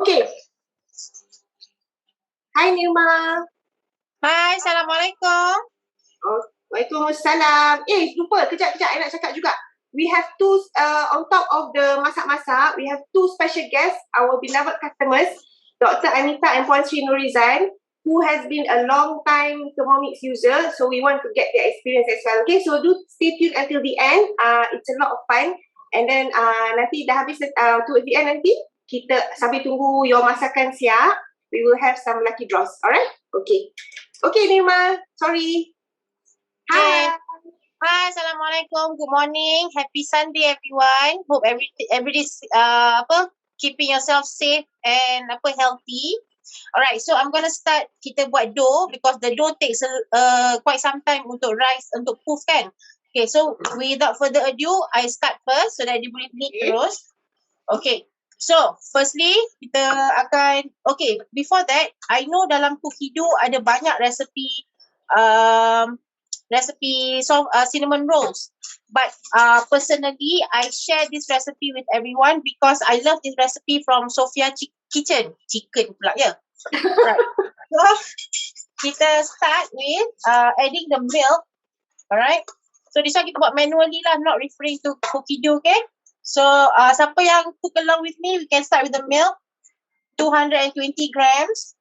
Okay. Hai Nirma. Hai, Assalamualaikum. Oh, Waalaikumsalam. Lupa. Kejap. I nak cakap juga. We have two, on top of the masak-masak, we have two special guests, our beloved customers, Dr. Anita and Puan Sri Nurizan, who has been a long time Thermomix user. So we want to get their experience as well. Okay, so do stay tuned until the end. It's a lot of fun. And then nanti dah habis towards the end nanti, kita sambil tunggu your masakan siap, we will have some lucky draws. Alright? Okay. Okay, Nirma. Sorry. Hi. Hi, Assalamualaikum. Good morning. Happy Sunday, everyone. Hope everybody's keeping yourself safe and healthy. Alright, so I'm gonna start. Kita buat dough because the dough takes quite some time untuk rise, untuk puff kan. Okay, so without further ado, I start first so that dia boleh knead terus. Okay, so firstly kita akan, okay, before that, I know dalam cookie dough ada banyak recipe cinnamon rolls, but personally I share this recipe with everyone because I love this recipe from Sophia Kitchen. Chicken pula ya. Right. So kita start with adding the milk. Alright. So this one kita buat manually lah, not referring to cookie dough, okay? So siapa yang cook along with me, we can start with the milk. 220 grams.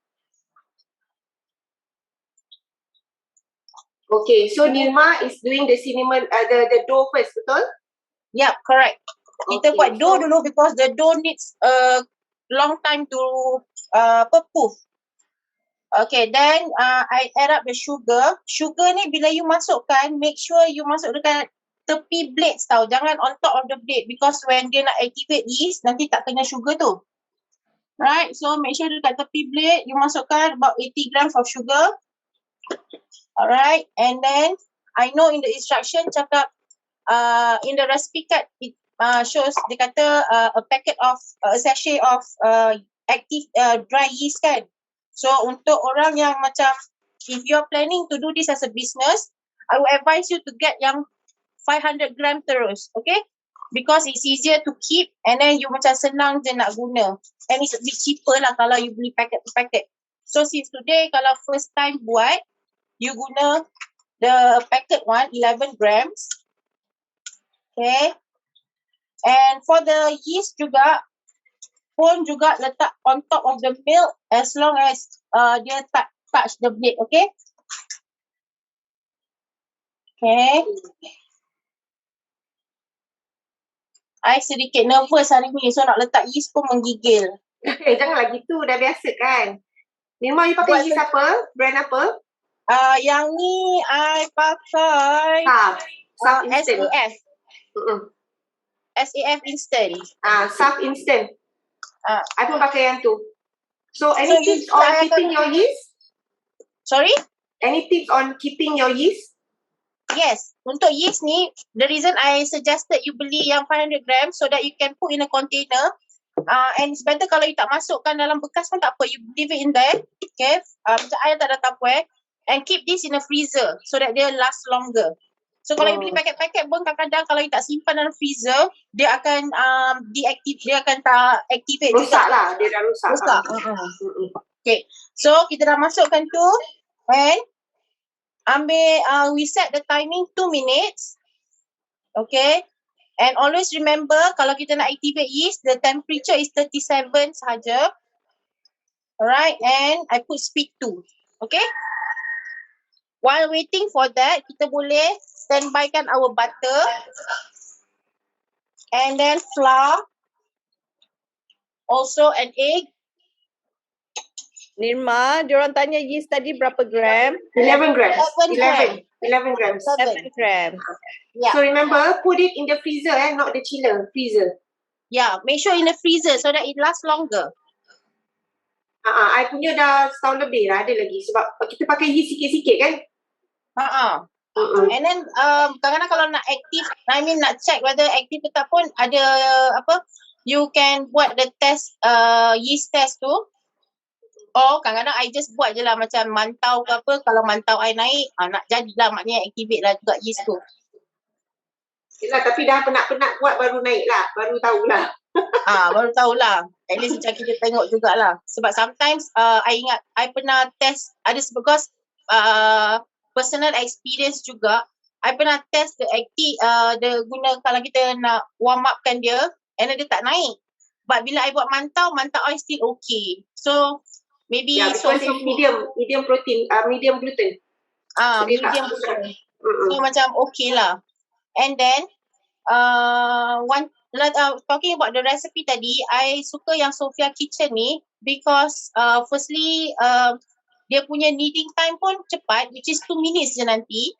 Okay, so Nirma is doing the cinnamon, the dough first, betul? Yeah, correct. Kita buat dough dulu because the dough needs a long time to puff. Okay, then I add up the sugar. Sugar ni bila you masukkan, make sure you masuk dekat tepi blades tau. Jangan on top of the blade because when dia nak activate yeast, nanti tak kena sugar tu. Right, so make sure dekat tepi blade, you masukkan about 80 grams of sugar. Alright, and then I know in the instruction cakap in the recipe card it shows dia kata a sachet of active dry yeast kan. So untuk orang yang macam if you're planning to do this as a business, I would advise you to get yang 500 gram terus, okay? Because it's easier to keep and then you macam senang je nak guna. And it's a bit cheaper lah kalau you beli packet to packet. So since today kalau first time buat, you guna the packet one, 11 grams. Okay. And for the yeast juga, pun juga letak on top of the milk as long as dia tak touch the blade, okay? Okay. I sedikit nervous hari ni, so nak letak yeast pun menggigil. Janganlah gitu, dah biasa kan. Nirma, you pakai yeast apa? Brand apa? Yang ni I pakai SAF. SAF instant. SAF instant. I pun pakai yang tu. So any tips on keeping your yeast? Sorry? Any tips on keeping your yeast? Yes. Untuk yeast ni, the reason I suggested you beli yang 500 grams so that you can put in a container. And it's better kalau you tak masukkan dalam bekas pun tak apa. You leave it in there. Okay. Macam I tak ada Tupperware. And keep this in a freezer so that dia last longer. So kalau you beli paket-paket pun kadang-kadang kalau you tak simpan dalam freezer, dia akan dia akan tak activate rosak juga. Lah, dia dah rosak. Okay, so kita dah masukkan tu and ambil, we set the timing 2 minutes. Okay, and always remember kalau kita nak activate yeast, the temperature is 37 sahaja. Alright, and I put speed 2. Okay. While waiting for that, kita boleh standbykan our butter and then flour, also an egg. Nirma, diorang tanya yeast tadi berapa gram? 11 grams. 11 grams. 7 grams. Yeah. So remember, put it in the freezer, not the chiller, freezer. Yeah, make sure in the freezer so that it lasts longer. I punya dah setahun lebih lah, ada lagi sebab kita pakai yeast sikit-sikit kan. And then kadang-kadang kalau nak aktif, nak check whether aktif ke tak pun ada you can buat the test, yeast test tu. Or kadang-kadang I just buat je lah macam mantau ke apa, kalau mantau I naik, nak jadilah maknanya activate lah juga yeast tu. Yelah, tapi dah penat-penat buat baru naik lah, baru tahulah. Baru tahulah. At least macam kita tengok jugalah. Sebab sometimes I ingat I pernah test ada because personal experience juga. I pernah test dia guna kalau kita nak warm upkan dia and then dia tak naik. But bila I buat mantau I still okay. So maybe because it's medium protein, medium gluten. So, medium gluten. So macam okay lah. And then talking about the recipe tadi, I suka yang Sophia Kitchen ni because firstly dia punya kneading time pun cepat, which is 2 minutes je nanti.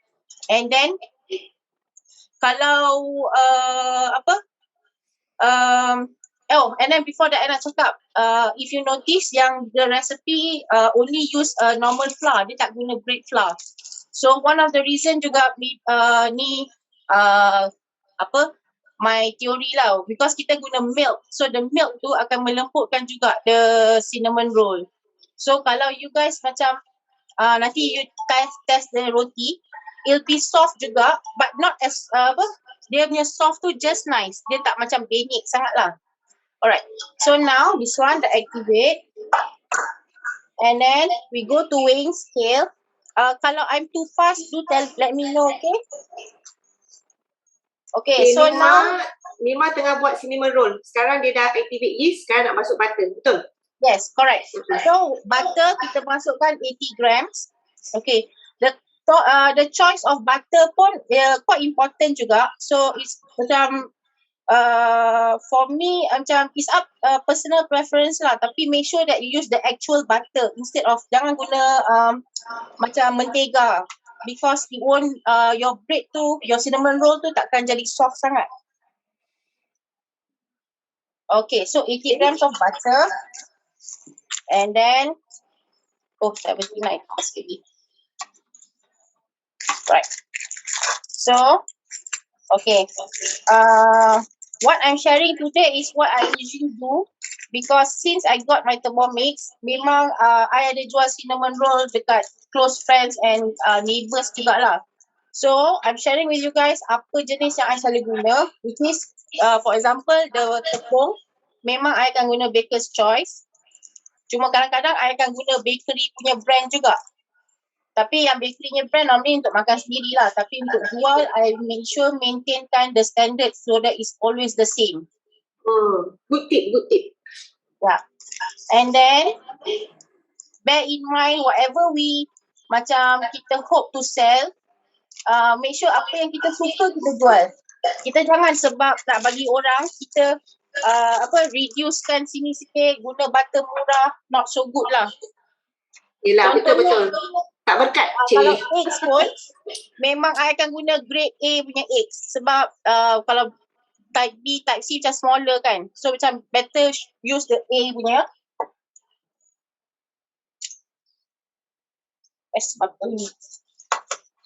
And then kalau and then before that I nak cakap, if you notice yang the recipe only use normal flour, dia tak guna bread flour. So one of the reason juga my theory lah, because kita guna milk, so the milk tu akan melembutkan juga the cinnamon roll. So kalau you guys macam nanti you test the roti, it'll be soft juga, but not as dia punya soft tu just nice, dia tak macam benyek sangat lah. Alright, so now this one the activate, and then we go to weighing scale. Kalau I'm too fast, let me know, okay? Okay, so now Mima tengah buat cinnamon roll. Sekarang dia dah activate yeast, sekarang nak masuk butter, betul? Yes, correct. So butter kita masukkan 80 grams. Okay, the choice of butter pun quite important juga. So it's macam for me macam it's up personal preference lah. Tapi make sure that you use the actual butter instead of jangan guna macam mentega. Because it won't, your bread tu, your cinnamon roll tu takkan jadi soft sangat. Okay, so 80 grams of butter. And then, 79. Right. So, okay. What I'm sharing today is what I usually do. Because since I got my Thermomix, memang I ada jual cinnamon roll dekat close friends and neighbours juga lah. So, I'm sharing with you guys apa jenis yang I selalu guna. Which is, for example, the tepung. Memang I akan guna Baker's Choice. Cuma kadang-kadang I akan guna bakery punya brand juga. Tapi yang bakery punya brand normally untuk makan sendiri lah. Tapi untuk jual, I make sure maintainkan the standard so that it's always the same. Good tip. Yeah. And then, bear in mind whatever we macam kita hope to sell, make sure apa yang kita suka kita jual. Kita jangan sebab nak bagi orang, kita reducekan sini sikit, guna butter murah, not so good lah. Yelah, betul. Tak berkat, cik. Kalau eggs pun, memang I akan guna grade A punya eggs. Sebab kalau type B, type C macam smaller kan. So macam better use the A punya.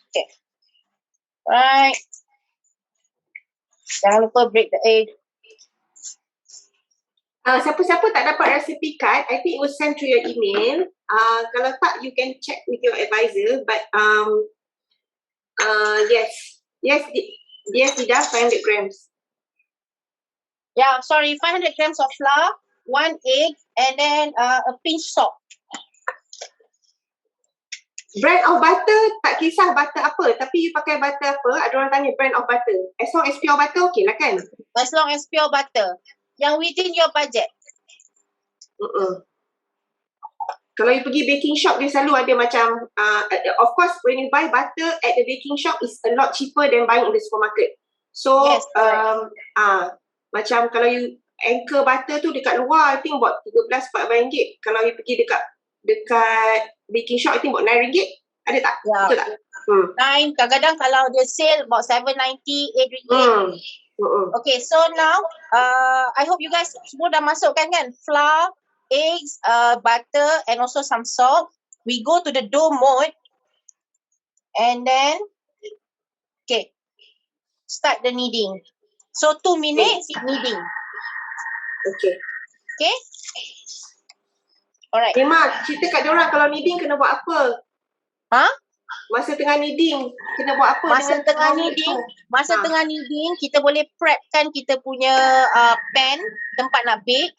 Okay. Right. Jangan lupa break the egg. Siapa-siapa tak dapat recipe card, I think it was sent through your email. Kalau tak, you can check with your advisor. But yes, Dida, 500 grams. Yeah, sorry, 500 grams of flour, 1 egg, and then a pinch salt. Brand of butter, tak kisah butter apa. Tapi you pakai butter apa, ada orang tanya brand of butter. As long as pure butter, okay lah kan? As long as pure butter. Yang within your budget. Kalau you pergi baking shop, dia selalu ada macam, of course, when you buy butter at the baking shop, is a lot cheaper than buying in the supermarket. So, yes, macam kalau you anchor butter tu dekat luar, I think about RM13-14. Kalau you pergi dekat baking shop, I think about RM9. Ada tak? Yeah. Betul tak? 9, kadang-kadang kalau dia sale about RM7.90, RM8. Okay, so now I hope you guys semua dah masukkan kan? Flour, eggs, butter and also some salt. We go to the dough mode and then start the kneading. So 2 minutes kneading. Okay. Alright. Memang cerita kat diorang kalau kneading kena buat apa? Masa tengah kneading, kena buat apa Masa dengan tengah Thermomix kneading, tu? tengah kneading, kita boleh prepkan kita punya pan, tempat nak bake.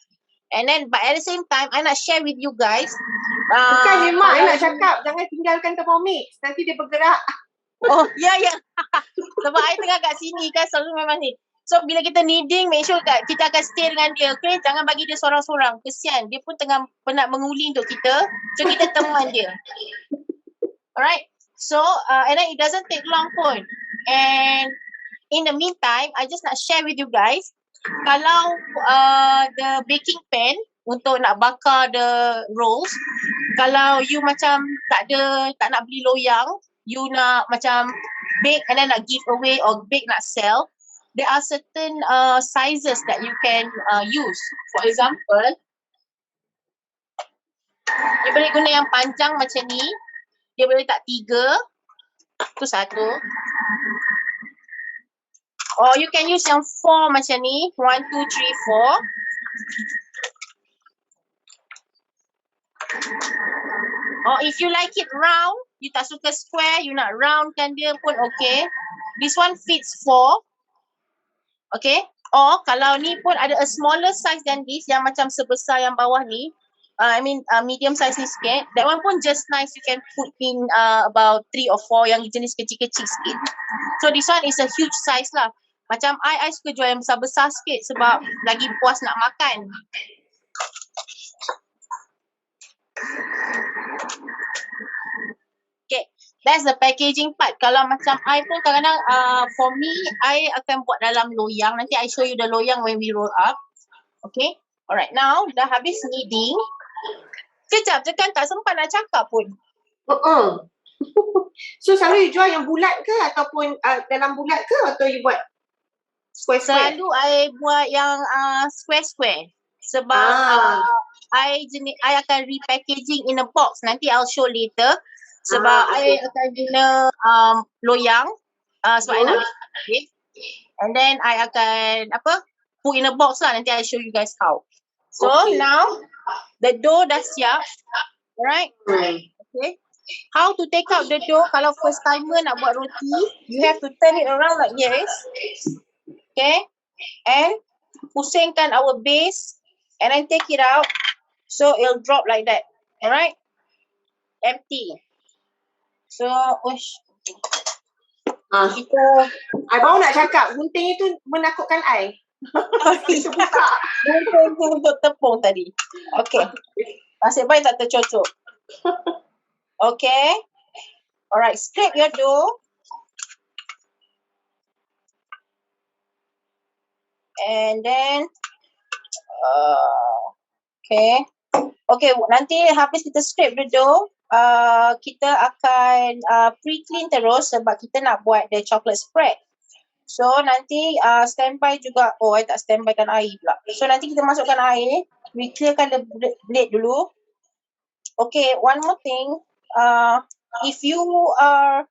And then, but at the same time, I nak share with you guys. Bukan memang I kalau nak cakap, jangan tinggalkan Thermomix. Nanti dia bergerak. Oh, ya. Sebab I tengah kat sini kan, selalu memang ni. So, bila kita kneading, make sure kita akan stay dengan dia, okay? Jangan bagi dia seorang-seorang. Kesian, dia pun tengah penat menguling untuk kita. So, kita teman dia. Alright? So, and then it doesn't take long pun. And in the meantime, I just nak share with you guys, kalau the baking pan untuk nak bakar the rolls, kalau you macam tak nak beli loyang, you nak macam bake and then nak give away or bake nak sell, there are certain sizes that you can use. For example, you boleh guna yang panjang macam ni, dia boleh letak 3, tu satu. Or you can use yang 4 macam ni, 1, 2, 3, 4. Or if you like it round, you tak suka square, you nak roundkan dia pun okay. This one fits 4. Okay. Or kalau ni pun ada a smaller size than this, yang macam sebesar yang bawah ni. Medium size ni sikit. That one pun just nice. You can put in about 3 or 4 yang jenis kecil-kecil sikit. So this one is a huge size lah. Macam I suka jual yang besar-besar sikit sebab lagi puas nak makan. Okay, that's the packaging part. Kalau macam I pun kadang-kadang for me, I akan buat dalam loyang. Nanti I show you the loyang when we roll up. Okay, alright, now dah habis kneading. Kejap je kan, tak sempat nak cakap pun. So selalu you jual yang bulat ke ataupun dalam bulat ke atau you buat square-square? Selalu I buat yang square-square. Sebab I akan repackaging in a box. Nanti I'll show later. Sebab I akan guna loyang. Sebab I nak bake. And then I akan put in a box lah. Nanti I show you guys how. So now the dough dah siap. Alright. Okay. How to take out the dough? Kalau first timer nak buat roti, you have to turn it around like this. Okay. And pusingkan our base. And then take it out. So it'll drop like that. Alright. Empty. So, kita I baru nak cakap, gunting itu menakutkan I. Itu buka. gunting untuk tepung tadi. Okay. Nasib baik tak tercocok. Okay. Alright, scrape your dough. And then, okay. Okay, nanti habis kita scrape the dough, kita akan pre-clean terus sebab kita nak buat the chocolate spread. So nanti standby juga. Oh, I tak standbykan air pula. So nanti kita masukkan air. We clearkan the blade dulu. Okay, one more thing. If you are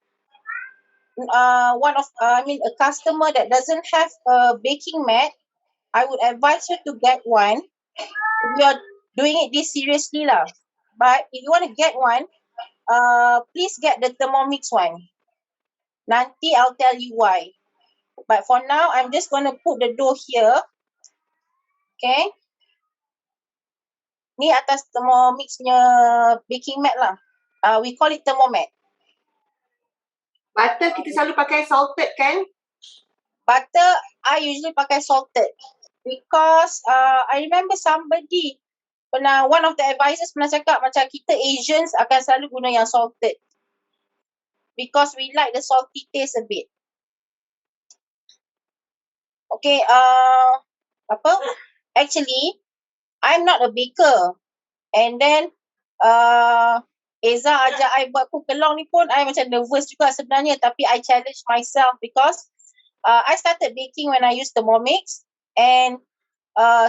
a customer that doesn't have a baking mat, I would advise you to get one. If you're doing it this seriously lah. But if you want to get one, please get the Thermomix one. Nanti I'll tell you why. But for now, I'm just going to put the dough here. Okay. Ni atas Thermomix punya baking mat lah. We call it Thermomat. Butter kita selalu pakai salted kan? Butter, I usually pakai salted. Because I remember somebody one of the advisors pernah cakap macam kita Asians akan selalu guna yang salted. Because we like the salty taste a bit. Okay, actually, I'm not a baker. And then, Eza ajak I buat kuih kelong ni pun, I macam nervous juga sebenarnya. Tapi I challenge myself because I started baking when I used Thermomix. And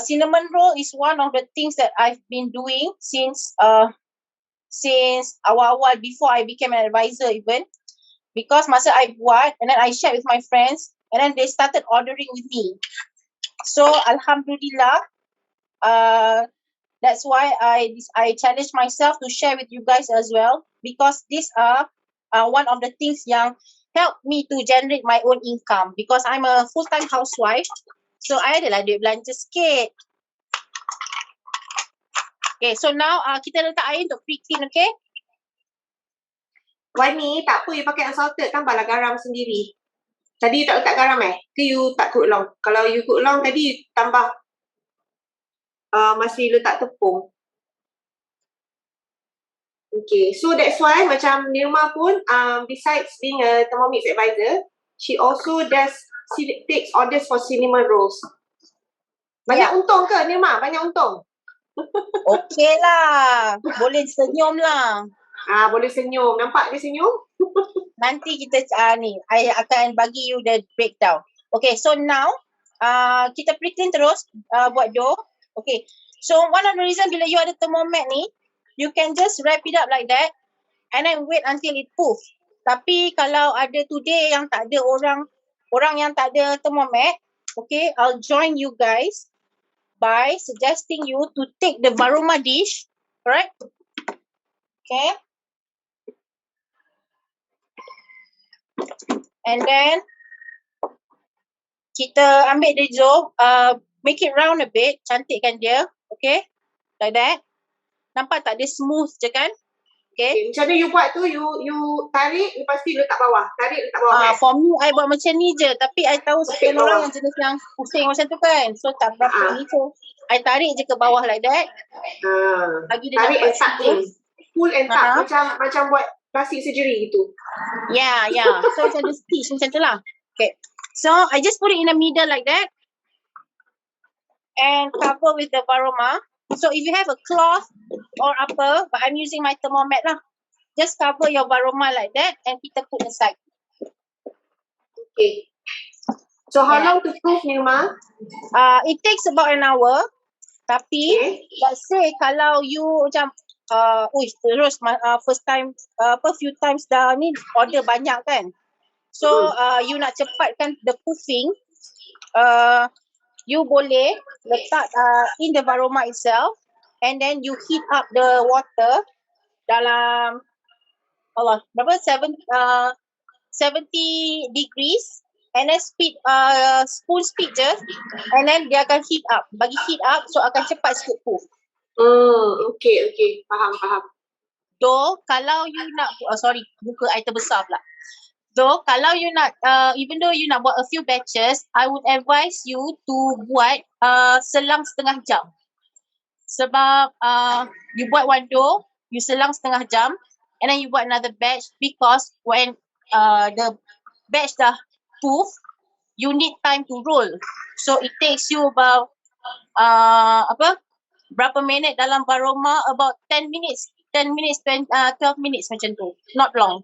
cinnamon roll is one of the things that I've been doing since awal-awal before I became an advisor even. Because masa I buat and then I shared with my friends and then they started ordering with me. So Alhamdulillah, that's why I challenged myself to share with you guys as well because these are one of the things yang help me to generate my own income because I'm a full-time housewife. So I adalah duit belanja sikit. Okay, so now kita letak air untuk pre-clean, okay? Wan ni tak apa you pakai unsalted, tambahlah garam sendiri. Tadi you tak letak garam ke you tak cook long? Kalau you cook long tadi you tambah masih letak tepung. Okay, so that's why macam Nirma pun besides being a Thermomix advisor, she also takes orders for cinnamon rolls. Banyak untung ke Nirma? Banyak untung? Okay lah. Boleh senyum lah. Boleh senyum. Nampak dia senyum? Nanti kita I akan bagi you the breakdown. Okay, so now kita pre-clean terus buat dough. Okay, so one of the reason bila you ada Thermomix ni, you can just wrap it up like that and then wait until it poof. Tapi kalau ada today yang tak ada orang yang tak ada Thermomix, okay, I'll join you guys by suggesting you to take the varoma dish, correct? Okay. And then kita ambil the dough, make it round a bit, cantikkan dia, okay? Like that. Nampak tak dia smooth je kan? Okay. Macam mana you buat tu, you tarik, lepas tu you letak bawah. Tarik, letak bawah. For me, I buat macam ni je. Tapi I tahu sekian orang yang jenis yang pusing macam tu kan. So tak berapa ni. So, I tarik je ke bawah like that. Bagi dia tarik and tuck in. Pull and tuck. Macam buat plastic surgery gitu. Yeah. So, macam the stitch macam tu lah. Okay. So, I just put it in the middle like that. And cover with the varoma. So if you have a cloth or apa, but I'm using my Thermomix lah. Just cover your varoma like that and kita put aside. Okay. So how long to cook, Nirma? It takes about an hour. Tapi let's say kalau you macam terus first time few times dah ni order banyak kan. So you nak cepatkan the proofing, you boleh letak in the varoma itself and then you heat up the water dalam berapa 70 degrees and then spoon speed je and then dia akan heat up, bagi heat up so akan cepat sikit proof. Okay, faham. Though kalau you nak buka item besar pula. So, kalau you nak, even though you nak buat a few batches, I would advise you to buat selang setengah jam. Sebab you buat one dough, you selang setengah jam, and then you buat another batch because when the batch dah proof, you need time to roll. So, it takes you about, berapa minit dalam varoma? About 10 minutes, 12 minutes macam tu. Not long.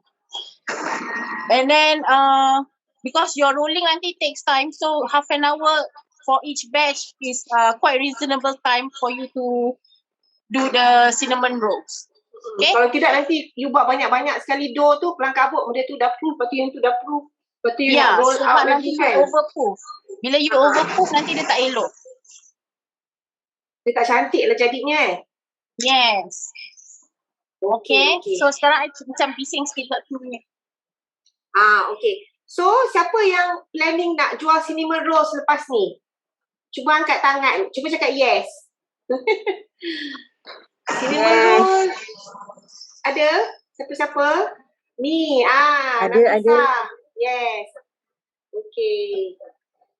And then because your rolling nanti takes time, so half an hour for each batch is quite reasonable time for you to do the cinnamon rolls. Okay? Kalau tidak nanti you buat banyak-banyak sekali dough tu, kelang kabut benda tu dah proof, lepas tu yang tu dah proof, lepas tu you nak roll out lagi kan. Overproof. Bila you overproof nanti dia tak elok. Dia tak cantik lah jadinya Yes. Okay. So sekarang I macam bising sikit buat tu ni. Okay. So, siapa yang planning nak jual cinnamon rolls lepas ni? Cuba angkat tangan. Cuba cakap yes. Cinnamon rolls. Ada? Siapa-siapa? Ni. Ada. Yes. Okay.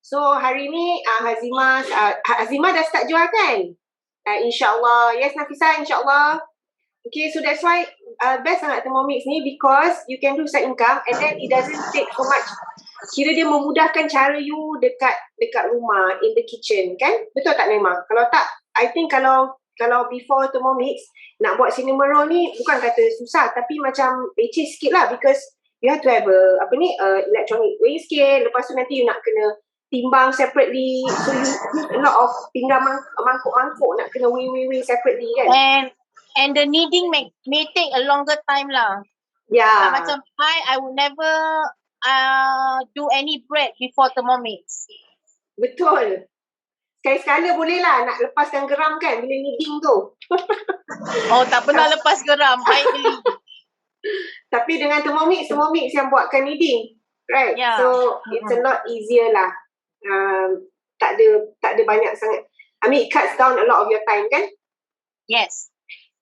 So, hari ni Hazimah dah start jual kan? InsyaAllah. Yes, Nafisa, insyaAllah. Okay, so that's why best sangat Thermomix ni because you can do side income and then it doesn't take so much. Kira dia memudahkan cara you dekat rumah, in the kitchen kan? Betul tak memang? Kalau tak, I think kalau before Thermomix nak buat cinnamon roll ni bukan kata susah tapi macam leceh sikit lah because you have to have electronic weighing scale. Lepas tu nanti you nak kena timbang separately. So you need a lot of pinggan mangkuk-mangkuk nak kena weigh separately kan? And the kneading may take a longer time lah. Yeah. Macam I would never do any bread before Thermomix. Betul. Sekali-sekala boleh lah nak lepaskan geram kan bila kneading tu. Tak pernah lepas geram. I beli. Tapi dengan Thermomix yang buatkan kneading, right? Yeah. So it's a lot easier lah. Tak ada banyak sangat. I mean it cuts down a lot of your time kan? Yes.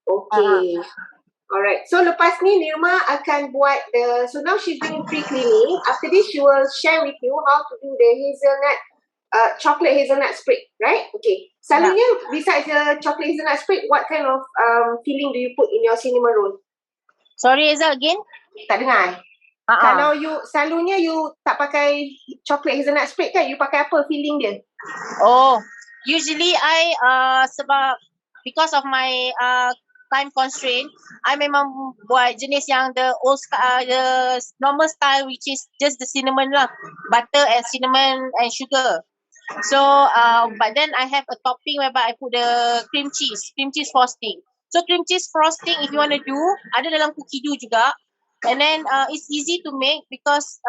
Okay. Alright. So lepas ni Nirma akan buat so now she's doing pre-cleaning. After this she will share with you how to do the hazelnut chocolate hazelnut spread, right? Okay. Selalunya besides the chocolate hazelnut spread, what kind of filling do you put in your cinnamon roll? Sorry, Hazel, again? Tak dengar. Kalau selalunya you tak pakai chocolate hazelnut spread kan, you pakai apa filling dia? Oh, usually I sebab because of my time constraint, I memang buat jenis yang the normal style, which is just the cinnamon lah, butter and cinnamon and sugar. So but then I have a topping whereby I put the cream cheese frosting. So cream cheese frosting, if you want to do, ada dalam cookie dough juga. And then it's easy to make because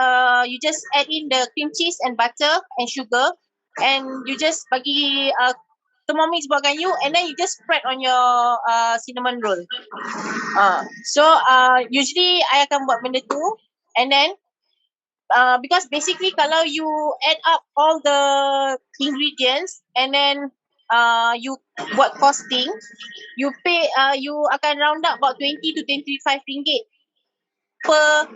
you just add in the cream cheese and butter and sugar, and you just bagi Thermomix buatkan you, and then you just spread on your cinnamon roll. So usually I akan buat benda tu, and then because basically kalau you add up all the ingredients and then you buat costing, you akan round up about 20 to 25 ringgit per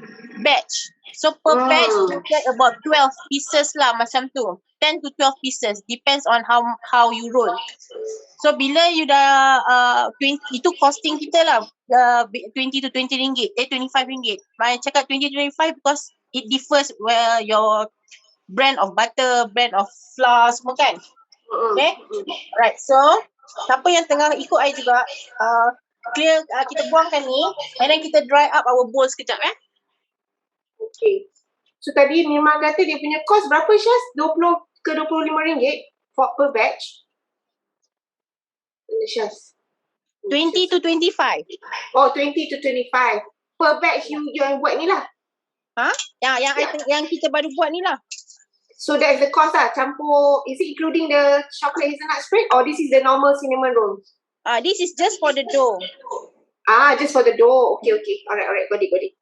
batch. So per batch you get about 12 pieces lah macam tu. 10 to 12 pieces, depends on how you roll. So bila you dah itu costing kita lah 20 to 20 ringgit, 25 ringgit. I cakap 20 to 25 because it differs where your brand of butter, brand of flour semua kan. Okay. Alright, so siapa yang tengah ikut I juga, clear, kita buangkan ni and then kita dry up our bowl sekejap Okay. So tadi Nirma kata dia punya cost berapa Syaz? 20 ke 25 ringgit per batch? Syaz. 20 to 25. Oh, 20 to 25. Per batch you yang buat ni lah. Yang kita baru buat ni lah. So that is the cost lah. Campur, is it including the chocolate hazelnut spread or this is the normal cinnamon roll? This is just for the dough. Just for the dough. Okay. Alright. Got it.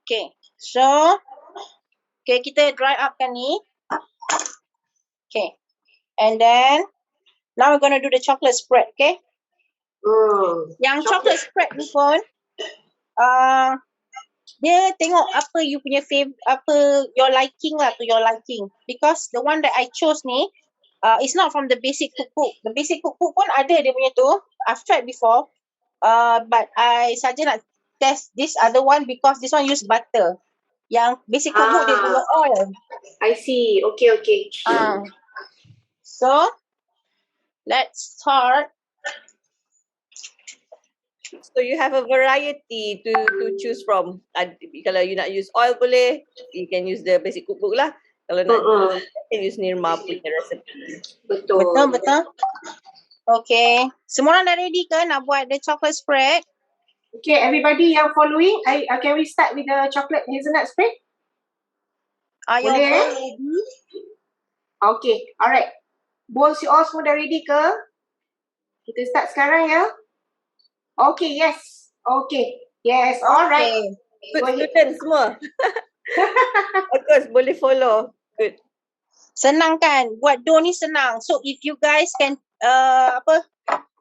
Okay. So, kita dry upkan ni. Okay. And then, now we're going to do the chocolate spread, okay? Yang chocolate spread ni pun, dia tengok apa you punya apa your liking lah, to your liking. Because the one that I chose ni, is not from the basic cookbook. The basic cookbook pun ada dia punya tu. I've tried before. But I saja nak test this other one because this one use butter. Yang basic cookbook dia guna oil. I see. Okay. So, let's start. So you have a variety to choose from. Kalau you nak use oil boleh, you can use the basic cookbook lah. Kalau nak you can use Nirma punya recipe. Betul. Okay. Semua orang dah ready ke nak buat the chocolate spread? Okay, everybody yang following, can we start with the chocolate hazelnut spread? Are you all ready? Okay, alright. Bowls you all semua dah ready ke? Kita start sekarang ya. Okay, yes. Okay. Yes, alright. Good student semua. Of course, boleh follow. Good. Senang kan? Buat dough ni senang. So if you guys can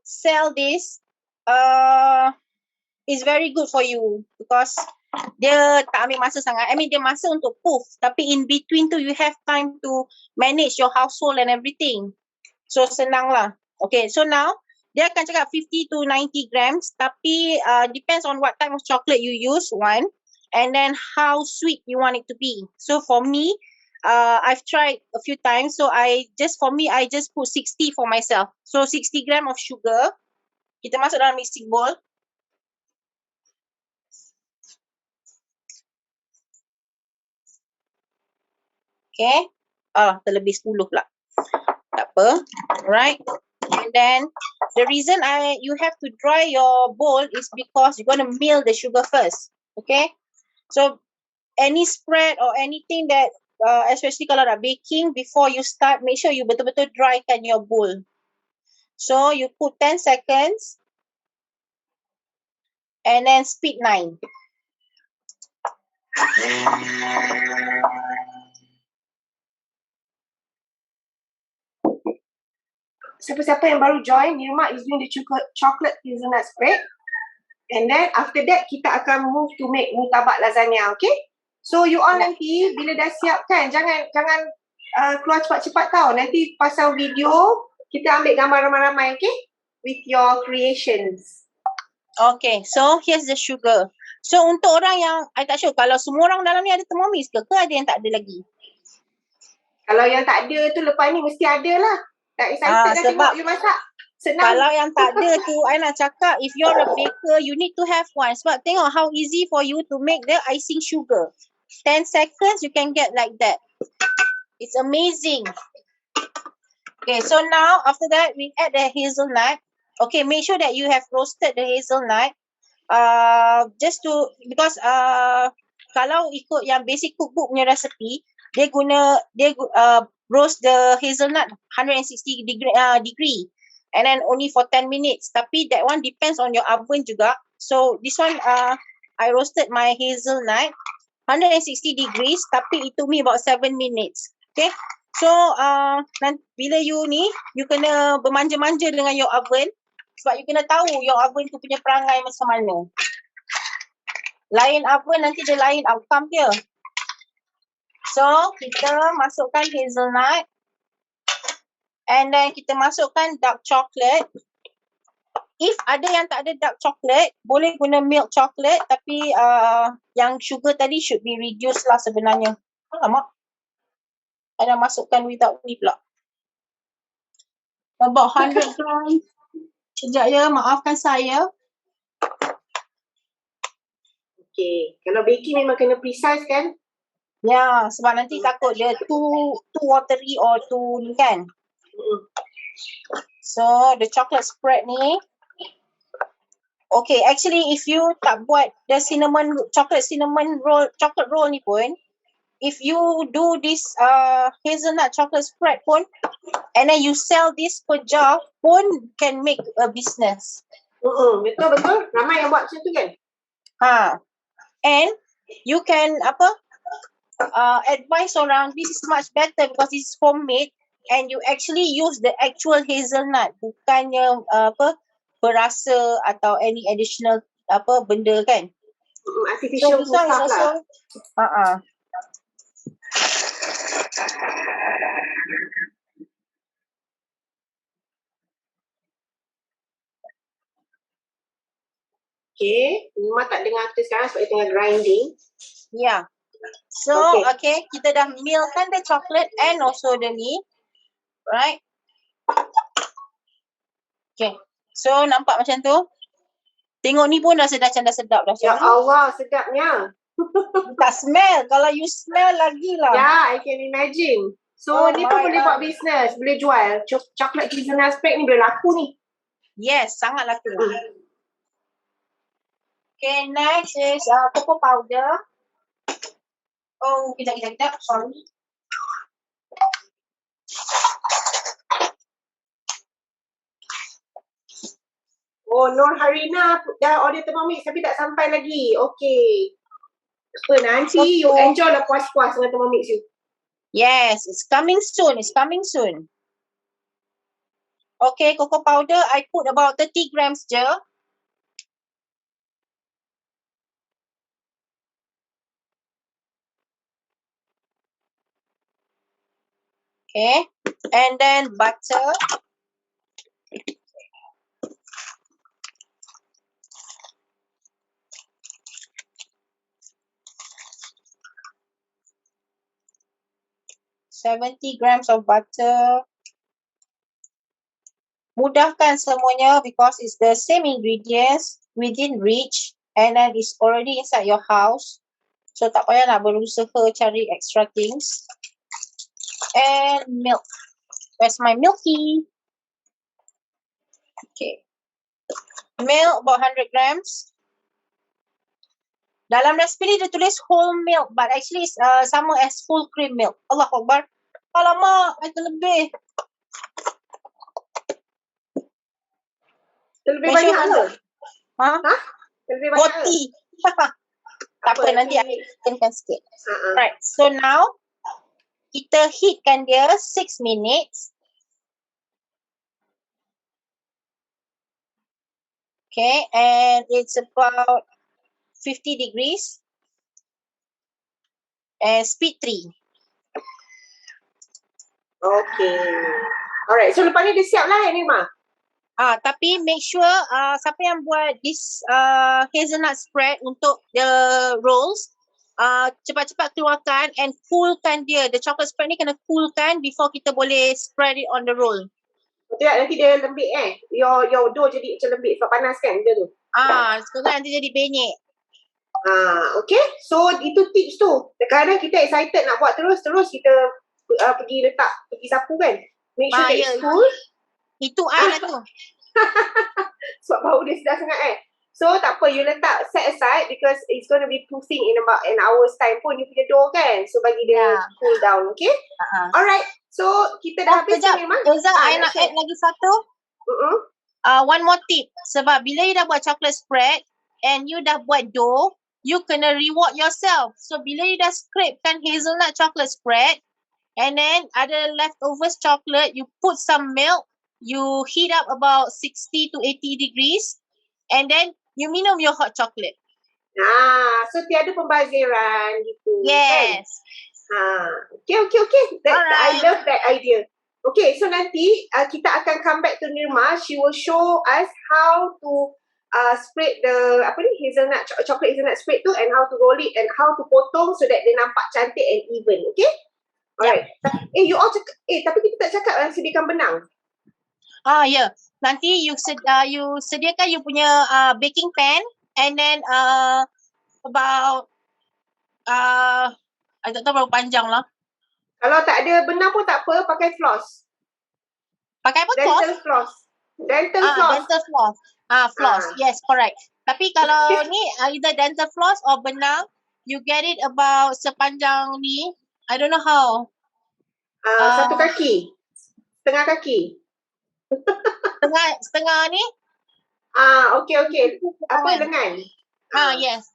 sell this, it's very good for you because dia tak ambil masa sangat. I mean dia masa untuk puff, tapi in between tu you have time to manage your household and everything. So senang lah. Okay, so now dia akan cakap 50 to 90 grams, tapi depends on what type of chocolate you use, one, and then how sweet you want it to be. So for me, I've tried a few times, so I just put 60 for myself. So 60 gram of sugar. Kita masuk dalam mixing bowl. Okay. Terlebih 10 pula. Tak apa. Alright. And then, the reason you have to dry your bowl is because you're going to mill the sugar first. Okay. So, any spread or anything that, especially kalau nak baking, before you start, make sure you betul-betul drykan your bowl. So, you put 10 seconds. And then speed 9. Siapa-siapa yang baru join, Nirma is doing the chocolate hazelnut spread. And then after that, kita akan move to make murtabak lasagna, okay? So you all nanti bila dah siap kan, jangan keluar cepat-cepat tau. Nanti pasang video, kita ambil gambar ramai-ramai, okay? With your creations. Okay, so here's the sugar. So untuk orang yang, I tak sure kalau semua orang dalam ni ada Thermomix ke ada yang tak ada lagi? Kalau yang tak ada tu lepas ni mesti ada lah. Tak excited dah tengok you masak. Senang. Kalau yang tak ada tu, I nak cakap if you're a baker, you need to have one. Sebab tengok how easy for you to make the icing sugar. 10 seconds, you can get like that. It's amazing. Okay, so now after that, we add the hazelnut. Okay, make sure that you have roasted the hazelnut. Just to, because kalau ikut yang basic cookbook punya recipe, dia roast the hazelnut 160 degree. And then only for 10 minutes. Tapi that one depends on your oven juga. So this one, I roasted my hazelnut 160 degrees. Tapi it took me about 7 minutes. Okay. So bila you ni, you kena bermanja-manja dengan your oven. Sebab you kena tahu your oven tu punya perangai macam mana. Lain oven nanti dia lain outcome dia. So kita masukkan hazelnut. And then kita masukkan dark chocolate. If ada yang tak ada dark chocolate, boleh guna milk chocolate. Tapi yang sugar tadi should be reduced lah sebenarnya. Alamak. I dah masukkan without ni pula. About 100 grams. Sekejap ya, maafkan saya. Okay. Kalau baking memang kena precise kan? Ya, sebab nanti takut dia too watery or too ni kan. So the chocolate spread ni, okay, actually if you tak buat the chocolate roll ni pun, if you do this hazelnut chocolate spread pun, and then you sell this per jar pun can make a business. Betul. Ramai yang buat macam tu kan? And you can advise orang, this is much better because it's homemade. And you actually use the actual hazelnut, bukannya perasa atau any additional benda kan. Artificial stuff lah. Okay, Nima tak dengar kita sekarang sebab dia tengah grinding. Yeah. So, okay, kita dah millkan the chocolate and also the ni. Right? Okay. So, nampak macam tu? Tengok ni pun dah sedap dah. Ya Allah, sedapnya. Tak smell. Kalau you smell lagi lah. Ya, I can imagine. So, ni pun boleh buat business. Boleh jual. Chocolate hazelnut spread ni boleh laku ni. Yes, sangat laku. Okay, next is cocoa powder. Oh, kejap. Sorry. Oh, Nur Harina dah order Thermomix tapi tak sampai lagi. Okay. Apa nanti you enjoy lah puas-puas dengan Thermomix you. Yes, it's coming soon. Okay, cocoa powder I put about 30 grams je. Okay, and then butter. $70 grams of butter. Mudahkan semuanya because it's the same ingredients within reach and then it's already inside your house. So tak payah nak berusaha cari extra things. And milk. Where's my milky? Okay. Milk about 100 grams. Dalam resipi ni dia tulis whole milk but actually it's sama as full cream milk. Allah Akbar. Alamak, itu lebih. Lebih banyak ke? Ha? Lebih banyak ke? 40. Tak apa, nanti I tekan sikit. Right, so now kita heatkan dia 6 minutes. Okay, and it's about 50 degrees. And speed 3. Okay. Alright, so lepas ni dia siap lah Nirma. Tapi make sure siapa yang buat this hazelnut spread untuk the rolls, cepat-cepat keluarkan and coolkan dia. The chocolate spread ni kena coolkan before kita boleh spread it on the roll. Tidak, nanti dia lembik Your dough jadi macam lembik sebab panas kan dia tu. Sekarang nanti jadi benyek. Okay, so itu tips tu. Kadang-kadang kita excited nak buat terus kita pergi sapu kan. Make sure that it's cool. Itu I lah tu. Sebab bau dia sedap sangat So tak apa, you letak set aside because it's going to be proofing in about an hour's time pun you punya dough kan. So bagi dia cool down, okay? Alright, so kita dah habis ni Memang. I nak add lagi satu. One more tip. Sebab bila you dah buat chocolate spread and you dah buat dough, you kena reward yourself. So bila you dah scrapekan hazelnut chocolate spread and then ada leftovers chocolate, you put some milk, you heat up about 60 to 80 degrees and then you minum your hot chocolate. So tiada pembaziran gitu. Yes. Kan? Okay. I love that idea. Okay, so nanti kita akan come back to Nirma. She will show us how to spread the hazelnut chocolate hazelnut spread tu and how to roll it and how to potong so that dia nampak cantik and even. Okay? Alright. You all cakap, tapi kita tak cakap sediakan benang. Yeah. Nanti you sediakan you punya baking pan and then about I tak tahu berapa panjang lah. Kalau tak ada benang pun tak apa, pakai floss. Pakai apa? Dental floss. Dental floss. Floss. Yes, correct. Tapi kalau ni either dental floss or benang, you get it about sepanjang ni. I don't know how. Satu kaki. Setengah kaki. Setengah ni? Okay. Apa lengan? Yes.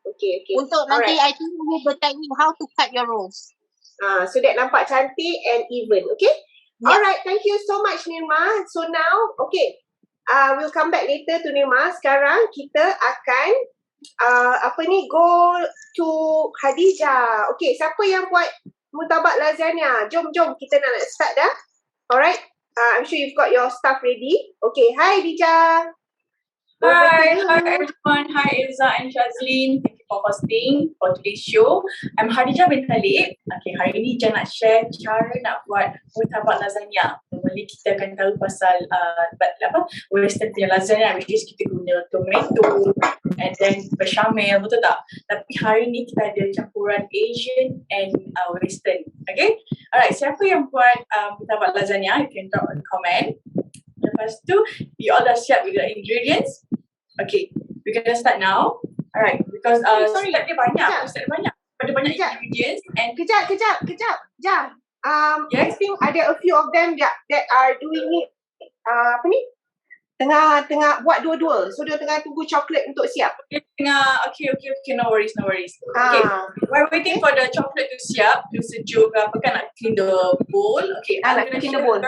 Okay. Untuk nanti I think you the technique how to cut your rolls. So that nampak cantik and even. Okay? Yeah. Alright, thank you so much Nirma. So now, okay. We'll come back later to Nirma. Sekarang kita akan go to Khadijah. Okay, siapa yang buat murtabak lasagna? Jom kita nak start dah. Alright. I'm sure you've got your stuff ready. Okay, hi Khadijah. Hi everyone. Hi Elza and Shazlin. Thank you for hosting for today's show. I'm Khadijah bin Khalid. Okay, hari ni Jan nak share cara nak buat murtabak lasagna. Normally kita akan tahu pasal western punya lasagna, which is kita guna tomato and then bechamel, betul tak? Tapi hari ni kita ada campuran Asian and western. Okay? Alright, siapa yang buat murtabak lasagna? You can drop a comment. Lepas tu, you all dah siap with the ingredients. Okay, we're gonna start now. Alright, because step dia banyak. Ada banyak ingredients and Kejap. yes? I think ada a few of them that are doing it tengah buat dua-dua. So dia tengah tunggu coklat untuk siap. Okay, no worries. Okay, while waiting for the chocolate to siap, to sejuk ke apa kan, nak clean the bowl. Okay, I'm gonna clean the bowl.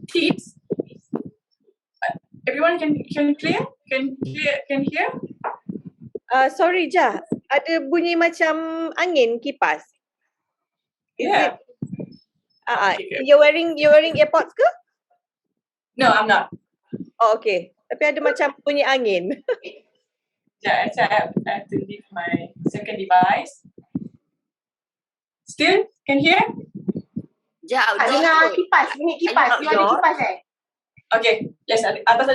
Tips. Everyone can clear? Can hear? Sorry Jah, ada bunyi macam angin kipas. Yeah. You're wearing earpods ke? No, I'm not. Oh, okay. Tapi ada macam bunyi angin. Yeah, I have to leave my second device. Still? Can hear? Jah, Dengar kipas, bunyi kipas. You ada kipas Okay, yes, atas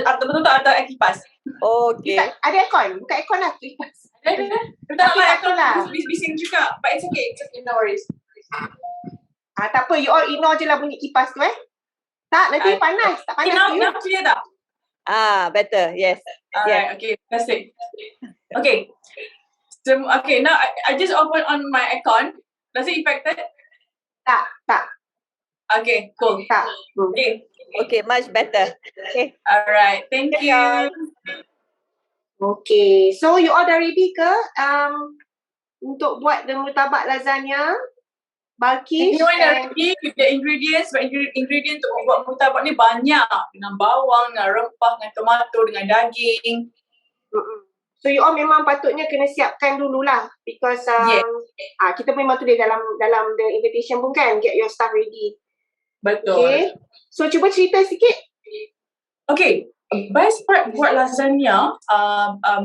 kipas. Okay. Ada aircon? Buka aircon lah kipas. Ada. Tak lah, bising juga. But it's okay, no worries. Tak apa, you all ignore je lah bunyi kipas tu Tak, nanti panas. Tak panas tu. Now clear tak? Better, yes. Alright, okay, that's it. Okay. So, okay, now I just open on my aircon. Does it affected? Tak. Okay, cool. Tak. Okay. Okay, much better. Okay. Alright, thank you. Okay, so you all dah ready ke untuk buat the murtabak lasagna? Balkish Anyone yang and ready with the ingredients, but ingredient untuk membuat murtabak ni banyak. Dengan bawang, dengan rempah, dengan tomato, dengan daging. so you all memang patutnya kena siapkan dululah because Yes. kita memang tulis dalam the invitation pun kan, get your stuff ready. Betul. Okay, so cuba cerita sikit. Okay, best part buat lasagna,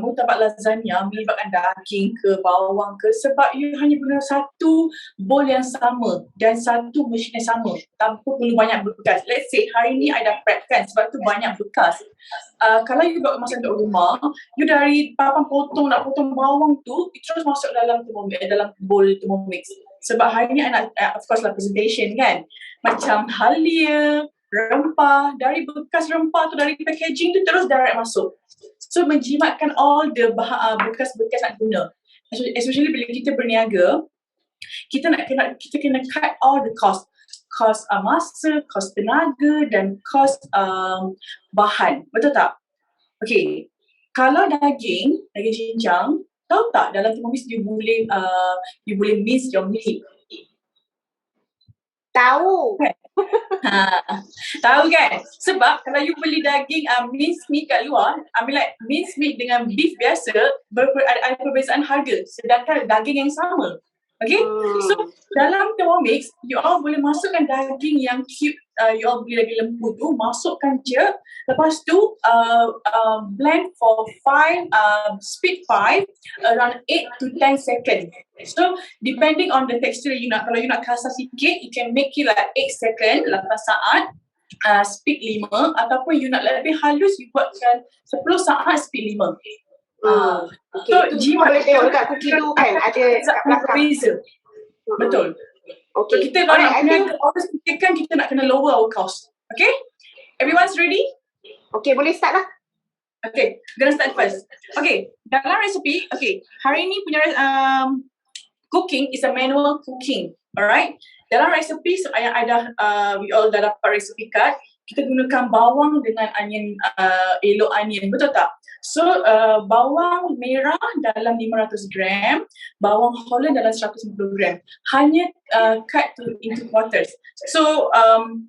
murtabak lasagna melibatkan daging ke bawang ke, sebab you hanya guna satu bowl yang sama dan satu mesin yang sama tanpa perlu banyak bekas. Let's say hari ni I dah prep kan, sebab tu banyak bekas. Kalau you buat masa untuk rumah, you dari papan potong nak potong bawang tu, you terus masuk dalam bowl Thermomix. Sebab hari ni I nak, of course lah presentation kan, macam halia, rempah, dari bekas rempah tu, dari packaging tu terus direct masuk. So menjimatkan all the bekas-bekas nak guna. Especially bila kita berniaga, kita kena cut all the cost masa, kos tenaga dan kos bahan. Betul tak? Okay. Kalau daging cincang, tahu tak dalam Thermomix you boleh mince your meat. Tahu. Tahu kan? Sebab kalau you beli daging mince meat kat luar, mince meat dengan beef biasa ada perbezaan harga, sedangkan daging yang sama. Okay? So dalam Thermomix, you all boleh masukkan daging yang cube, you all beli daging lembu tu, masukkan je. Lepas tu blend for speed 5 around 8 to 10 seconds. So depending on the texture you nak, kalau you nak kasar sikit, you can make it like 8 second, 8 saat, speed 5, ataupun you nak lebih halus, you buatkan 10 saat, speed 5. Okay, So jimat boleh tengok dekat cookie tu kan, ada kat belakang. Berbeza. Betul. Okay. So kita kalau nak punya always fikirkan kita nak kena lower our cost. Okay? Everyone's ready? Okay, boleh start lah. Okay, gonna start first. Okay, dalam resepi, okay, hari ni punya cooking is a manual cooking. Alright? Dalam resepi yang ada, we all dah dapat resepi card, kita gunakan bawang dengan onion, yellow onion, betul tak? So, bawang merah dalam 500 gram, bawang Holland dalam 150 gram. Hanya cut into quarters. So,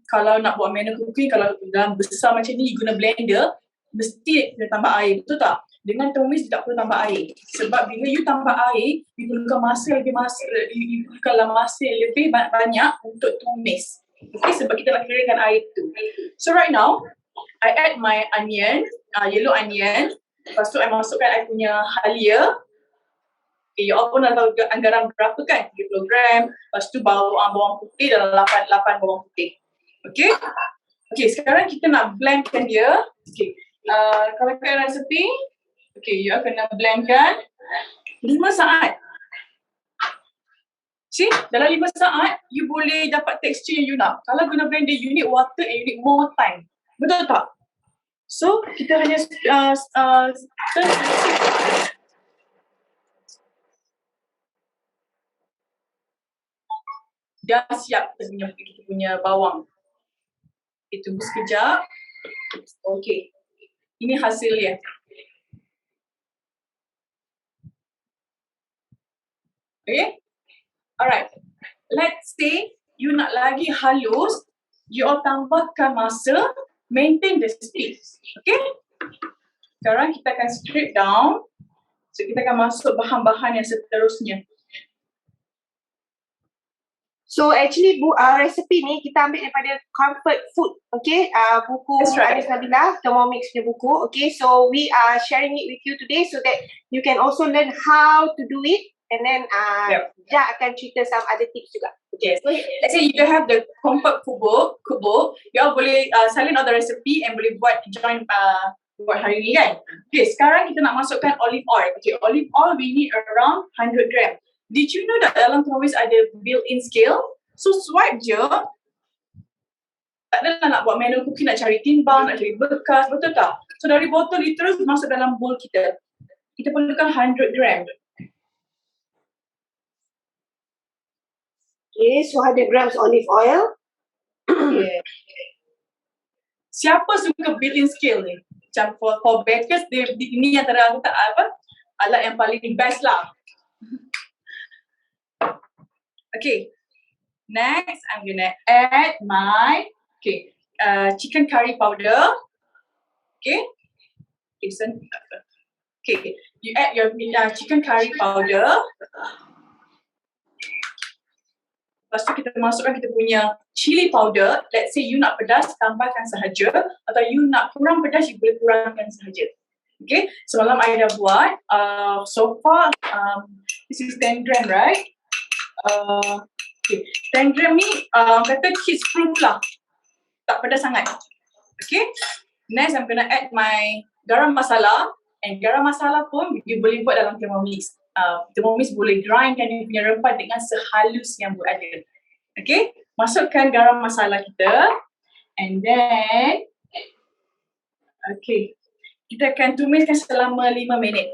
kalau nak buat manual cooking, kalau dalam besar macam ni, you guna blender, mesti kena tambah air, betul tak? Dengan Thermomix tak perlu tambah air. Sebab bila you tambah air, you perlukan masa yang lebih banyak untuk tumis. Okay, sebab kita nak keringkan air tu. So right now, I add my onion, yellow onion. Lepas tu I masukkan I punya halia. Okay, you all pun dah tahu anggaran berapa kan? 30 gram. Lepas tu bawang putih dalam 8 bawang putih. Okay? Okay, sekarang kita nak blendkan dia. Okay. Kalau kena resepi, okay, you all kena blendkan 5 saat. See, dalam 5 saat, you boleh dapat tekstur yang you nak. Kalau guna blender, you need water and you need more time. Betul tak? So, kita hanya dah siap kita punya bawang. Okay, tunggu sekejap. Okay. Ini hasilnya. Okay? Alright. Let's say you nak lagi halus, you all tambahkan masa, maintain the speed. Okay? Sekarang kita akan strip down. So kita akan masuk bahan-bahan yang seterusnya. So actually resepi ni kita ambil daripada Comfort Food, okay? Buku Anis Nabila, Thermomix punya buku, okay? So we are sharing it with you today so that you can also learn how to do it, and then Jah akan cerita some other tips juga. Okay, so let's say you have the Comfort cookbook, you all boleh salin all the recipe and boleh join buat hari ni kan. Okay, sekarang kita nak masukkan olive oil. Okay, olive oil we need around 100 gram. Did you know that dalam Thermomix ada built-in scale? So swipe je. Tak adalah nak buat manual cooking, nak cari timbang, nak cari bekas, betul tak? So dari botol ni terus masuk dalam bowl kita. Kita perlukan 100 gram. Okay, so 100 grams olive oil. Yeah. Siapa suka built-in scale ni? macam for bakers, ini antara aku tak alat yang paling best lah. Okay, next I'm gonna add my chicken curry powder. Okay, you add your chicken curry powder. Lepas tu kita masukkan kita punya chili powder. Let's say you nak pedas, tambahkan sahaja. Atau you nak kurang pedas, you boleh kurangkan sahaja. Okay, semalam I dah buat. So far, this is 10 gram, right? 10 gram ni kata kids proof lah. Tak pedas sangat. Okay, next I'm gonna add my garam masala. And garam masala pun you boleh buat dalam Thermomix. Thermomix boleh grindkan dia punya rempah dengan sehalus yang berada. Okay, masukkan garam masala kita. And then, kita akan tumiskan selama 5 minit.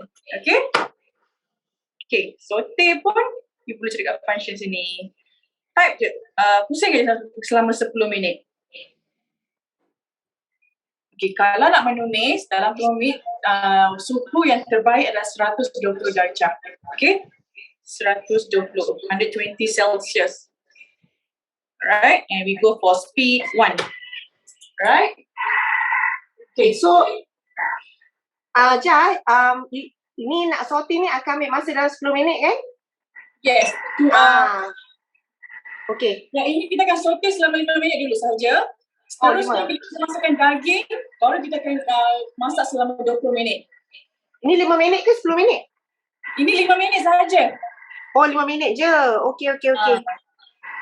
Okay, saute pun, you boleh cari kat function sini. Type je, pusing je selama 10 minit. Okay, kalau nak menumis dalam Thermomix, suhu yang terbaik adalah 120 darjah. Okay, 120, 120 Celsius. Alright, and we go for speed 1. Right? Okay, so Jai, ini nak saute ni akan ambil masa dalam 10 minit kan? Yes. Okay. Yang ini kita akan saute selama 5 minit dulu sahaja. Seterusnya kita masukkan daging, baru kita akan masak selama 20 minit. Ini 5 minit ke 10 minit? Ini 5 minit sahaja. Oh, 5 minit je. Okay.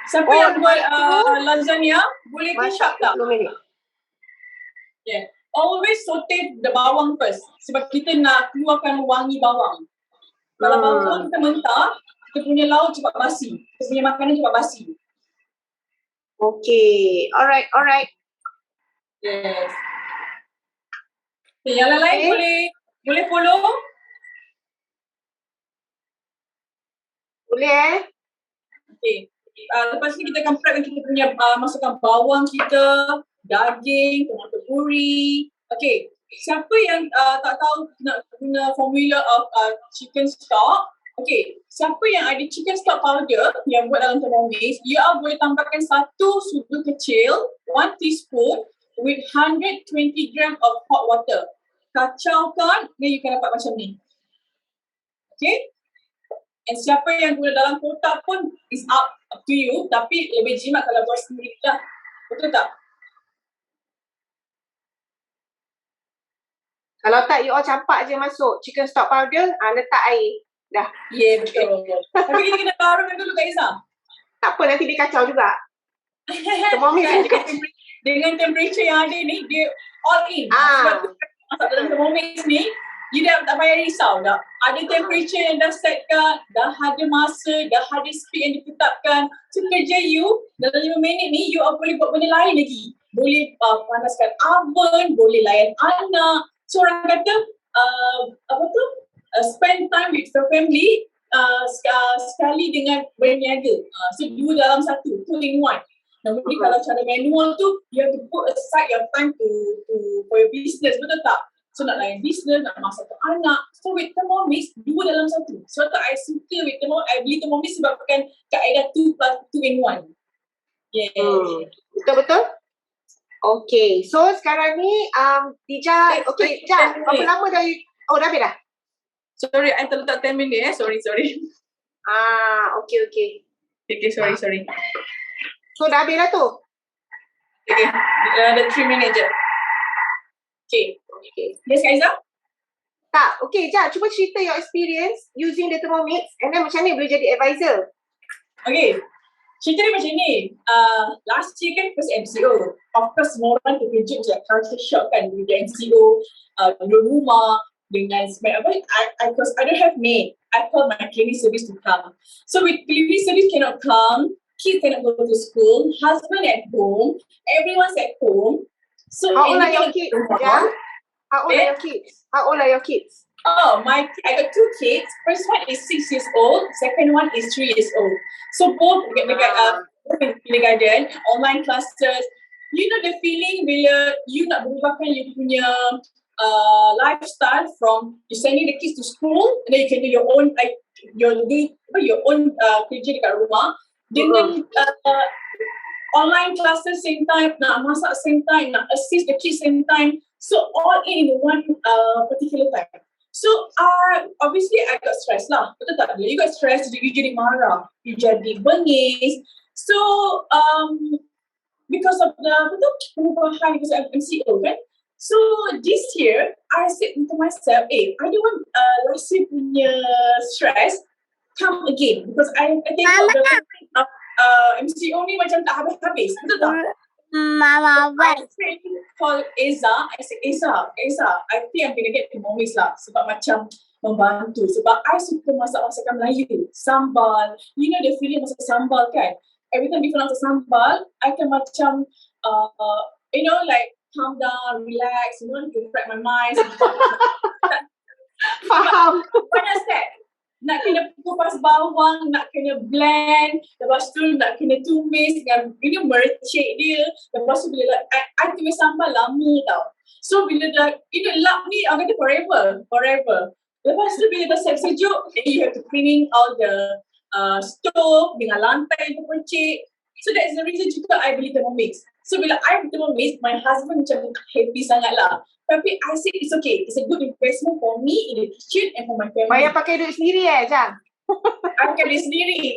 Siapa yang buat lasagna, boleh kecap tak? 10 minit. Yeah. Always saute the bawang first. Sebab kita nak keluarkan wangi bawang. Kalau bawang kita mentah, kita punya lauk cepat basi. Kita punya makanan cepat basi. Okay. Alright. Yes. Okay, yang lain boleh follow? Boleh Okay. Lepas ni kita akan prep kita punya masukkan bawang kita, daging, tomato puri. Okay. Siapa yang tak tahu nak guna formula of chicken stock, okay, siapa yang ada chicken stock powder yang buat dalam Thermomix, you boleh tambahkan 1 sudu kecil, 1 teaspoon with 120 gram of hot water. Kacaukan, then you akan dapat macam ni. Okay? And siapa yang guna dalam kotak pun is up to you, tapi lebih jimat kalau buat sendiri lah. Betul tak? Kalau tak, you all campak je masuk chicken stock powder, letak air. Dah. Yeah, betul. Tapi kita kena taruhkan dulu Kak Izzah. Tak apa, nanti dia kacau juga. Thermomix dengan temperature yang ada ni, dia all in. Sebab tu masak dalam Thermomix ni, you dah tak payah risau dah. Ada temperature yang dah setkan, dah ada masa, dah ada speed yang ditetapkan. So kerja you, dalam 5 minit ni, you boleh buat benda lain lagi. Boleh panaskan oven, boleh layan anak. So orang kata, spend time with your family sekali dengan berniaga. So 2 dalam 1, 2 in 1. Jadi kalau cara manual tu, you have to put aside your time for your business, betul tak? So nak layan business, nak masak ke anak. So with Thermomix, 2 dalam 1. So tak I suka with Thermomix, I beli Thermomix sebabkan kaedah 2 plus 2 in 1. Yeah. Betul? Okay, so sekarang ni Dija, okay, Dija, berapa lama dah dah habis dah? Sorry, I terletak 10 minit sorry. Okay. Okay, sorry. So dah habis dah tu? Okay, ada 3 minit je. Okay. Yes, Kak Izzah? Tak, okay, Dija, cuba cerita your experience using the Thermomix and then macam ni boleh jadi advisor. Okay. Cerita dia macam ni, last year kan first MCO. Of course, semua orang terkejut je, culture shock kan dengan MCO, duduk rumah dengan because I don't have maid. I call my cleaning service to come. So with cleaning service cannot come, kids cannot go to school, husband at home, everyone's at home. So how old are your kids? Yeah? How old are your kids? Oh, I got 2 kids. First one is 6 years old. Second one is 3 years old. So both dekat kindergarten, online classes. You know the feeling bila you nak berubahkan you punya lifestyle from you sending the kids to school and then you can do your own kerja dekat rumah dengan online classes same time, nak masak same time, nak assist the kids same time. So all in one particular time. So obviously I got stressed lah. Betul tak? You got stressed, you jadi marah, you jadi bengis. So because of the perubahan, because I'm MCO kan. So this year I said to myself, I don't want last year punya stress come again because I think the MCO ni macam tak habis-habis. Betul tak? Mama, I call Eza. I said, Eza, I think I'm gonna get Thermomix lah sebab macam membantu. Sebab I suka masak-masakan Melayu. Sambal. You know the feeling masak sambal kan? Every time before masak sambal, I can macam, like calm down, relax, refresh my mind. Faham. Banyak step. Nak kena kupas bawang, nak kena blend, lepas tu nak kena tumis dengan mercik dia. Lepas tu bila I tumis sambal lama tau. So bila dah, lap ni orang kata forever. Lepas tu bila dah sejuk, then you have to cleaning all the stove dengan lantai tu percik. So that's the reason juga I beli Thermomix. So bila I beli Thermomix, my husband macam happy sangat lah. Tapi I say it's okay. It's a good investment for me in the kitchen and for my family. Bayar pakai duit sendiri Jang? I pakai duit sendiri.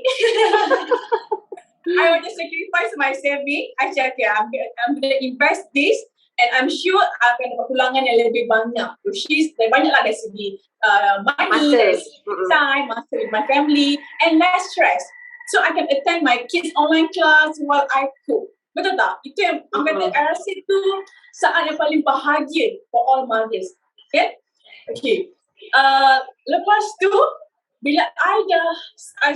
I want to sacrifice my saving. I say okay, I'm going to invest this and I'm sure akan dapat pulangan yang lebih banyak. Which is, banyak lah dari segi money, dari segi time, masa with my family and less stress. So I can attend my kids' online class while I cook. Betul tak? Itu yang I rasa itu saat yang paling bahagia for all mothers. Okay. Lepas tu, bila I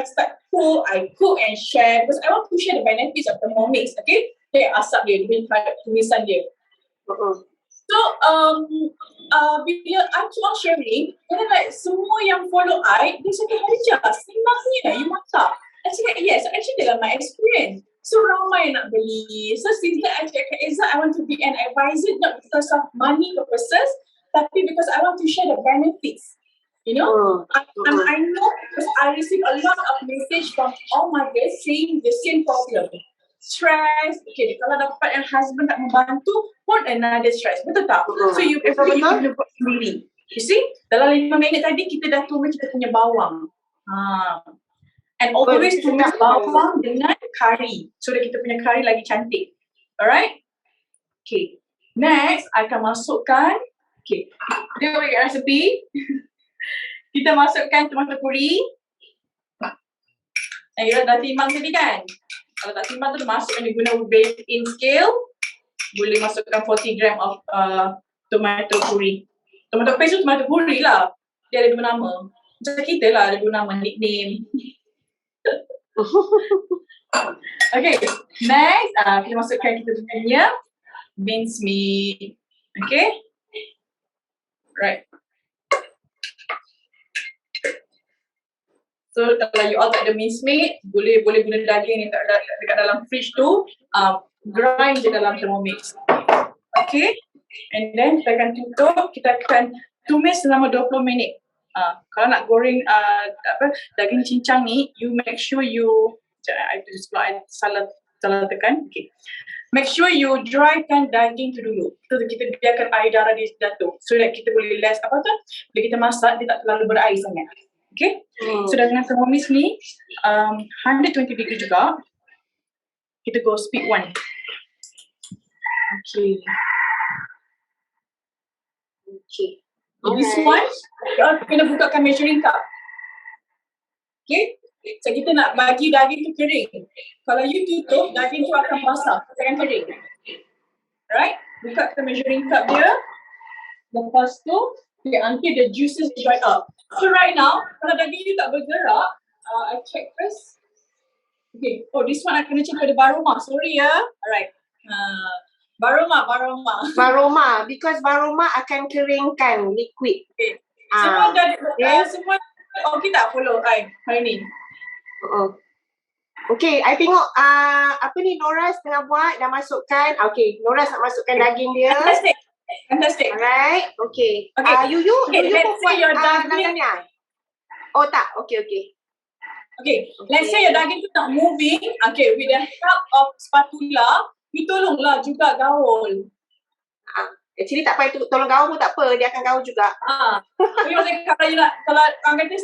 start cook and share because I want to share the benefits of Thermomix. Okay? Asap dia, tulisan dia. So, bila I keep on sharing, and then like semua yang follow I, dia cakap, Hadijah, senangnya you masak. I cakap, yes, actually dalam my experience. So ramai nak beli. So since that I cakap, Eza, I want to be an advisor not because of money purposes, tapi because I want to share the benefits. I know because I receive a lot of message from all mothers saying the same problem. Stress, okay, kalau dapat yang husband tak membantu pun another stress. Betul tak? So you kena buat sendiri. You see, dalam 5 minit tadi kita dah tumis kita punya bawang. And always tumis bawang dengan kari. So that kita punya kari lagi cantik. Alright? Okay. Next, I akan masukkan, okay, dia bagi resepi. Kita masukkan tomato puri. Kita dah timbang tadi kan? Kalau tak timbang tu masukkan, dia guna weigh-in scale. Boleh masukkan 40 gram of tomato puri. Tomato paste tu tomato puri lah. Dia ada 2 nama. Macam kita lah ada 2 nama, nickname. Okay, next kita masukkan kita punya minced meat. Okay, right. So kalau you all tak ada minced meat, boleh guna daging yang dekat dalam fridge tu, grind je dalam Thermomix. Okay, and then kita akan tutup, kita akan tumis selama 20 minit. Kalau nak goreng daging cincang ni, you make sure you salah tekan. Okay. Make sure you drykan daging tu dulu. Kita biarkan air darah dia jatuh so that kita boleh less bila kita masak dia tak terlalu berair sangat. Okay. So dengan Thermomix ni 120 degree juga. Kita go speed 1. Okay. This one, kita kena bukakan measuring cup. Okay. So kita nak bagi daging tu kering. Kalau you tutup, daging tu akan basah, akan kering. Alright, buka ke measuring cup dia. Lepas tu, until the juices dry up. So right now, kalau daging you tak bergerak, I check first. Okay, this one I kena check pada baroma. Sorry ya. Alright. Baroma, because baroma akan keringkan liquid. Okay. Semua semua kita follow hari ni. Okay, I tengok Noras tengah buat, dah masukkan. Okay, Noras nak masukkan daging dia. Fantastic. Alright, okay. Okay. You Okay, pun let's say buat your daging. lasagna? Oh tak, okay. Okay, let's say your daging tu tak moving. Okay, with the help of spatula, we tolonglah juga gaul. Actually tak payah tolong gaul pun tak apa, dia akan gaul juga. Jadi maksudnya kalau orang kata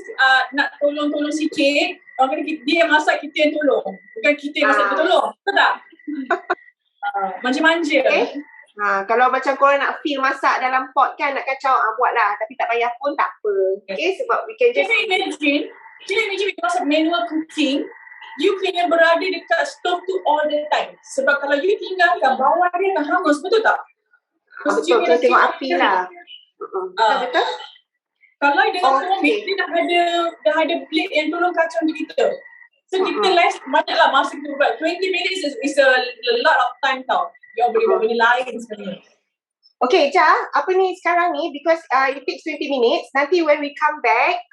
nak tolong sikit, orang kata dia yang masak, kita yang tolong. Bukan kita yang masak, kita tolong. Betul tak? Manja-manja. Okay. Kalau macam korang nak feel masak dalam pot kan, nak kacau, buatlah. Tapi tak payah pun tak apa. Okay, sebab we can just... Imagine bila masak manual cooking, you kena berada dekat stove tu all the time. Sebab kalau you tinggalkan, bawah dia akan hangus, betul tak? Betul, kena tengok api lah. Betul? Kalau dia Thermomix, dia dah ada blade yang tolong kacau untuk kita. So kita banyaklah masa kita buat. 20 minutes is a lot of time tau. You boleh buat benda lain sebenarnya. Okay, Ja, apa ni sekarang ni, because it takes 20 minutes, nanti when we come back,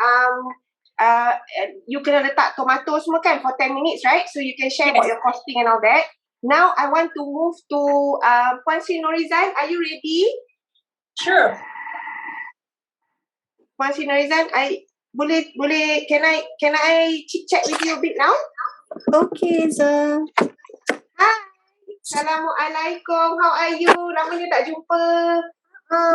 you kena letak tomato semua kan for 10 minutes, right? So you can share about your costing and all that. Now, I want to move to Puan Sri Norizan. Are you ready? Sure. Puan Sri Norizan, boleh, can I chit chat with you a bit now? Okay, Zah. Hi. Assalamualaikum. How are you? Lamanya tak jumpa.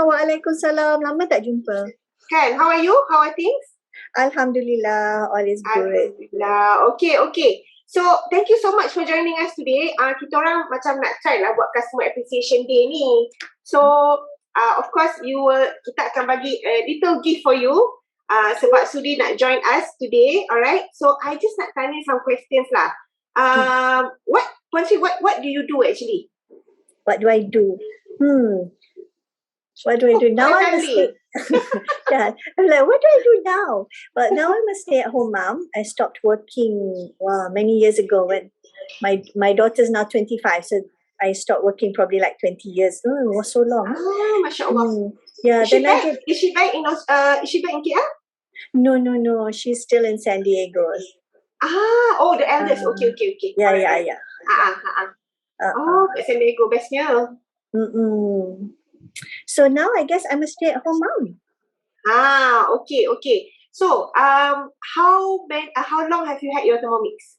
Waalaikumsalam. Lama tak jumpa. Kan, how are you? How are things? Alhamdulillah, all is good. Alhamdulillah. Okay. So, thank you so much for joining us today. Kita orang macam nak try lah buat Customer Appreciation Day ni. So, of course, kita akan bagi a little gift for you. Sebab Sudi nak join us today. Alright. So, I just nak tanya some questions lah. What do you do actually? What do I do? What do I do now? I'm like, what do I do now? But now I'm a stay-at-home mom. I stopped working many years ago when my daughter's now 25. So I stopped working probably like 20 years. Oh, it was so long. Masya Allah. Yeah. Is she back in KL? No. She's still in San Diego. The eldest. Okay. Yeah. San Diego, bestnya. So now I guess I'm a stay-at-home mom. Okay. So, how long have you had your Thermomix?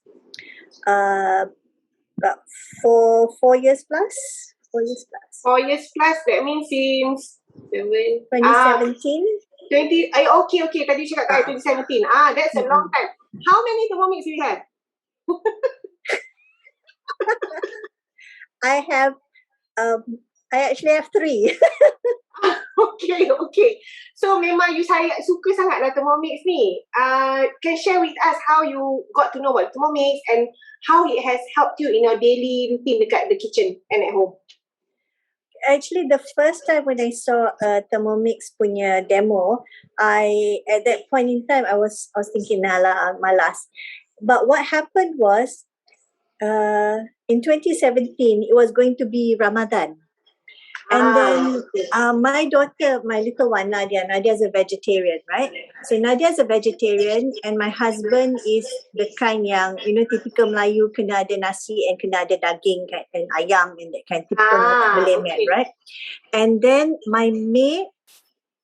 About 4 years plus. 4 years plus. 4 years plus. That means since 2017. 20. Okay. Tadi cakap 2017. That's a long time. How many Thermomix do you have? I actually have 3. Okay. So memang you suka sangatlah Thermomix ni. Can share with us how you got to know about Thermomix and how it has helped you in your daily routine dekat the kitchen and at home. Actually, the first time when I saw Thermomix punya demo, at that point in time I was thinking, malas. But what happened was, in 2017 it was going to be Ramadan. And then my daughter, my little one, Nadia's a vegetarian, right? So Nadia's a vegetarian and my husband is the kind yang, typical Melayu, kena ada nasi and kena ada daging and ayam and that kind, typical Malay man, right? And then my maid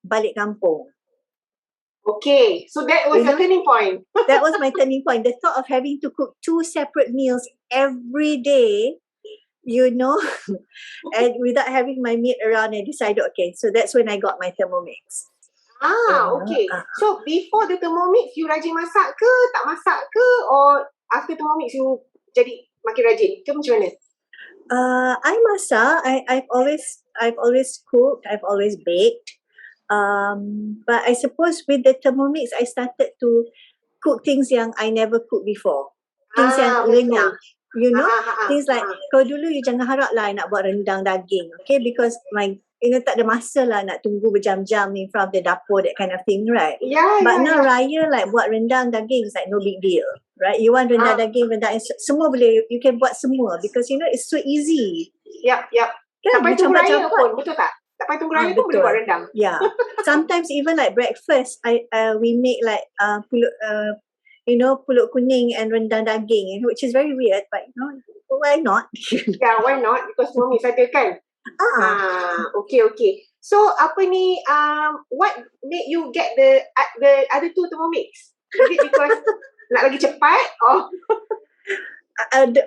balik kampung. Okay, so that was a turning point. That was my turning point. The thought of having to cook 2 separate meals every day, and without having my maid around, I decided, okay, so that's when I got my Thermomix. Okay. So before the Thermomix, you rajin masak ke, tak masak ke, or after Thermomix you jadi makin rajin ke macam mana? I masak. I've always cooked. I've always baked. But I suppose with the Thermomix, I started to cook things yang I never cooked before. Things yang renyah. Things like, kau dulu you jangan harap lah nak buat rendang daging, okay? Because tak ada masa lah nak tunggu berjam-jam in front of the dapur, that kind of thing, right? But now Raya like buat rendang daging is like no big deal, right? You want rendang daging, semua boleh, you can buat semua because it's so easy. Yep. Kan, sampai tunggu Raya pun, betul tak? Sampai tunggu Raya pun boleh buat rendang. Yeah. Sometimes even like breakfast, we make like pulut kuning and rendang daging, which is very weird, but why not? Yeah, why not? Because Thermomix ada kan. Okay. So apa ni, what made you get the other two Thermomix? Is it because nak lagi cepat or?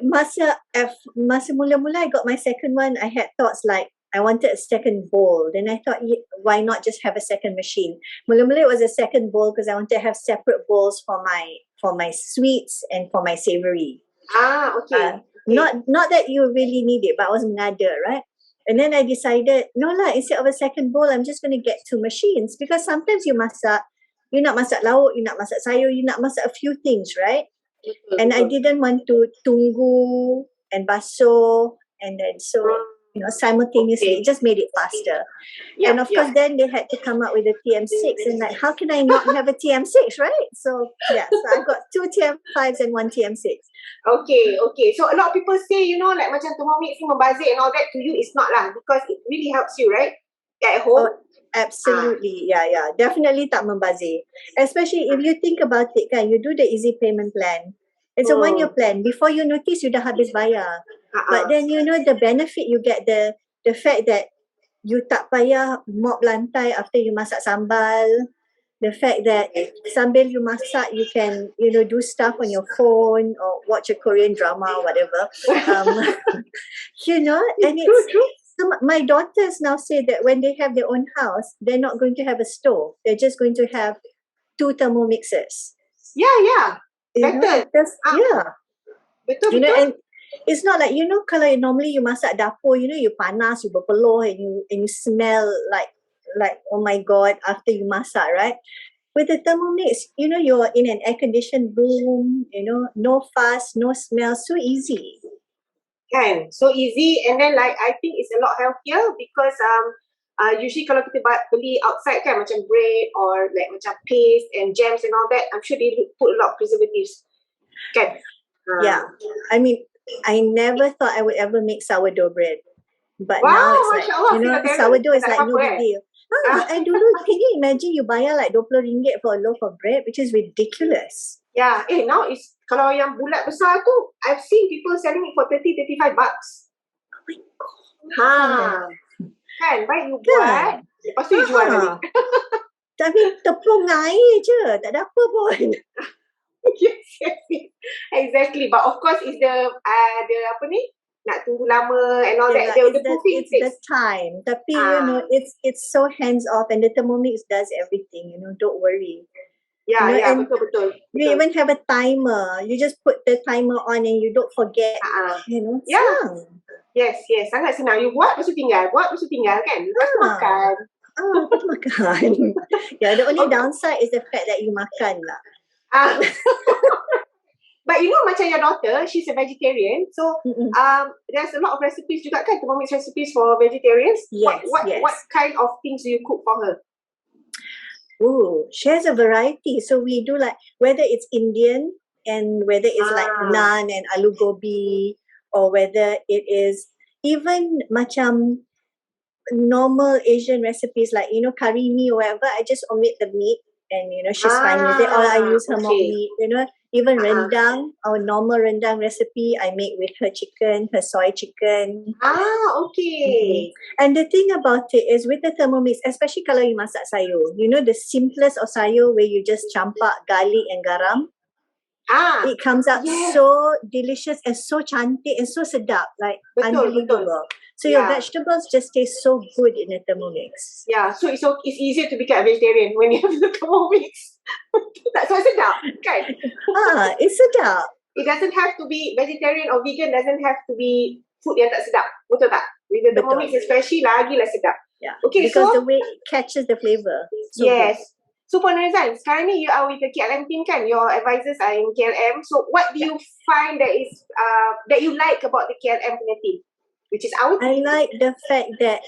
Masa mula-mula I got my second one, I had thoughts like I wanted a second bowl. Then I thought, why not just have a second machine? Mula-mula it was a second bowl because I wanted to have separate bowls for my sweets and for my savoury. Okay. Not that you really need it, but I was mengada, right? And then I decided, no lah, instead of a second bowl, I'm just going to get two machines because sometimes you nak masak lauk, you nak masak sayur, you nak masak a few things, right? And I didn't want to tunggu and basuh and then simultaneously. It just made it faster. And of course then they had to come up with a TM6 and like how can I not have a TM6, right? So so I got two TM5s and one TM6. Okay. So a lot of people say, like macam Thermomix ni membazir and all that, to you it's not lah because it really helps you, right? At home. Absolutely. Yeah. Definitely tak membazir. Especially if you think about it kan, you do the easy payment plan. It's a 1-year plan. Before you notice, you dah habis bayar. But then the benefit you get, the fact that you tak payah mop lantai after you masak sambal. The fact that sambil you masak, you can, do stuff on your phone or watch a Korean drama or whatever. And it's True. so my daughters now say that when they have their own house, they're not going to have a stove. They're just going to have 2 Thermomixes. Yeah. Betul. Betul. And it's not like, kalau normally you masak dapur, you panas, you berpeluh and you smell like oh my God after you masak, right? With the Thermomix, you're in an air-conditioned room, no fuss, no smell, so easy. Kan, so easy and then like I think it's a lot healthier because usually kalau kita beli outside kan macam bread or like macam paste and jams and all that, I'm sure they put a lot of preservatives. Kan? Yeah, I mean, I never thought I would ever make sourdough bread, but Wow, now it's Masya like, Allah, sourdough is like no apa-apa, big deal. I don't know, can you imagine you bayar like RM20 for a loaf of bread, which is ridiculous. Yeah, now it's kalau yang bulat besar tu, I've seen people selling it for $30-35. Oh my God. Kan, baik you buat, lepas tu you jual balik. Tapi tepung air je, tak ada apa pun. Yes. Exactly, but of course it's the apa ni, nak tunggu lama and all that. The proofing it's the time. Tapi it's so hands off and the Thermomix does everything. Don't worry. Yeah, betul. You even have a timer. You just put the timer on and you don't forget. Senang. Yes, sangat senang. You buat, lepas tu tinggal kan. Lepas tu makan. Lepas tu makan. Yeah, the only downside is the fact that you makan lah. But macam your daughter, she's a vegetarian. So there's a lot of recipes juga kan, Thermomix recipes for vegetarians. Yes, What kind of things do you cook for her? Oh, she has a variety. So we do like, whether it's Indian and whether it's like naan and aloo gobi, or whether it is even macam normal Asian recipes like, curry mee or whatever, I just omit the meat and, she's fine with it. Or I use her mock meat, even rendang, our normal rendang recipe, I make with her chicken, her soy chicken. Okay. And the thing about it is with the Thermomix, especially kalau you masak sayur, the simplest of sayur where you just campak garlic and garam, it comes out so delicious and so cantik and so sedap, like unbelievable. So your vegetables just taste so good in a Thermomix. Yeah, so it's easier to become a vegetarian when you have the Thermomix. Tak so sedap, kan? It's sedap. It doesn't have to be vegetarian or vegan, doesn't have to be food yang tak sedap. Betul tak? With the Thermomix especially lagilah sedap. Yeah. Okay, because the way it catches the flavor. So yes. Good. So Puan Rizal, sekarang ni you are with the KLM team kan? Your advisors are in KLM. So what do you find that is that you like about the KLM punya team? Which is our team. I like the fact that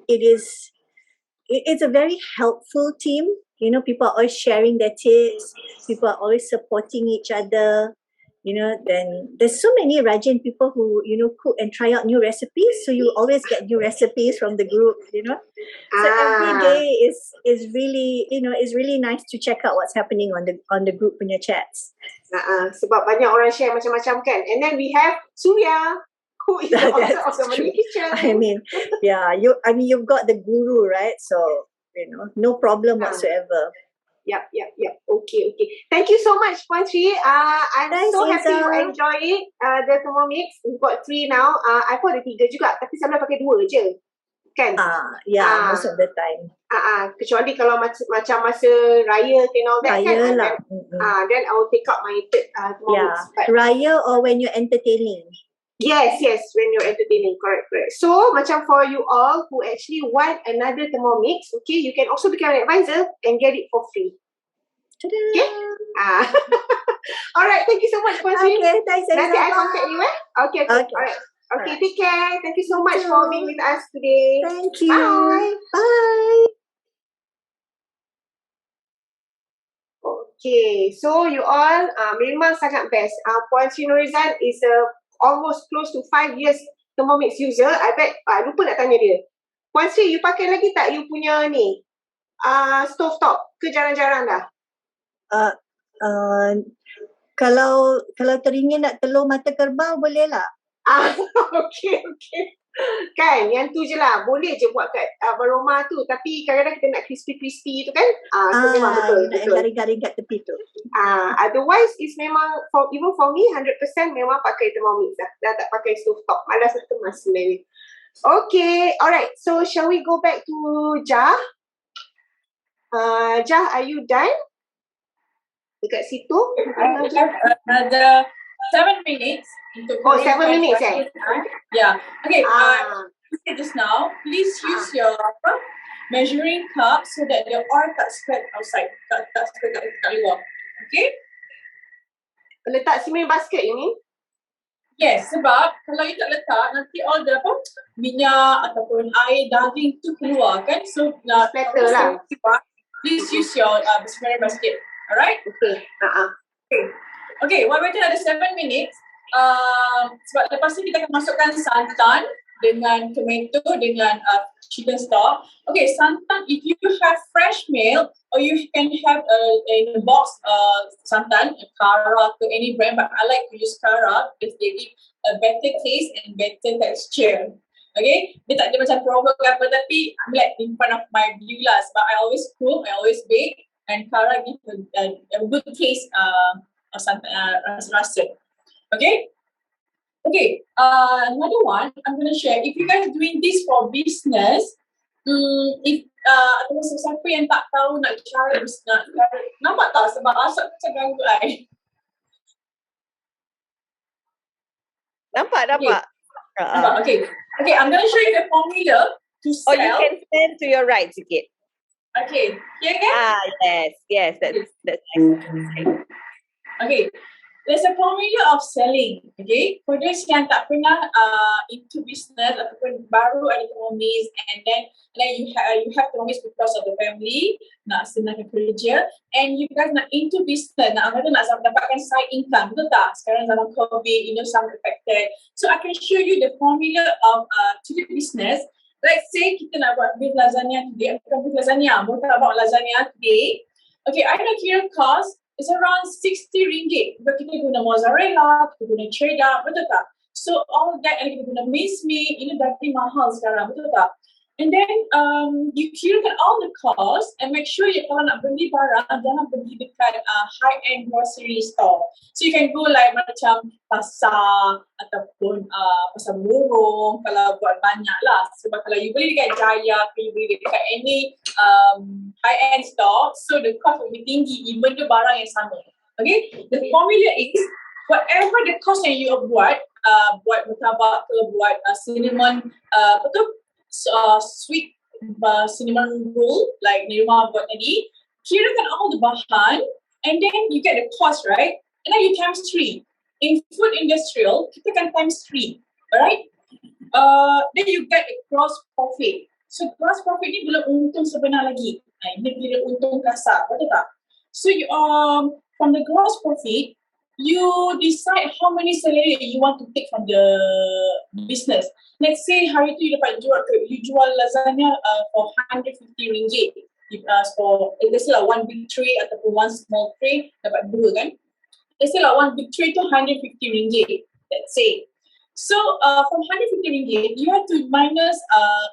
it's a very helpful team. People are always sharing their tips. People are always supporting each other. Then there's so many Rajin people who, cook and try out new recipes. So you always get new recipes from the group, So every day is really, is really nice to check out what's happening on the group punya chats. Sebab banyak orang share macam-macam kan. And then we have Surya, who is the author of That's the Malay true. Kitchen. I mean, yeah, you've got the guru, right? So, no problem whatsoever. Yep. Okay. Thank you so much, Puan Sri. I'm Thanks, so happy you Iza. enjoy it. The Thermomix, we've got 3 now. I pun ada 3 juga, tapi saya pakai 2 je. Kan? Yeah, most of the time. Kecuali kalau macam masa raya and all that Raya kan. lah. Then I will take out my third Thermomix. Yeah, But raya or when you're entertaining. yes, when you're entertaining, correct. So, macam for you all who actually want another Thermomix, okay, you can also become an advisor and get it for free. Ta-da! Okay? Alright, thank you so much, Puan Sri. Okay, thanks, Iza. Nanti I contact you, Okay. Alright. Okay, Alright. take care. Thank you so much Thank for you. being with us today. Thank you. Bye. Bye. Okay, so you all memang sangat best. Puan Sri Norizan is almost close to 5 years Thermomix user. I bet, lupa nak tanya dia. Puan Sri, you pakai lagi tak you punya ni? Stove top ke jarang-jarang dah? Kalau teringin nak telur mata kerbau, boleh lah. Okay. Kan, yang tu je lah. Boleh je buat kat berumah tu. Tapi kadang-kadang kita nak crispy tu kan. So memang betul. Nak yang garing-garing kat tepi tu. Otherwise, it's memang, even for me, 100% memang pakai Thermomix dah. Dah tak pakai stove top. Malas nak kemas sebenarnya. Okay, alright. So, shall we go back to Jah? Jah, are you done? Dekat situ? Ada 7 minutes. 7 minutes Yeah. Okay. Just now, please use your measuring cup so that the oil tak spread outside, tak spread kat luar. Okay? Letak cement basket you mean? Yes, sebab kalau you tak letak, nanti all the minyak ataupun air daging tu keluar kan. So, Splatter lah. Please use your cement basket. Alright? Okay. Okay, while waiting ada 7 minutes, sebab lepas ni kita akan masukkan santan dengan tomato dengan chicken stock. Okay, santan, if you have fresh milk or you can have in a box santan, Kara to any brand, but I like to use Kara because they give a better taste and better texture. Okay, dia tak ada macam provoke apa, tapi I'm like in front of my view lah, sebab I always cook, I always bake, and Kara give a good taste of santan rasa. Okay, another one I'm going to share. If you guys doing this for business, if atau siapa yang tak tahu nak cara nampak tak sebab asap macam ganggu I. Nampak. Okay, I'm going to show you the formula to sell. Oh, you can stand to your right sikit. Okay, here kan? Yes, that's nice. Okay, there's a formula of selling. Okay, for those yang tak pernah into business ataupun baru ada Thermomix, and then you have Thermomix because of the family, nak senangkan kerja, and you guys nak into business, nak dapatkan side income, betul tak? Sekarang zaman COVID, some affected. So I can show you the formula of to the business. Let's say kita nak buat beef lasagna today, bukan beef lasagna, kita nak buat lasagna today. Okay, I know kira cost is around 60 ringgit. But kita guna mozzarella, kita guna cheddar, betul tak? So all that, and kita guna mince meat, ini daging mahal sekarang, betul tak? And then you kirakan all the cost and make sure kalau nak beli barang, jangan beli dekat high-end grocery store. So you can go like macam pasar ataupun pasar burung kalau buat banyak lah. Sebab kalau you beli dekat Jaya, you beli dekat any high-end store, so the cost will be tinggi even though barang yang sama. Okay, the formula is whatever the cost yang you buat martabak ke, buat cinnamon, sweet cinnamon roll like ni rumah buat tadi, kirakan all the bahan and then you get the cost, right? And then you times 3. In food industrial, kita kan times 3, alright? Then you get a gross profit. So gross profit ni belum untung sebenar lagi. Ini bila untung kasar, betul tak? So you, from the gross profit, you decide how many salary you want to take from the business. Let's say hari tu you jual lasagna for 150 ringgit. For let's say lah one big tray ataupun one small tray dapat 2 kan. Let's say lah one big tray tu 150 ringgit. Let's say. So from 150 ringgit, you have to minus,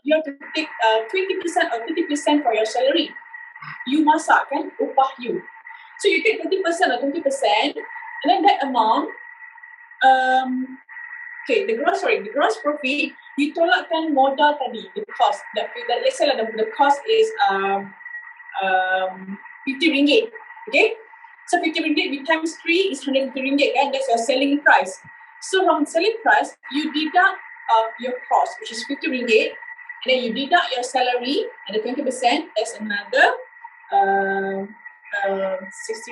you have to take 20% or 30% for your salary. You masak kan, upah you. So you take 30% or 20%, and then that amount, the gross profit, you tolakkan modal tadi, the cost. Let's say the cost is 50 ringgit. Okay? So 50 ringgit we times 3 is 150 ringgit, and that's your selling price. So from selling price, you deduct your cost, which is 50 ringgit, and then you deduct your salary, and the 20%, that's another 60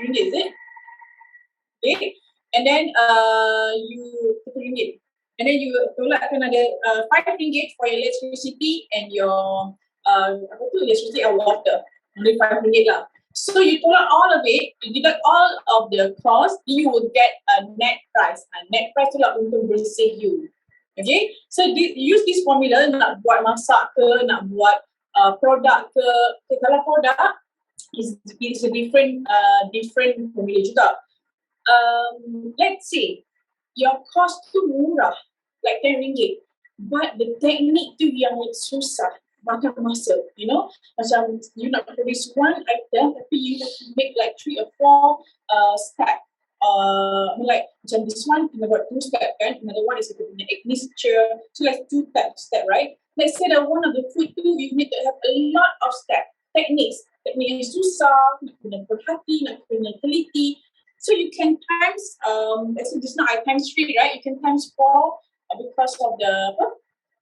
ringgit, is it? Okay? And then you 50 ringgit. And then you tolakkan ada 5 ringgit for your electricity and your electricity and water. Only 5 ringgit lah. So you tolak all of it, you deduct all of the cost, you will get a net price. Net price tu lah untung bersih you. Okay? So use this formula nak buat masak ke, nak buat produk ke. Kalau produk is a different formula juga. Let's say your cost tu murah, like 10 ringgit, but the technique tu yang susah, makan masa, you know, macam you nak produce one item tapi you have to make like 3 or 4 step. Like macam this one kena buat 2 step kan, another one is the mixture, so like 2 step, right? Let's say that one of the food tu you need to have a lot of step techniques yang susah, nak kena berhati, nak kena teliti. So you can times, as in just now I times 3, right? You can times 4 because of the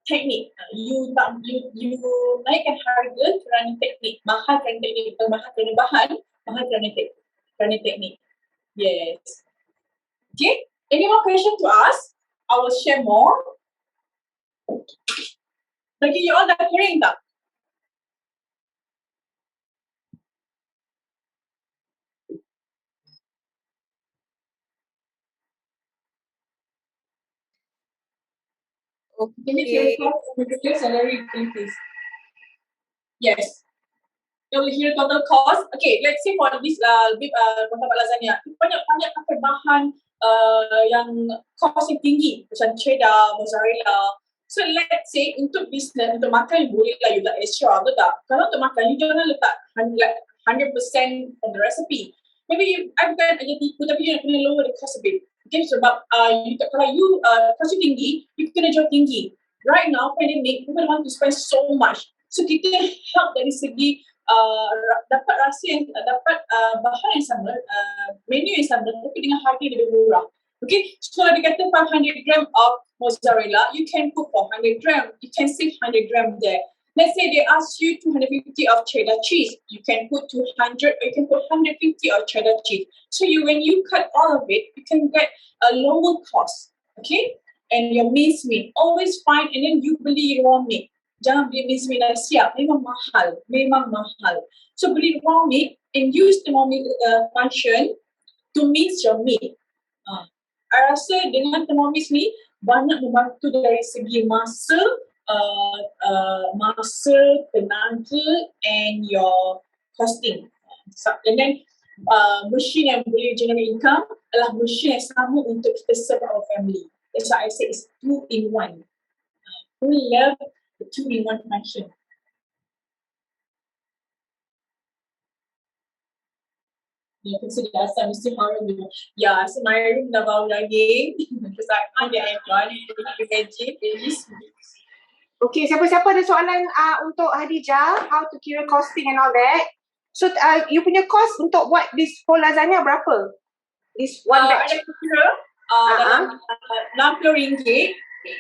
technique. You naikkan harga kerana teknik, mahal kerana teknik, bukan mahal kerana bahan, mahal kerana teknik. Yes. Okay. Any more question to ask? I will share more. Bagi you all dah kering tak? Okay. Salary, please. Yes. You will hear total cost. Okay, let's say for this martabak lasagna, banyak pakai bahan yang cost yang tinggi, macam cheddar, mozzarella. So let's say untuk business, untuk makan boleh lah you letak extra, betul tak? Kalau untuk makan, you jangan letak 100% on the recipe. Maybe I bukan aja tipu, tapi you nak kena lower the cost a bit. Okay, sebab kalau you cost you tinggi, you kena jual tinggi. Right now, pandemic, people want to spend so much. So kita help dari segi dapat rasa yang dapat bahan yang sama, menu yang sama tapi dengan harga yang lebih murah. Okay, so kalau dia kata 500 gram of mozzarella, you can put 400 gram, you can save 100 gram there. Let's say they ask you 250 of cheddar cheese, you can put 200 or you can put 150 of cheddar cheese. So when you cut all of it, you can get a lower cost. Okay, and your minced meat, always find, and then you beli raw meat. Jangan beli minced meat dah siap, memang mahal. So beli raw meat and use the raw meat function to mince your meat. I rasa dengan Thermomix ni banyak membantu dari segi masa, tenaga and your costing. And then machine yang boleh generate income adalah machine yang sama untuk kita serve our family. That's why I say it's 2-in-1. We love the 2-in-1 function. You can see the last time mesti horror dulu. Yeah, so my room dah bau lagi because I can't get anyone to imagine. Okay, siapa-siapa ada soalan untuk Hadijah, how to kira costing and all that? So you punya cost untuk buat this whole lasagna berapa? This one batch? Ada kira dalam RM60.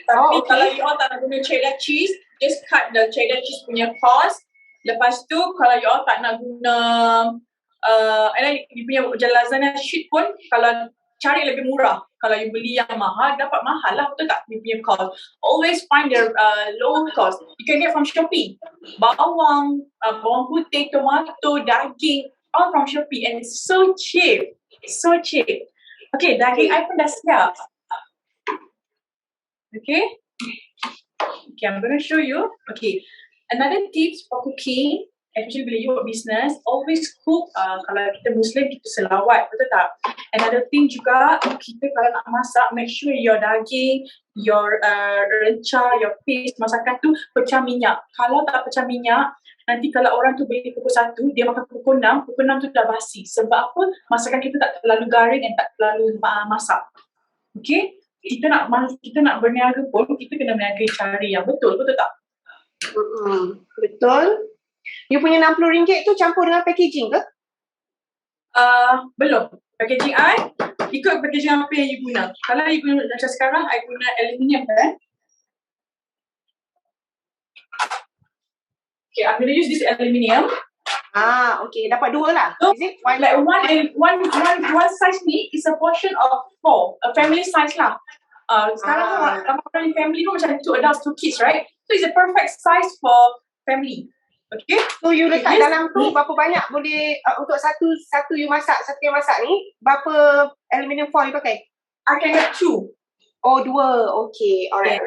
Tapi okay. Kalau you all tak nak guna cheddar cheese, just cut the cheddar cheese punya cost. Lepas tu kalau you all tak nak guna and then you punya lasagna sheet pun kalau cari lebih murah. Kalau you beli yang mahal, dapat mahal lah, betul tak? You punya cost. Always find the low cost. You can get from Shopee. Bawang putih, tomato, daging, all from Shopee, and it's so cheap. So cheap. Okay, daging I pun dah siap. Okay, I'm going to show you. Okay, another tips for cooking especially bila you buat business, always cook. Kalau kita Muslim, kita selawat, betul tak? Another thing juga, kita kalau nak masak, make sure your daging, your rencah, your paste masakan tu pecah minyak. Kalau tak pecah minyak, nanti kalau orang tu beli pukul 1, dia makan pukul 6 tu dah basi. Sebab apa? Masakan kita tak terlalu garing dan tak terlalu masak. Okay? Kita nak berniaga pun, kita kena berniaga cara yang betul tak? Betul. You punya RM60 tu campur dengan packaging ke? Belum. Packaging ikut packaging apa yang you guna. Kalau you guna macam sekarang, I guna aluminium kan? Okay, I'm going to use this aluminium. Okay. Dapat 2 lah. So, Is it? One size ni is a portion of 4. A family size lah. Sekarang orang family tu macam 2 adults, 2 kids, right? So it's a perfect size for family. Okay? So you letak dalam tu berapa banyak boleh untuk satu you masak, satu yang masak ni, berapa aluminium foil you pakai? I can have 2. Oh, 2. Okay. Alright.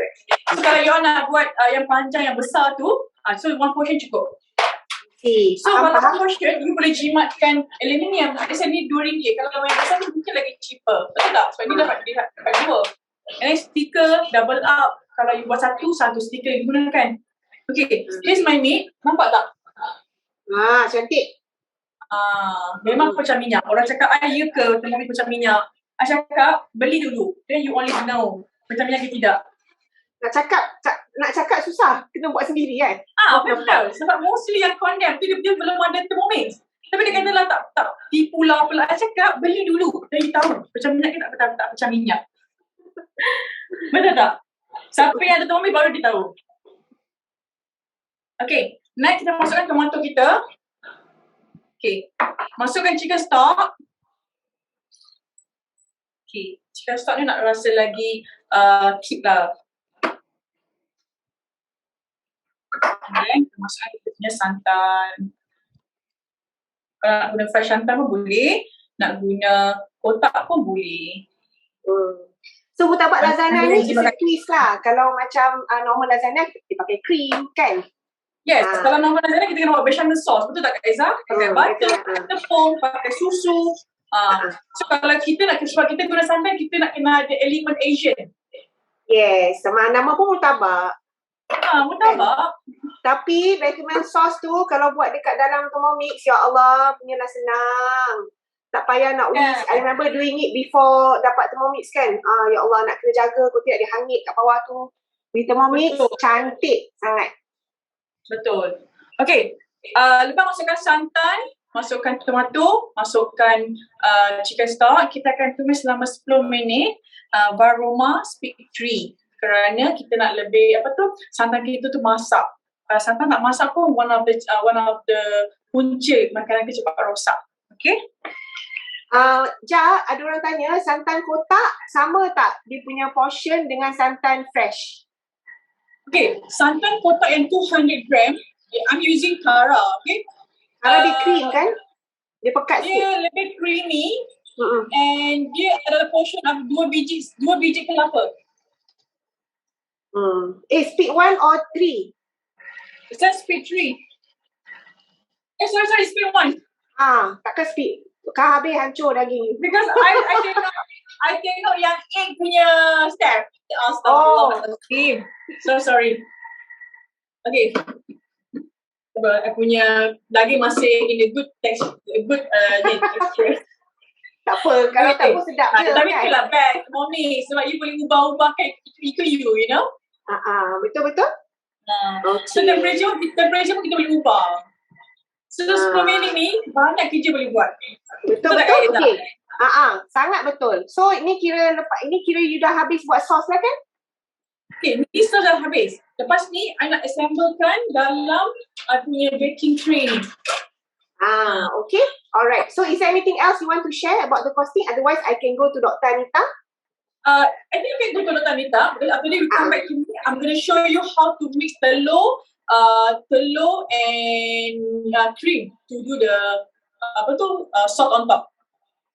So kalau you nak buat yang panjang, yang besar tu, so 1 portion cukup. Okay. So kalau 1 portion, you boleh jimatkan aluminium. Saya ni RM2. Kalau yang besar tu mungkin lagi cheaper. Betul tak? Sebab ni dapat 2. And then sticker double up. Kalau you buat satu sticker you gunakan. Okay, here's my meat. Nampak tak? Cantik. Memang pecah minyak. Orang cakap, ya ke Thermomix pecah minyak? I cakap, beli dulu. Then you only know pecah minyak ke tidak. Nak cakap susah. Kena buat sendiri kan? Betul. Sebab mostly yang condemn tu dia belum ada Thermomix. Tapi dia kata lah tak tipu lah apalah. I cakap, beli dulu. Then you tahu pecah minyak ke tak pecah minyak. Betul tak? Siapa yang ada Thermomix baru dia tahu. Okay, next kita masukkan tomato kita. Okay, masukkan chicken stock. Okay, chicken stock ni nak rasa lagi keep lah. Then kita masukkan kita punya santan. Kalau nak guna fresh santan pun boleh. Nak guna kotak pun boleh. So murtabak lasagna ni is a twist lah. Kalau macam normal lasagna, kita pakai cream kan? Yes, kalau normal lasagna kita kena buat bechamel sauce. Betul tak Kak Eza? Pakai butter, tepung, pakai susu. So kalau kita nak, sebab kita guna santan, kita nak kena ada elemen Asian. Yes, sama nama pun murtabak. Murtabak. Tapi bechamel sauce tu kalau buat dekat dalam Thermomix, ya Allah, punyalah senang. Tak payah nak whisk. I remember doing it before dapat Thermomix kan. Ya Allah, nak kena jaga kau tidak dia hangit kat bawah tu. With Thermomix, cantik sangat. Betul. Okay. Lepas masukkan santan, masukkan tomato, masukkan chicken stock. Kita akan tumis selama 10 minit. Aroma speak 3. Kerana kita nak lebih, santan kita tu masak. Kalau santan tak masak pun one of the punca makanan kita cepat rosak. Okay? Ada orang tanya, santan kotak sama tak dia punya portion dengan santan fresh? Okay, santan kotak yang 200 gram, I'm using Tara, okay? Tara dia cream kan? Dia pekat sikit. Dia lebih creamy and dia adalah portion of 2 biji kelapa. Speed 1 or 3? It says speed 3. Sorry, speed 1. Takkan speed. Kau habis hancur daging. Because I tengok yang egg punya step. Astagfirullahaladzim. So sorry. Okay. I punya daging masih in a good texture. Tak apa. Kalau tak pun sedap je. Tapi itulah best. Moni. Sebab you boleh ubah-ubah kan itu you know. Betul-betul. So temperature pun kita boleh ubah. So 10 minit ni banyak kerja boleh buat. Betul-betul. Okay. Sangat betul. So ini kira you dah habis buat sos lah kan? Okay, ni sos dah habis. Lepas ni I nak assemblekan dalam punya baking tray ni. Okay. Alright. So is there anything else you want to share about the costing? Otherwise I can go to Dr. Anita. I think you can go to Dr. Anita. Because after that we come back to me. I'm going to show you how to mix telur and cream to do the salt on top.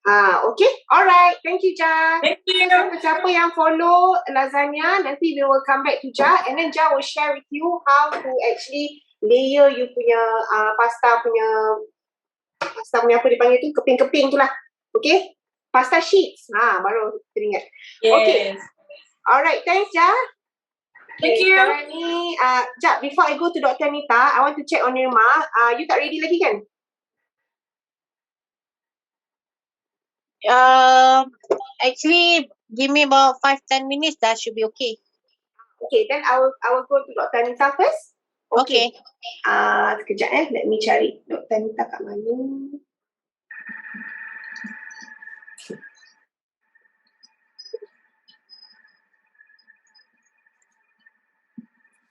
Okay. Alright. Thank you, Ja. Thank you. Siapa yang follow Lasagna, nanti they will come back to Ja and then Ja will share with you how to actually layer you punya pasta punya apa dipanggil tu, keping-keping tu lah. Okay? Pasta sheets. Baru teringat. Okay. Yes. Alright, thanks Ja. Thank you. Sekarang ni, Jap, before I go to Dr. Anita, I want to check on Nirma. You tak ready lagi kan? Actually, give me about 5-10 minutes. That should be okay. Okay, then I will go to Dr. Anita first. Okay. Sekejap let me cari Dr. Anita kat mana.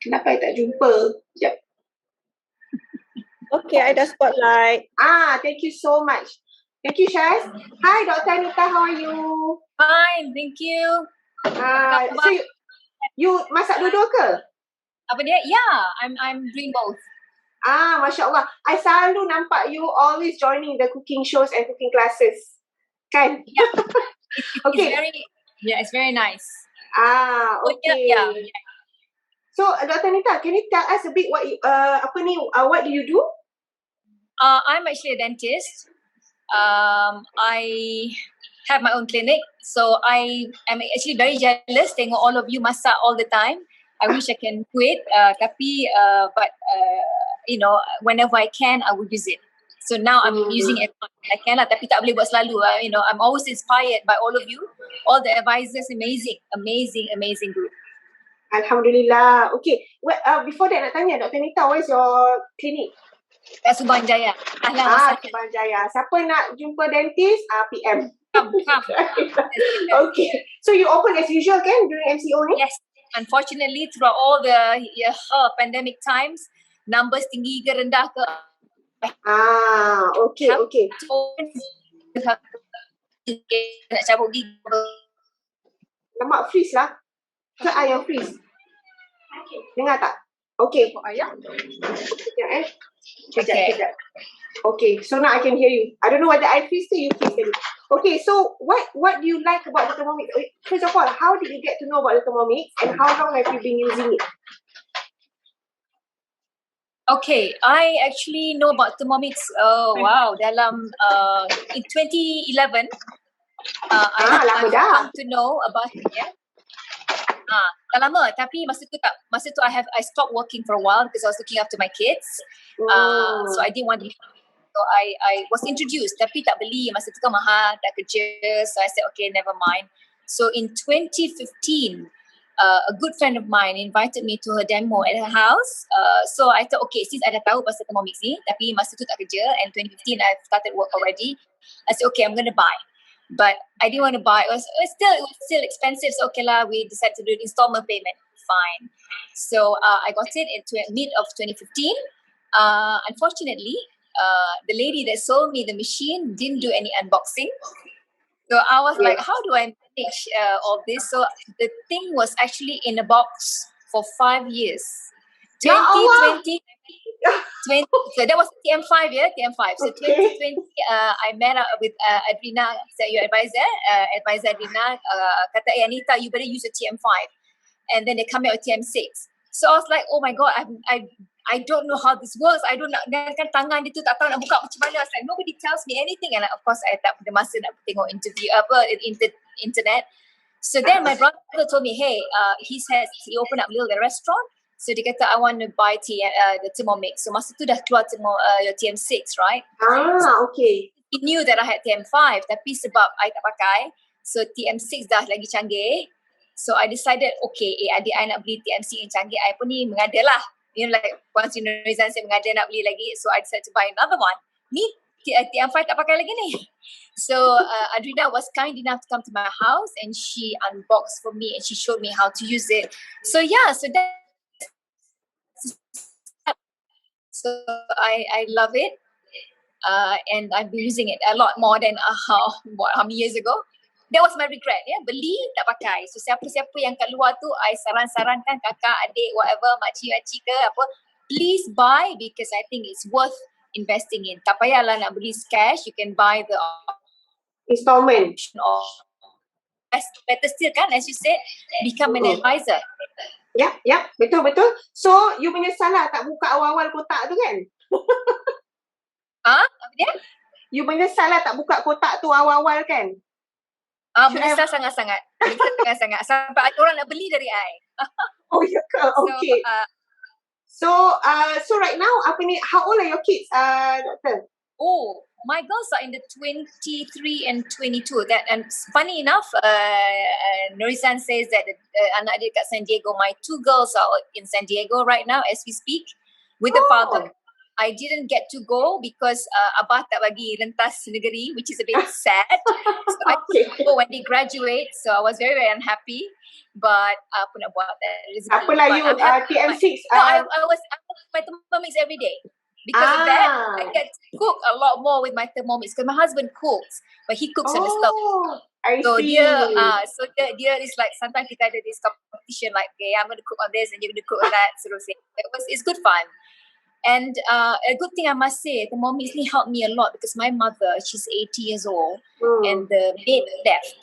Kenapa I tak jumpa? Sekejap. Okay, I dah spotlight. Thank you so much. Thank you, Shaz. Hi, Dr. Anita, how are you? Fine, thank you. So you masak dua-dua ke? Apa dia? Yeah, I'm doing both. Masya Allah. I selalu nampak you always joining the cooking shows and cooking classes. Kan? Yeah. Okay. It's very nice. Okay. Yeah. So, Dr. Anita, can you tell us a bit what do you do? I'm actually a dentist. I have my own clinic, so I am actually very jealous tengok all of you masak all the time. I wish I can quit, but whenever I can, I will use it. So now I'm using it. I can lah, tapi tak boleh buat selalu. I'm always inspired by all of you, all the advisors. Amazing group. Alhamdulillah. Okay. Before that, nak tanya Dr. Anita, where's your clinic? Kat Subang Jaya. Subang Jaya. Siapa nak jumpa dentist? PM. Come. Okay. So you open as usual kan during MCO ni? Yes. Unfortunately, throughout all the pandemic times, numbers tinggi ke rendah ke. Okay. Nak cabut gigi. Lemak freeze lah. Ke ayam freeze? Dengar tak? Okay. Ayam? Sekejap. Okay, so now I can hear you. I don't know whether I freeze to you freeze tadi. Okay, so what do you like about the Thermomix? First of all, how did you get to know about the Thermomix and how long have you been using it? Okay, I actually know about Thermomix. Dalam in 2011, lama dah. come to know about it. Yeah. Dah lama, tapi masa tu I stopped working for a while because I was looking after my kids. So I didn't want to. So I was introduced, tapi tak beli. Masa tu kan mahal, tak kerja. So I said, okay, never mind. So in 2015, a good friend of mine invited me to her demo at her house. So I thought, okay, since I dah tahu pasal Thermomix ni, tapi masa tu tak kerja, and 2015 I've started work already. I said, okay, I'm going to buy. But I didn't want to buy. It was still expensive. So okay lah, we decided to do an installment payment. Fine. So I got it in mid of 2015. Unfortunately, the lady that sold me the machine didn't do any unboxing. So I was like, how do I manage all this? So the thing was actually in a box for 5 years. 2020. So that was TM5, yeah, TM5. So 2020, I met up with Adrina, your advisor Adrina, kata, Anita, you better use a TM5. And then they come out with TM6. So I was like, oh my God, I don't know how this works. I don't know, kan tangan dia tu tak tahu nak buka macam mana. I was like, nobody tells me anything. And of course, I tak ada masa nak tengok internet. So then my brother told me, hey, he opened up a little restaurant. So dia kata, I want to buy the Thermomix. So masa tu dah keluar your TM6, right? Okay. He knew that I had TM5, tapi sebab I tak pakai, so TM6 dah lagi canggih. So I decided, okay, adik I nak beli TM6 yang canggih, I pun ni mengada lah. You know, like once Rizan saya mengada nak beli lagi, so I decided to buy another one. Ni TM5 tak pakai lagi ni. So Adrina was kind enough to come to my house and she unboxed for me and she showed me how to use it. So yeah, so I love it, and I've been using it a lot more than how many years ago. That was my regret, beli tak pakai. So siapa-siapa yang kat luar tu, I saran-sarankan kakak, adik, whatever, makcik ke apa, please buy because I think it's worth investing in. Tak payahlah nak beli cash, you can buy the installment. better still kan, as you said, become an advisor. Ya, betul. So, you menyesal lah tak buka awal-awal kotak tu kan? Apa dia? You menyesal lah tak buka kotak tu awal-awal kan? Menyesal sangat-sangat. Sampai ada orang nak beli dari I. Oh, ya ke? Okay. So right now, how old are your kids, Doctor? Oh, my girls are in the 23 and 22. And funny enough, Norizan says that anak dia kat San Diego. My 2 girls are in San Diego right now as we speak with the father. I didn't get to go because Abah tak bagi rentas negeri, which is a bit sad. So I couldn't go when they graduate. So I was very, very unhappy. But apa nak buat? Apalah you, TM6. No, I was my Thermomix every day. Because of that, I get to cook a lot more with my Thermomix. Because my husband cooks, but he cooks on the stove. I so see. Dia is like, sometimes kita ada this competition like, okay, I'm going to cook on this and you're going to cook on that sort of thing. It's good fun. And a good thing I must say, Thermomix helped me a lot because my mother, she's 80 years old and the maid left.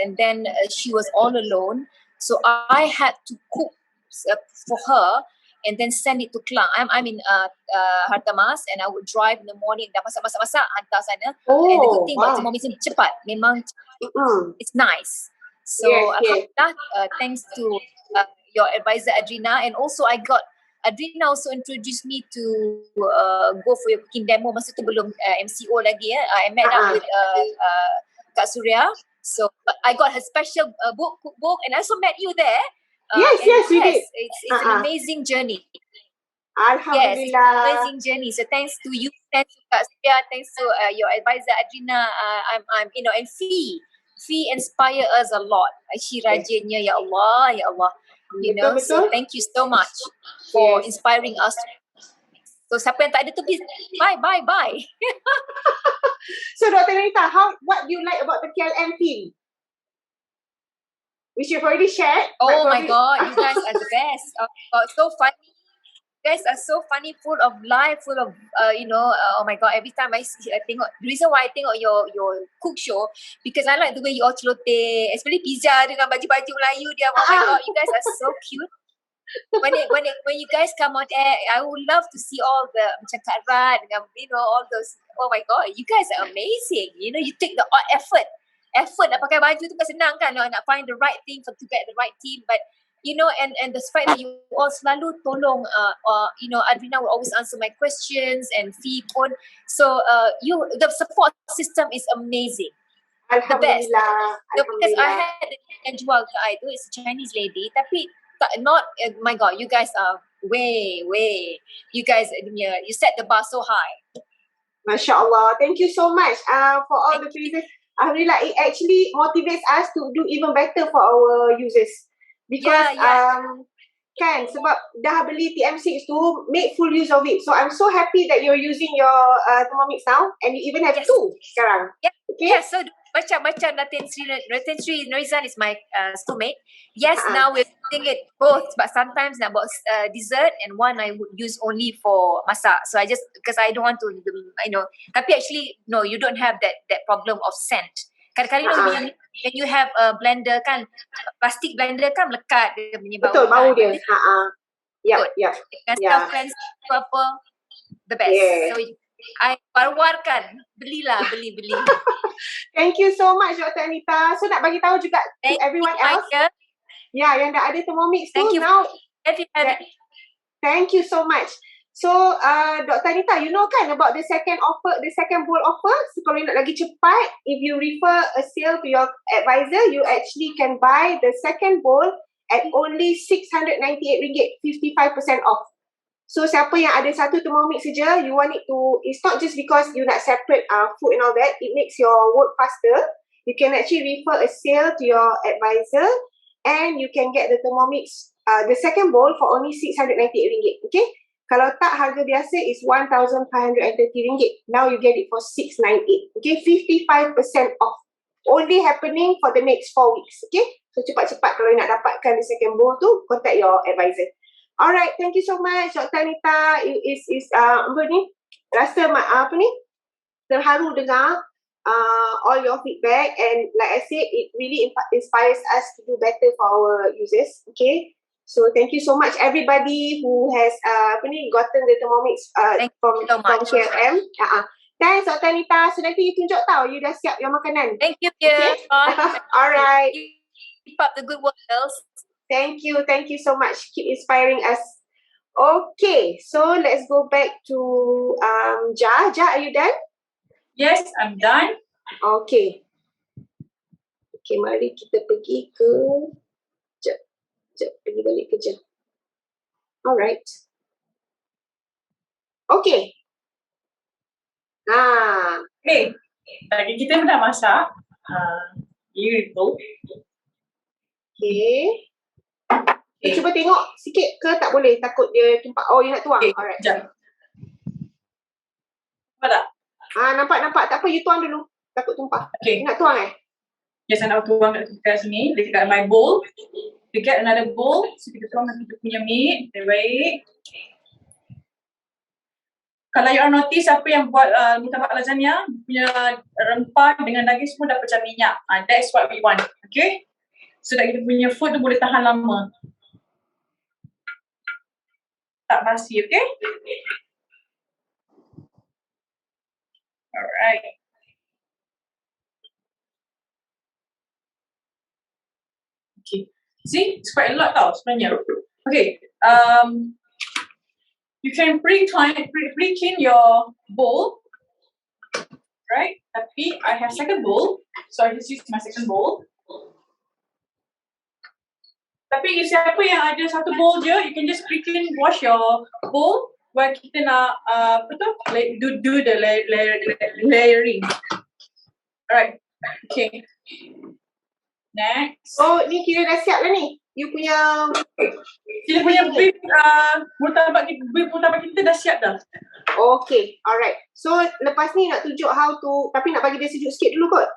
And then she was all alone. So I had to cook for her and then send it to Klang. I'm in Hartamas and I would drive in the morning, dah masak, hantar sana. And the good thing about Thermomix ni cepat. Memang it's nice. So alhamdulillah, thanks to your advisor Adrina, and also Adrina also introduced me to go for your cooking demo. Masa tu belum MCO lagi. I met up with Kak Surya. So I got her special cookbook and I also met you there. Yes, we did. It's an amazing journey. Alhamdulillah. Yes, it's an amazing journey. So thanks to you, thanks to Kak Surya, thanks to your advisor Adrina. I'm and Fee inspire us a lot. She rajinnya, ya Allah. So thank you so much for inspiring us. So siapa yang tak ada tu, bye. So Dr. Nita, what do you like about the KLM team? Which you've already shared. Oh my God, you guys are the best. So funny. You guys are so funny, full of life, full of oh my God, every time I tengok, the reason why I tengok your cook show, because I like the way you all celoteh, especially pizza dengan baju-baju Melayu dia. Oh my God, you guys are so cute. When you guys come on air, I would love to see all the macam Kak Rat dengan all those. Oh my God, you guys are amazing. You take the effort nak pakai baju tu kan senang kan, nak find the right thing to get the right team, but and the fact that you all selalu tolong, Adrina will always answer my questions and Fee pun. So the support system is amazing. The best. Because I had yang jual ke I tu, it's a Chinese lady, tapi my God, you guys are way. You guys, you set the bar so high. Masya Allah. Thank you so much for all the praises. Alhamdulillah, it actually motivates us to do even better for our users. Because kan, sebab dah beli TM6 tu, make full use of it. So I'm so happy that you're using your Thermomix now, and you even have 2 sekarang. Okay? Yes, so macam Ratin Sri Norizan is my schoolmate. Yes, now we're using it both, but sometimes nak buat dessert, and one I would use only for masak. So I just, because I don't want to, tapi actually, no, you don't have that problem of scent. Kadang-kadang when you have a blender kan, plastik blender kan melekat dia punya bau. Betul, bau dia. Ya. Dengan self-cleanse apa, the best. So I war-warkan, beli. Thank you so much, Dr. Anita. So nak bagi tahu juga to everyone else. Yang dah ada Thermomix tu now. Thank you so much. So, Dr. Anita, you know kan about the second bowl offer? So, kalau you nak lagi cepat, if you refer a sale to your advisor, you actually can buy the second bowl at only RM698, 55% off. So, siapa yang ada satu Thermomix saja, you want it to, it's not just because you nak separate food and all that, it makes your work faster. You can actually refer a sale to your advisor and you can get the Thermomix, the second bowl for only RM698, okay? Kalau tak, harga biasa is RM1,530. Now you get it for RM698. Okay, 55% off. Only happening for the next 4 weeks. Okay, so cepat-cepat kalau nak dapatkan the second bowl tu, contact your advisor. Alright, thank you so much, Dr. Anita. Rasa terharu dengar all your feedback, and like I said, it really inspires us to do better for our users. Okay, so thank you so much everybody who has gotten the Thermomix from KLM. Thanks Dr. Anita. So nanti you tunjuk tau you dah siap your makanan. Thank you, Okay. Alright. Keep up the good work, girls. Thank you so much. Keep inspiring us. Okay, so let's go back to Ja. Ja, are you done? Yes, I'm done. Okay. Okay, mari kita pergi ke Sekejap, pergi balik kerja. Alright. Okay. Okay, tadi kita dah masak. Here we go. Okay. Cuba tengok sikit ke tak boleh? Takut dia tumpah. Oh, you nak tuang? Okay, Alright. sekejap. Nampak tak? Nampak. Tak apa, you tuang dulu. Takut tumpah. Okay. You nak tuang Yes, I nak tuang dekat sini. Dekat my bowl. Dekat another bowl. So, kita tuang kita punya meat. Baik. Kalau you all notice apa yang buat murtabak lasagna, punya rempah dengan daging semua dah pecah minyak. That's what we want. Okay? So that kita punya food tu boleh tahan lama. Tak basi, okay? Alright. Okay. See? It's quite a lot tau sebenarnya. Okay. You can pre-clean your bowl, right? Tapi I have second bowl, so I just use my second bowl. Tapi siapa yang ada satu bowl je, you can just pre-clean wash your bowl while kita nak do the layering. Alright, okay. Next. Oh, ni kira dah siap dah ni. You punya beef murtabak kita dah siap dah. Okay, alright. So lepas ni nak tunjuk how to, tapi nak bagi dia sejuk sikit dulu kot?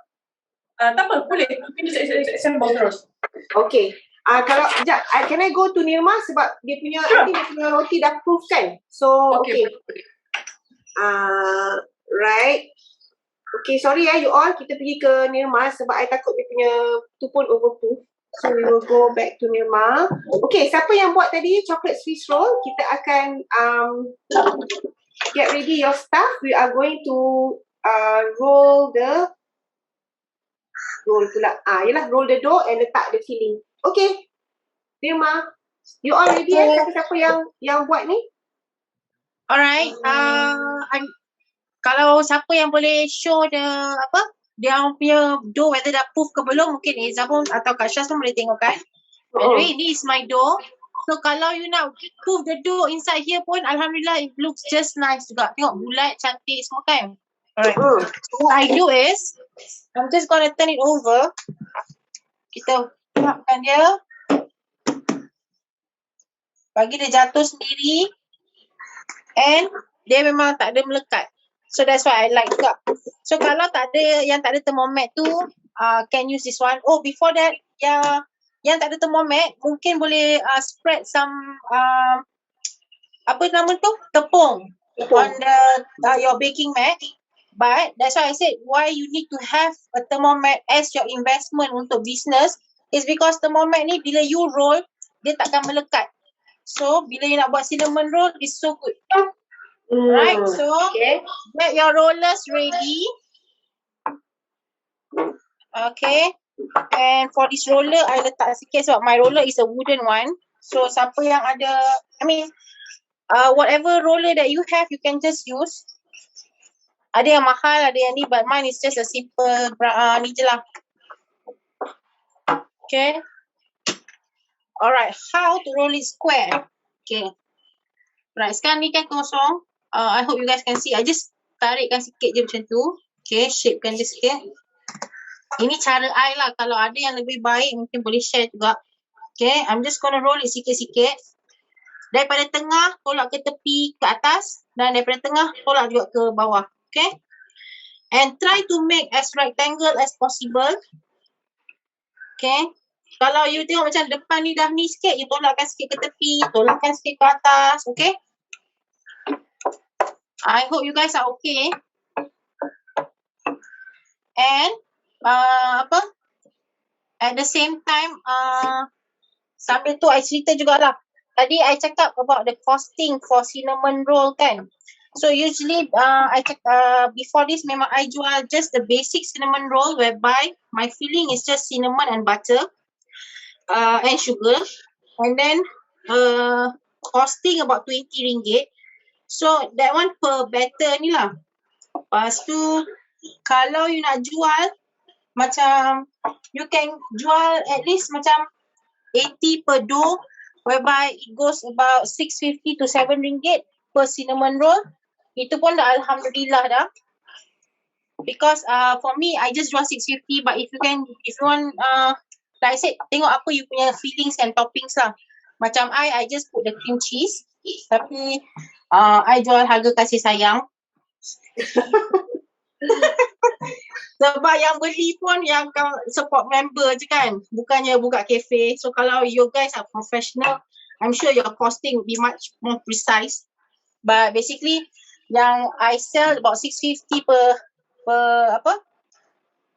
Tak apa, boleh. Kita just assemble terus. Okay. Kalau, sekejap, can I go to Nirma sebab dia punya, I think dia punya roti dah proof kan? So, okay. Right. Okay, sorry you all. Kita pergi ke Nirma sebab I takut dia punya tu pun overproof. So, we will go back to Nirma. Okay, siapa yang buat tadi chocolate Swiss roll? Kita akan get ready your stuff. We are going to roll the roll the dough and letak the filling. Okay, Nirma, you all ready? Siapa yang buat ni? Alright, kalau siapa yang boleh show dia punya dough whether dah proof ke belum, mungkin Eza pun atau Kak Syaz pun boleh tengok kan. Anyway, this is my dough. So kalau you nak proof the dough inside here pun, Alhamdulillah it looks just nice juga. Tengok bulat, cantik semua kan. Alright, so what I do is I'm just gonna turn it over. Kita buatkan dia, bagi dia jatuh sendiri, and dia memang tak ada melekat. So that's why I like juga. So kalau tak ada thermomat tu, can use this one. Oh, before that, yang tak ada thermomat, mungkin boleh spread some apa nama tu? Tepung on your baking mat. But that's why I said why you need to have a thermomat as your investment untuk business is because thermomat ni bila you roll, dia takkan melekat. So bila you nak buat cinnamon roll, it's so good. Right, so get your rollers ready. Okay, and for this roller, I letak sikit sebab my roller is a wooden one. So siapa yang ada, whatever roller that you have, you can just use. Ada yang mahal, ada yang ni, but mine is just a simple ni je lah. Okay. Alright, how to roll it square? Okay. Right, sekarang ni kan kosong. I hope you guys can see. I just tarikkan sikit je macam tu. Okay, shapekan je sikit. Ini cara I lah. Kalau ada yang lebih baik, mungkin boleh share juga. Okay, I'm just gonna roll it sikit-sikit. Daripada tengah, tolak ke tepi, ke atas. Dan daripada tengah, tolak juga ke bawah. Okay. And try to make as rectangle as possible. Okay. Kalau you tengok macam depan ni dah ni sikit, you tolakkan sikit ke tepi, tolakkan sikit ke atas. Okay. I hope you guys are okay. And at the same time, sambil tu I cerita jugalah. Tadi I cakap about the costing for cinnamon roll kan. So usually I before this memang I jual just the basic cinnamon roll whereby my filling is just cinnamon and butter and sugar. And then costing about RM20. So that one per batter ni lah. Lepas tu kalau you nak jual macam you can jual at least macam 80 per dough whereby it goes about 650 to RM7 per cinnamon roll. Itu pun dah alhamdulillah dah. Because for me I just jual 650 but if you want like I said tengok apa you punya fillings and toppings lah. Macam I just put the cream cheese tapi I jual harga kasih sayang. Sebab yang beli pun yang support member je kan, bukannya buka cafe. So kalau you guys are professional, I'm sure your costing will be much more precise. But basically yang I sell about 650 per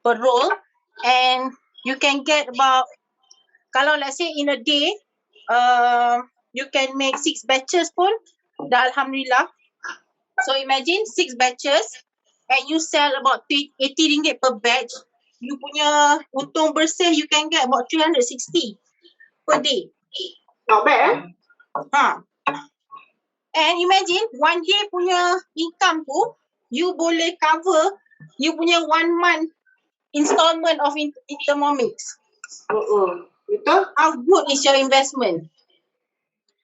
roll, and you can get about, kalau let's say in a day you can make 6 batches pun dah alhamdulillah. So imagine 6 batches and you sell about RM80 per batch. You punya untung bersih you can get about 360 per day. Not bad And imagine one day punya income tu you boleh cover you punya 1 month installment of Thermomix. Betul. How good is your investment?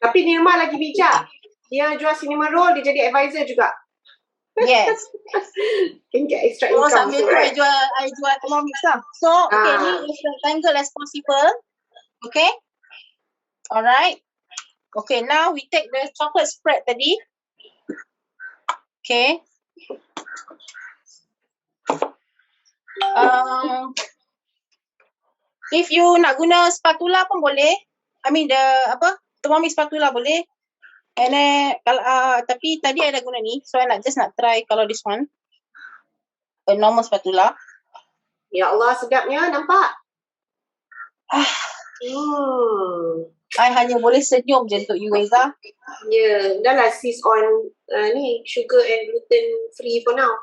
Tapi Nirma lagi bijak. Dia jual cinnamon roll, dia jadi advisor juga. Yes. Can get extra income. Sambil So, tu right? I jual Thermomix lah. So okay, ni is rectangle as possible. Okay. Alright. Okay, now we take the chocolate spread tadi. Okay. If you nak guna spatula pun boleh. I mean Thermomix spatula boleh. And then tapi tadi I dah guna ni, so I just nak try kalau this one a normal spatula. Ya Allah, sedapnya nampak. I hanya boleh senyum je untuk you, Eza. Ya, dah lah sis on ni sugar and gluten free for now.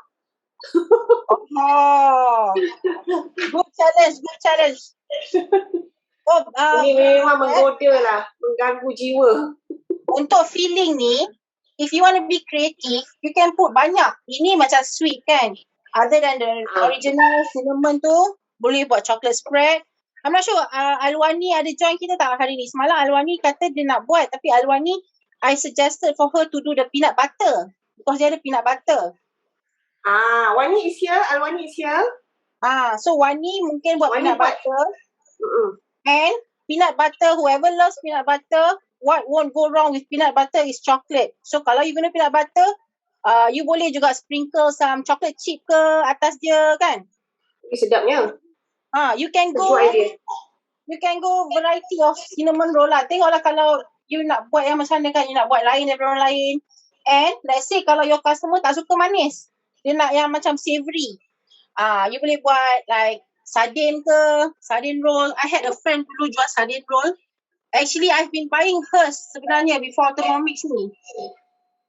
Good challenge. Ini memang menggoda lah, mengganggu jiwa. Untuk filling ni, if you want to be creative, you can put banyak. Ini macam sweet kan. Other than the original cinnamon tu, boleh buat chocolate spread. I'm not sure Alwani ada join kita tak hari ni. Semalam Alwani kata dia nak buat, tapi Alwani, I suggested for her to do the peanut butter. Because dia ada peanut butter. Wani is here. Alwani is here. So Wani mungkin buat Wani peanut butter. And peanut butter, whoever loves peanut butter, what won't go wrong with peanut butter is chocolate. So kalau you guna peanut butter, you boleh juga sprinkle some chocolate chip ke atas dia kan. Sedapnya. You can go variety of cinnamon roll lah. Tengoklah kalau you nak buat yang macam mana kan, you nak buat lain daripada orang lain. And let's say kalau your customer tak suka manis, dia nak yang macam savoury. You boleh buat like sardine roll. I had a friend dulu jual sardine roll. Actually, I've been buying hers sebenarnya before Thermomix ni.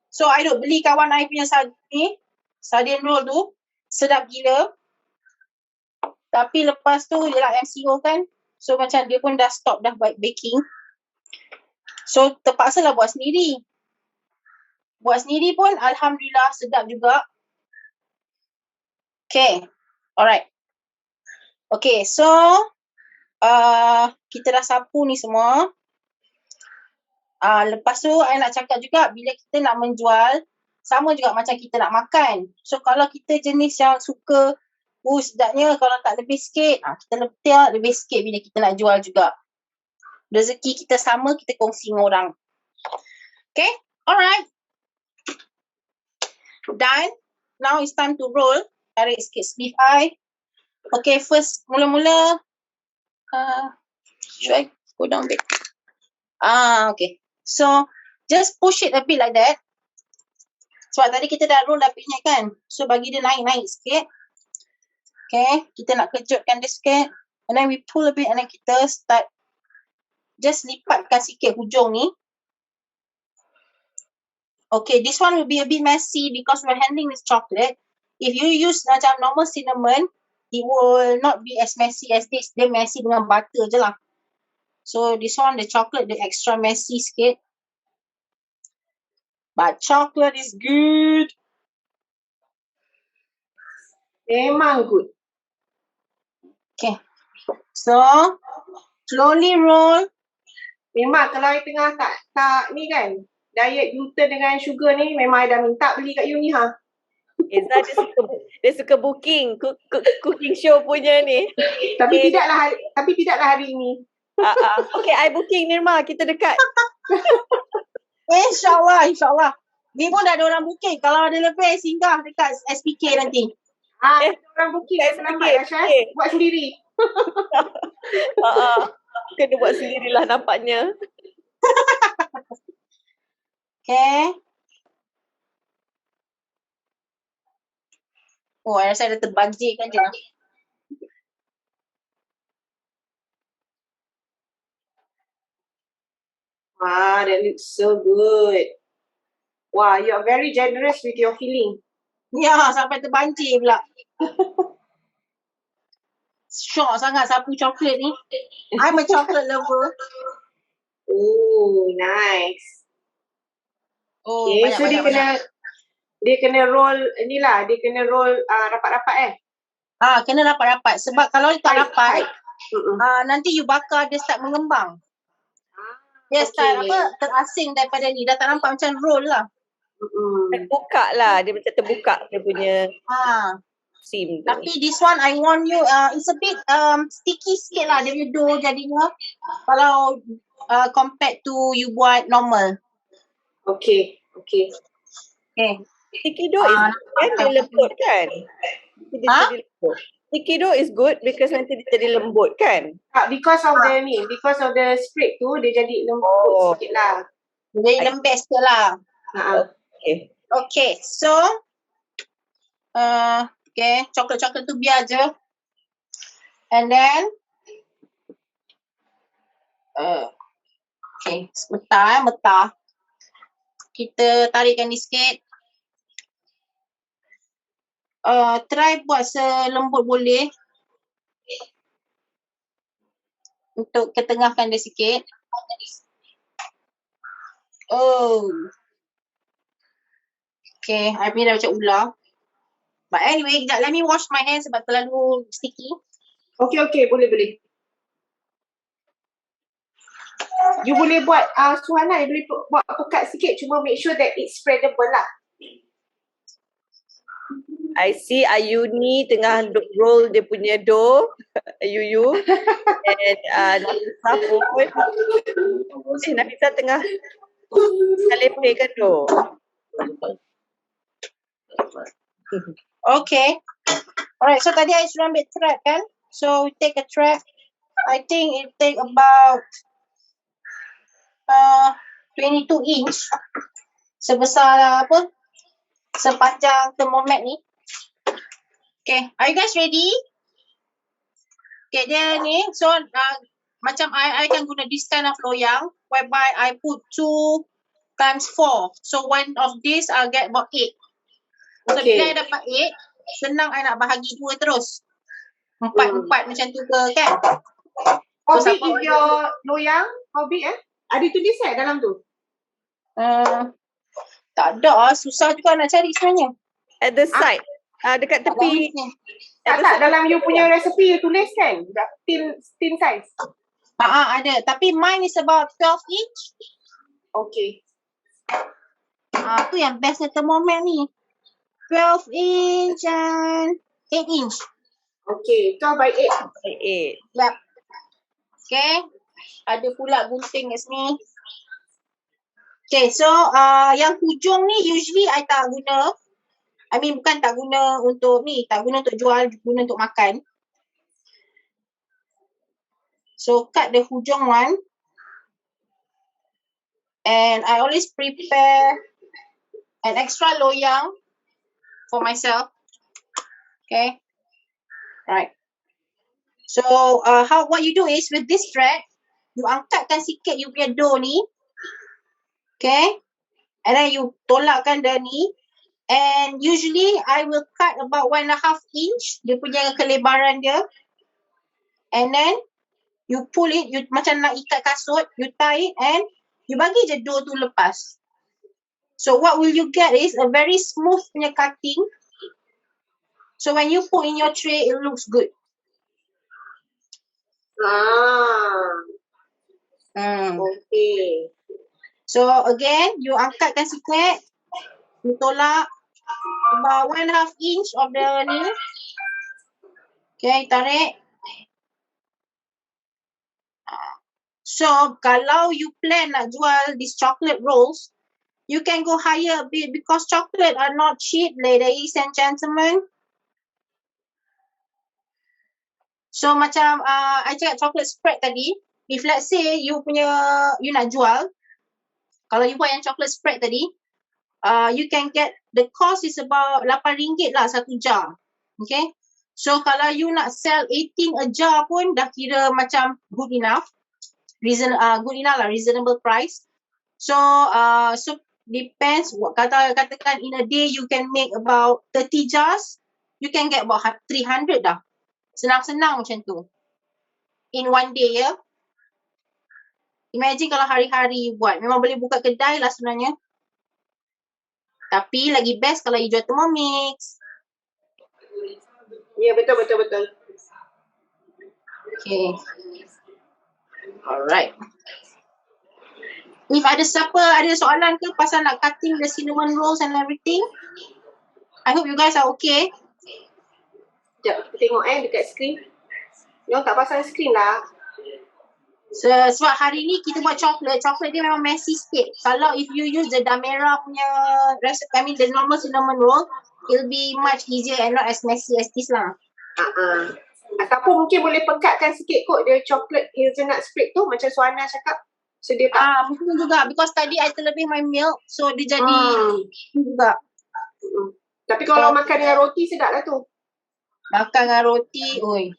So, I duk beli kawan I punya sardine roll tu. Sedap gila. Tapi lepas tu, dia lah MCO kan. So, macam dia pun dah stop dah buat baking. So, terpaksa lah buat sendiri. Buat sendiri pun, alhamdulillah, sedap juga. Okay. Alright. Okay, so kita dah sapu ni semua. Lepas tu, I nak cakap juga bila kita nak menjual, sama juga macam kita nak makan. So, kalau kita jenis yang suka, sedapnya kalau tak lebih sikit, kita letak lebih sikit bila kita nak jual juga. Rezeki kita sama, kita kongsi dengan orang. Okay, alright. Done. Now it's time to roll. Tarik sikit sleeve I. Okay, first, mula-mula, should I go down a bit? Okay. So, just push it a bit like that. Sebab tadi kita dah roll dah ingat kan? So, bagi dia naik-naik sikit. Okay, kita nak kejutkan dia sikit. And then we pull a bit and then kita start just lipatkan sikit hujung ni. Okay, this one will be a bit messy because we're handling this chocolate. If you use macam normal cinnamon, it will not be as messy as this. Dia messy dengan butter je lah. So this one, the chocolate, the extra messy sikit. But chocolate is good. Memang good. Okay. So, slowly roll. Memang kalau I tengah tak ni kan, diet gluten dengan sugar ni memang I dah minta beli kat you ni ha. Eza dia suka booking cooking show punya ni. Tapi tidaklah hari ini. Okay, I booking Nirma, kita dekat. InsyaAllah. Ni pun dah ada orang booking. Kalau ada lebih, singgah dekat SPK nanti. Orang booking selamat Syah. Buat sendiri. Kena buat sendirilah nampaknya. Okay. Oh, I rasa ada terbanjir kan je. That looks so good. Wow, you are very generous with your filling. Ya, sampai terbanjir pula. Syok sangat sapu coklat ni. I'm a chocolate lover. Oh, nice. Oh, Okay, so dia kena roll inilah, dia kena roll rapat-rapat kena rapat-rapat. Sebab kalau dia tak rapat, nanti you bakar dia start mengembang. Dia start terasing daripada ni. Dah tak nampak macam roll lah. Terbuka lah, dia macam terbuka dia punya seam tu. Tapi this one I warn you, it's a bit sticky sikit lah dia punya dough jadinya. Kalau compared to you buat normal. Okay. Sticky dough is good kan, dia lembut kan? Dia jadi lembut. Sticky dough is good because nanti dia jadi lembut kan? Because of the spread tu dia jadi lembut sikit lah. Jadi lembek sikit lah. Okay, so coklat-coklat tu biar je. And then sebentar. Kita tarikkan ni sikit. Try buat selembut boleh. Untuk ketengahkan dia sikit. Okay, I punya dah macam ular. But anyway, sekejap, let me wash my hands sebab terlalu sticky. Okay, boleh. You boleh buat Suhana, you boleh buat pekat sikit, cuma make sure that it's spreadable lah. I see Ayuni tengah roll dia punya dough. Yuyu. And Nafisa pun. Nafisa tengah lepekan dough. Okay. Alright, so tadi I sudah ambil trap kan. So we take a trap. I think it take about 22 inch. Sebesar sepanjang thermomix ni. Okay, are you guys ready? Okay, dia ni. So macam I akan guna this kind of loyang whereby I put 2 times 4. So one of this I'll get about 8. So bila I dapat 8, senang I nak bahagi 2 terus. 4 macam tu ke kan? How big is your loyang? How big Ada tulis dalam tu? Tak ada, susah juga nak cari sebenarnya. At the side. Dekat tepi. Tak, dalam you punya recipe you tulis kan? Thin size. Ada. Tapi mine is about 12 inch. Okay. Tu yang bestnya thermomix ni. 12 inch and 8 inch. Okay, 12 by 8. Yep. Okay. Ada pula gunting kat sini. Okay, so yang hujung ni usually I tak guna. I mean bukan tak guna untuk ni, tak guna untuk jual, guna untuk makan. So cut the hujung one. And I always prepare an extra loyang for myself. Okay. Right. So what you do is with this thread, you angkatkan sikit you punya dough ni. Okay. And then you tolakkan dia ni. And usually I will cut about 1.5 inch dia punya kelebaran dia. And then you pull it, you macam nak ikat kasut, you tie it and you bagi je dough tu lepas. So what will you get is a very smooth punya cutting. So when you put in your tray, it looks good. Okay. So again, you angkatkan sikit, you tolak about 1.5 inch of the ni. Okay, tarik. So kalau you plan nak jual these chocolate rolls, you can go higher a bit because chocolate are not cheap, ladies and gentlemen. So macam I cakap chocolate spread tadi, if let's say you nak jual, kalau you buat yang chocolate spread tadi, you can get, the cost is about RM8 lah satu jar. Okay. So kalau you nak sell 18 a jar pun dah kira macam good enough. Good enough lah, reasonable price. So depends, katakan in a day you can make about 30 jars, you can get about 300 dah. Senang-senang macam tu. In one day ya. Imagine kalau hari-hari you buat. Memang boleh buka kedai lah sebenarnya. Tapi lagi best kalau you jual Thermomix. Ya, betul. Okay. Alright. If ada siapa ada soalan ke pasal nak cutting the cinnamon rolls and everything, I hope you guys are okay. Sekejap, kita tengok dekat skrin. Diorang tak pasang skrin lah. Sebab hari ni kita buat coklat dia memang messy sikit. Kalau if you use the Damera punya recipe, I mean the normal cinnamon roll, it'll be much easier and not as messy as this lah. Ataupun mungkin boleh pekatkan sikit kot dia coklat hazelnut spread tu macam Suhana cakap. So dia tak mungkin juga because tadi I terlebih my milk, so dia jadi juga. Tapi kalau makan dengan roti sedap lah tu. Makan dengan roti, oi.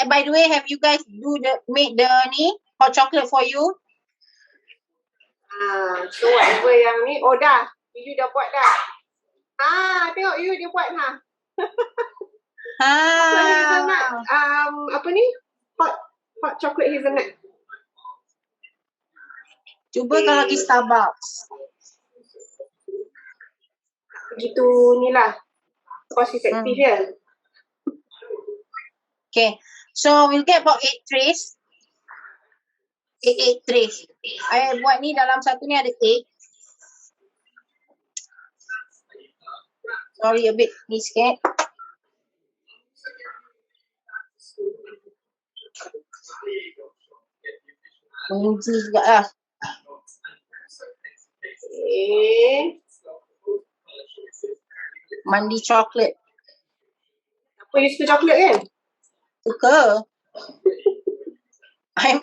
By the way, have you guys made the hot chocolate for you? So whatever yang ni, dah. You dah buat dah. Tengok you dia buat lah. Hazelnut. Apa ni? Hot chocolate hazelnut. Cuba kalau di Starbucks. Begitu ni lah. Cost effective dia. Okay, so we'll get about 8 trays. 8 trays. I buat ni dalam satu ni ada 8. Sorry a bit, ni sikit. Menguji juga lah. Mandi coklat. Apa you suka coklat kan? Suka. I'm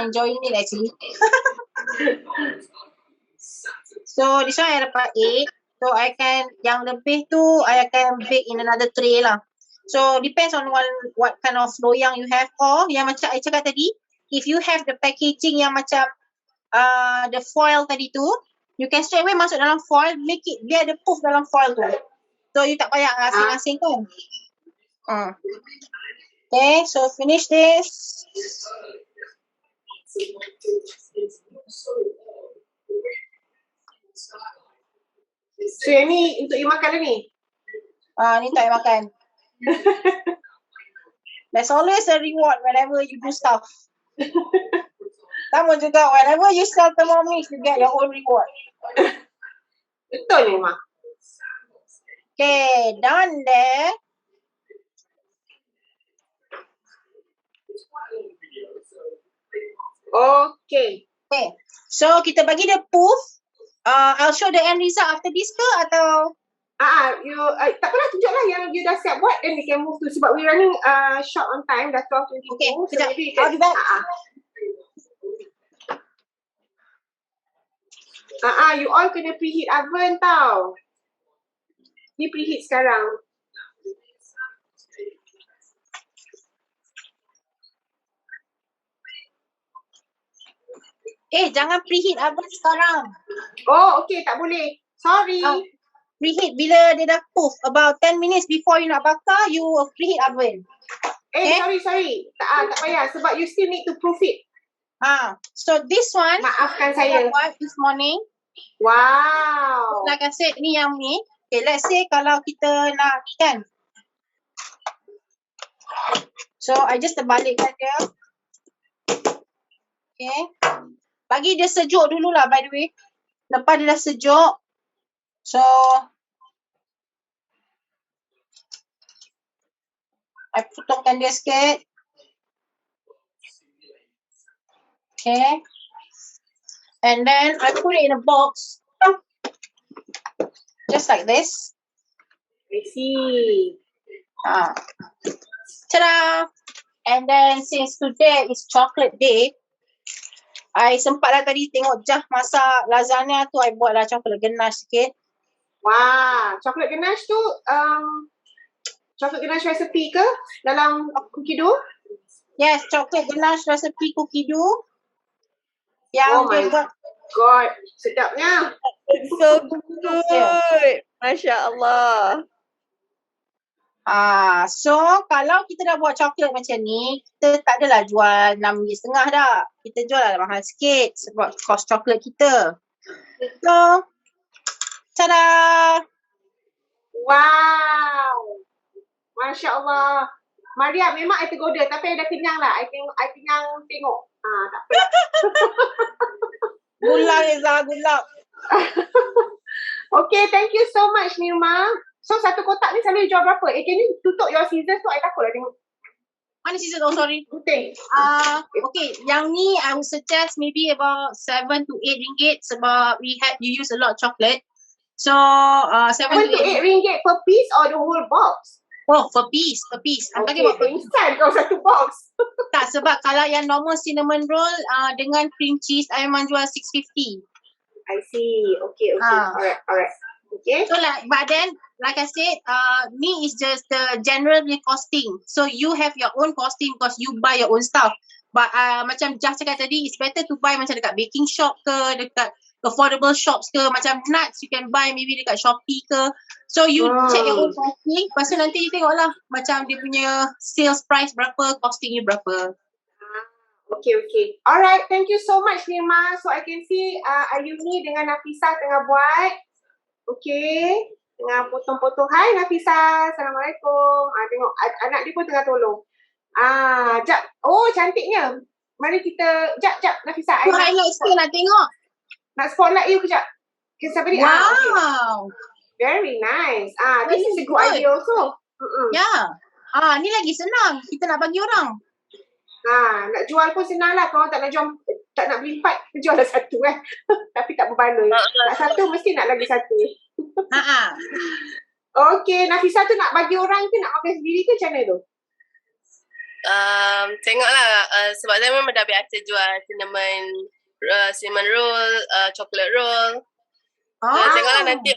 enjoying it actually. So this one I dapat 8. So yang lebih tu I akan bake in another tray lah. So depends on what kind of loyang you have, or yang macam I cakap tadi, if you have the packaging yang macam the foil tadi tu, you can straight away masuk dalam foil, make it, biar ada puff dalam foil tu. So you tak payah asing-asing kan. Okay, so finish this. So yang ni untuk you makan lah ni? Ni tak payah makan. There's always a reward whenever you do stuff. Sama juga, whenever you sell Thermomix, you get your own reward. Betul ni, Mak. Okay, done there. Okay. So kita bagi dia puff. I'll show the end result after this ke atau? You tak apalah, tunjuklah yang you dah siap buat, then we can move to, sebab we running short on time, dah 12:22. Okay, so maybe I'll be back. You all kena preheat oven tau. Ni preheat sekarang. Jangan preheat oven sekarang. Oh, okay, tak boleh. Sorry. Preheat bila dia dah puff. About 10 minutes before you nak bakar, you preheat oven. Sorry. Tak payah sebab you still need to proof it. So this one, maafkan saya. Buat this morning. Wow. Like I said, ni yang ni. Okay, let's say kalau kita nak ni kan. So, I just terbalikkan dia. Okay. Bagi dia sejuk dululah by the way. Lepas dia dah sejuk. So, I potongkan dia sikit. Okay. And then I put it in a box. Just like this. I see. Ta-da! And then since today is chocolate day, I sempatlah tadi tengok Jah masak lasagna tu, I buatlah chocolate ganache sikit. Wah, chocolate ganache tu chocolate ganache recipe ke dalam cookie dough? Yes, chocolate ganache recipe cookie dough. Yang oh my god, sedapnya. It's so good. Masya Allah. So kalau kita dah buat coklat macam ni, kita tak adalah jual RM6.50 dah. Kita jual lah mahal sikit sebab kos coklat kita. So, tada! Wow. Masya Allah. Maria, memang I tergoda tapi I dah kenyang lah. I kenyang tengok. Tak apa. Gula Reza, gula. Okay, thank you so much Nirma. So satu kotak ni selalu jual berapa? Can you tutup your scissors tu? I takut lah tengok. Mana scissors? Oh sorry. Putih. Okay, yang ni I would suggest maybe about 7 to 8 ringgit sebab you use a lot of chocolate. So 7 to 8 ringgit per piece or the whole box? Oh, per piece. I'm talking about instant kau satu box. Tak, sebab kalau yang normal cinnamon roll dengan cream cheese, I memang jual 650. I see. Okay. Alright. Okay. So but then, like I said, ni is just the general costing. So you have your own costing because you buy your own stuff. But macam Jah cakap tadi, it's better to buy macam dekat baking shop ke, dekat affordable shops ke, macam nuts you can buy maybe dekat Shopee ke. So you check your own costing, lepas tu nanti you tengok lah macam dia punya sales price berapa, costing you berapa. Okay. Alright, thank you so much Nirma. So I can see Ayuni dengan Nafisa tengah buat. Okay, tengah potong-potong. Hai Nafisa, Assalamualaikum. Tengok anak dia pun tengah tolong. Jap. Oh, cantiknya. Mari kita, jap Nafisa. Highlight sikit nak tengok. Nak spotlight you kejap. Somebody. Wow. Very nice. This is a good idea also. Yeah. Ni lagi senang. Kita nak bagi orang. Nak jual pun senang lah. Kalau tak nak jual, tak nak beli 4, jual lah satu kan. Tapi tak berbaloi. Nak satu mesti nak lagi satu. Okay, Nafisa tu nak bagi orang ke nak makan sendiri ke macam mana tu? Tengoklah sebab saya memang dah biasa jual cinnamon roll, chocolate roll. Tengoklah nanti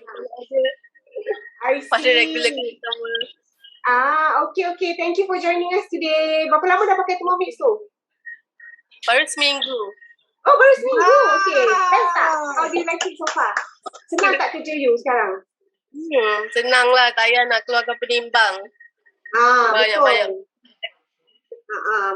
pada regular customer. Okay. Thank you for joining us today. Berapa lama dah pakai Thermomix tu? Baru seminggu. Oh, baru seminggu. Okay. Best tak? How do you like it so far? Senang tak kerja you sekarang? Senang lah. Tak payah nak keluarkan penimbang. Banyak-banyak.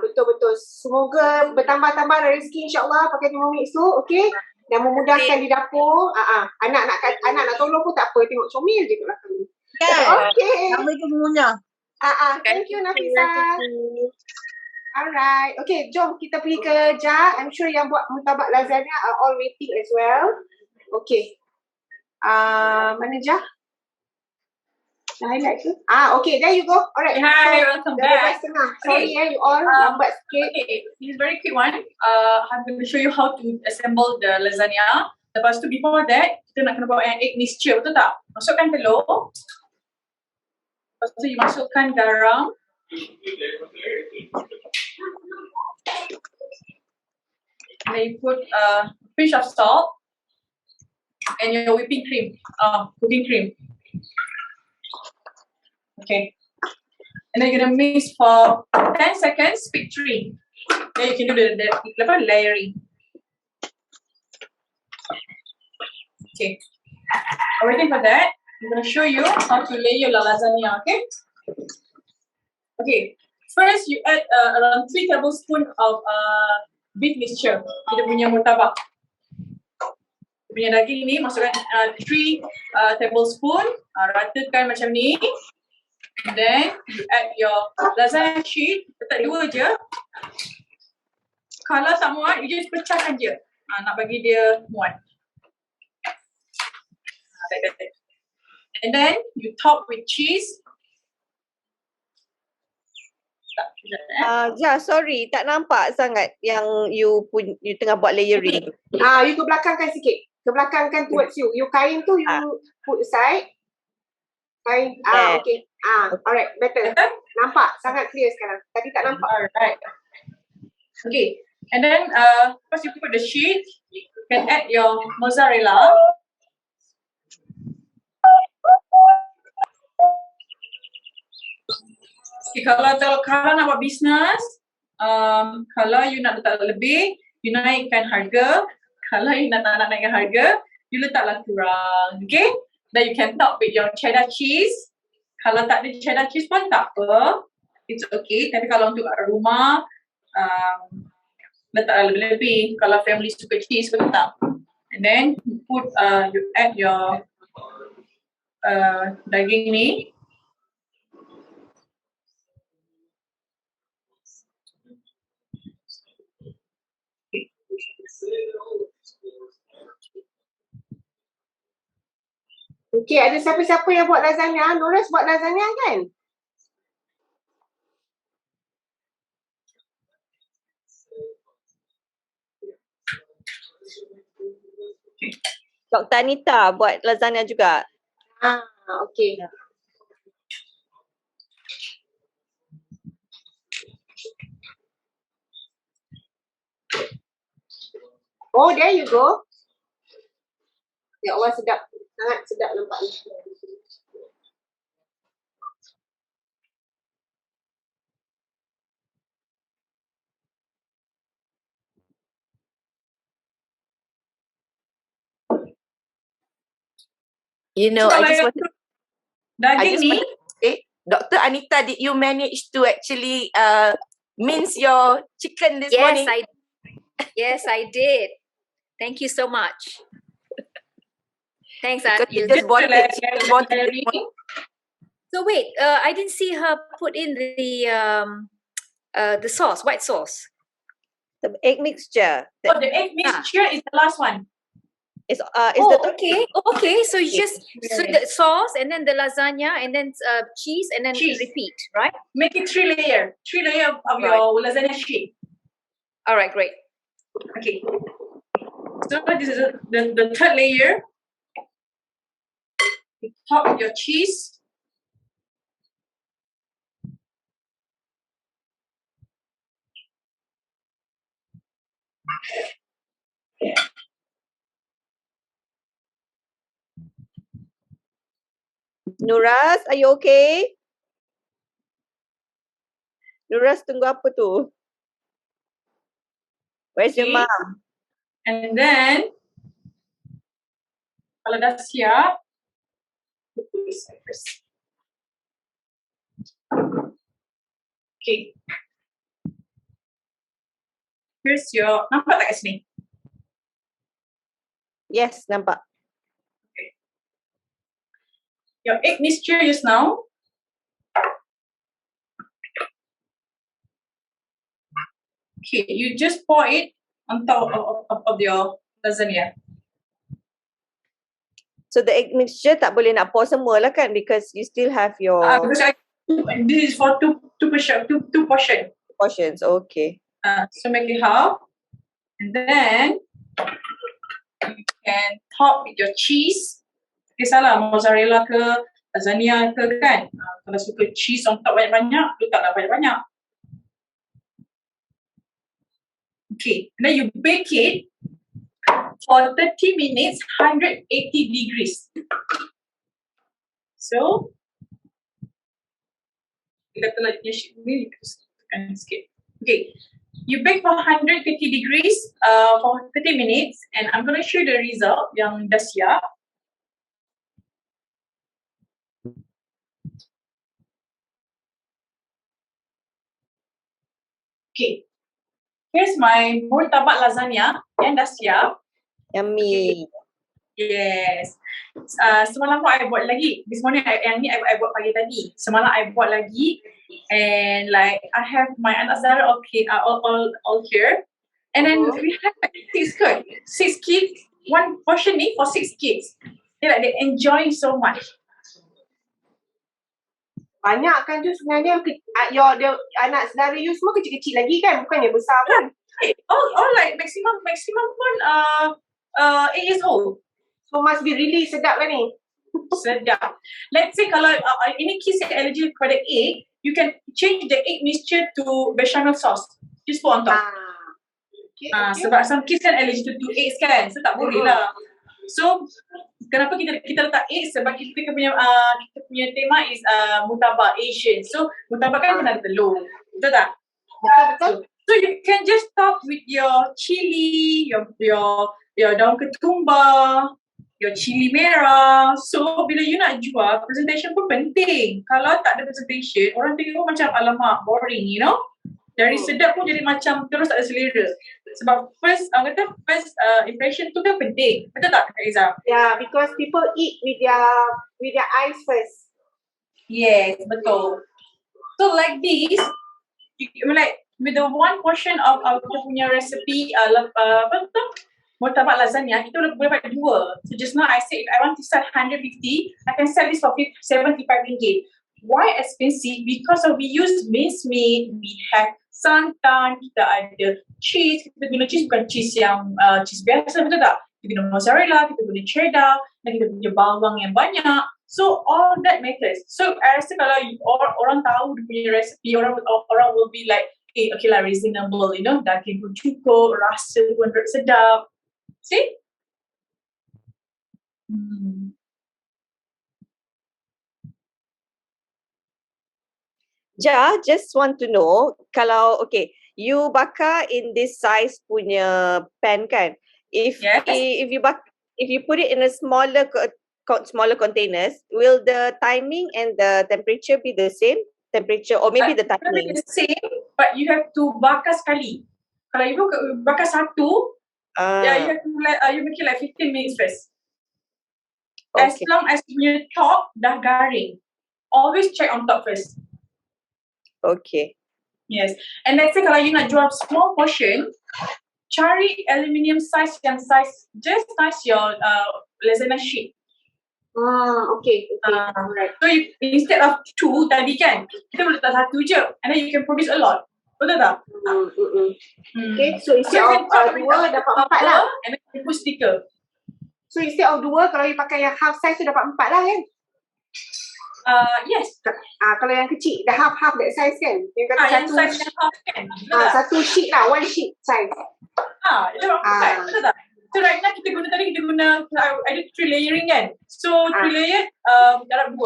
Betul. Semoga bertambah-tambah rezeki insyaAllah pakai Thermomix tu. Okay. Dan memudahkan di dapur. Anak nak tolong pun tak apa. Tengok comel je kat belakang ni. Okay. Sampai tu mengunyah. Thank you Nafisa. Alright. Okay, jom kita pergi ke Jah. I'm sure yang buat murtabak lasagna are all waiting as well. Okay. Mana Jah? Highlight ke? Okay, there you go. Alright. Hi, welcome back. Sorry you all lambat sikit. Okay, this is a very quick one. I'm going to show you how to assemble the lasagna. Lepas tu before that, kita nak kena buat yang egg mixture, betul tak? Masukkan telur. Lepas tu you masukkan garam. And then you put a pinch of salt and your whipping cream, cooking cream. Okay. And then you're gonna mix for 10 seconds, pick 3. Then you can do the layering. Okay. Waiting for that, I'm going to show you how to layer your lasagna, okay? Okay. First, you add around 3 tablespoons of beef mixture. Kita punya murtabak. Kita punya daging ni masukkan 3 tablespoon, ratakan macam ni. And then you add your lasagna sheet, letak 2 je. Kalau tak muat, you just pecahkan je. Nak bagi dia muat. And then you top with cheese. Sorry, tak nampak sangat yang you tengah buat layering. You ke belakangkan sikit. Ke belakangkan towards you. You kain tu you put aside. Kain. Okay. Alright, better. Nampak sangat clear sekarang. Tadi tak nampak. Alright. Okay. And then first you put the sheet. You can add your mozzarella. Okay, kalau nak buat bisnes, kalau you nak letak lebih, you naikkan harga. Kalau you nak naikkan harga, you letaklah kurang. Okay? Then you can top with your cheddar cheese. Kalau tak ada cheddar cheese pun tak apa. It's okay. Tapi kalau untuk rumah, letaklah lebih-lebih. Kalau family suka cheese pun letak. And then you add your daging ni. Okay, ada siapa-siapa yang buat lasagna? Noras buat lasagna kan? Dr. Anita buat lasagna juga. Okay. Oh, there you go. Ya Allah, sedap. Sangat sedap nampaknya. You know, I just want to Daging ni. Dr. Anita, did you manage to actually mince your chicken this morning? Yes, I did. Thank you so much. Thanks, Because you Adil. just bought it. So wait, I didn't see her put in the sauce, white sauce. The egg mixture. The egg mixture is the last one. Okay. So you just the sauce and then the lasagna and then cheese and then repeat, right? Make it 3 layer. 3 layer of your lasagna sheet. All right, great. Okay. So this is the 3rd layer. You top your cheese. Nuras, are you okay? Nuras, tunggu apa tu? Where's your mom? And then, kalau dah siap, put this side first. Okay. Here's your, nampak tak kat sini? Yes, nampak. Okay. Your egg mixture just now. Okay, you just pour it on top of your lasagna. So the egg mixture tak boleh nak pour semua lah kan, because you still have your This is for two portions. Okay. So make it half, and then you can top with your cheese. Okay, salah mozzarella ke lasagna ke kan. Kalau suka cheese on top banyak-banyak, letaklah banyak-banyak. Okay, and then you bake it for 30 minutes, 180 degrees. So, kita telah ni tekan sikit. Okay, You bake for 150 degrees for 30 minutes, and I'm going to show you the result yang dah siap. Okay, here's my murtabak lasagna yang dah siap. Yummy. Yes. Semalam pun I buat lagi. This morning yang ni I buat pagi tadi. Semalam I buat lagi, and like I have my anak Zara all here, and then we have like 6 kids. One portion ni for 6 kids. They enjoy so much. Banyak kan tu sebenarnya anak saudara you semua kecil-kecil lagi kan, bukannya besar kan? All like maximum pun 8 years old. So must be really sedap kan ni? Sedap. Let's say kalau any kids yang allergic kepada egg, you can change the egg mixture to bechamel sauce. Just put on top. Okay. Sebab some kids kan allergic to eggs kan, so tak boleh lah. So kenapa kita letak egg? Sebab kita punya tema is murtabak Asian. So murtabak kan kena ada telur. Betul tak? Betul. So you can just top with your chili, your daun ketumbar, your chili merah. So bila you nak jual, presentation pun penting. Kalau tak ada presentation, orang tengok macam alamak, boring, you know. Dari sedap pun jadi macam terus tak ada selera. Sebab first impression tu kan penting. Betul tak Kak Iza? Yeah, because people eat with their eyes first. Yes, betul. So like this, like with the one portion of kita punya recipe murtabak lasagna, kita boleh buat 2. So just now I said if I want to sell 150, I can sell this for 75 ringgit. Why expensive? Because we use minced meat, we have santan, kita ada cheese. Kita guna cheese bukan cheese yang cheese biasa, betul tak? Kita guna mozzarella, kita guna cheddar, dan kita punya bawang yang banyak. So all that matters. So I rasa kalau orang tahu dia punya recipe, orang will be like, okay lah, reasonable, you know, daging pun cukup, rasa pun sedap. See? Just want to know, kalau you bakar in this size punya pan kan, if you put it in a smaller containers, will the timing and the temperature be the same? Temperature or maybe the timing? The same, but you have to bakar sekali. Kalau you bakar satu, you have to you make it like 15 minutes first. As long as your top dah garing, always check on top first. Okay. Yes. And let's say kalau you nak jual small portion, cari aluminium size yang just size your lasagna sheet. Okay. Right. So instead of 2 tadi kan, kita boleh letak 1 je, and then you can produce a lot. Betul tak? Okay, so instead of 2 dapat 4 lah. And then you put sticker. So instead of 2, kalau you pakai yang half size tu dapat 4 lah kan? Yes. Kalau yang kecil, dah half that size kan? Yang kata yang size yang half kan? Satu sheet lah, 1 sheet size. Itu dapat 4, betul tak? So right now kita guna ada 3 layering kan? So 3 layer dalam 2.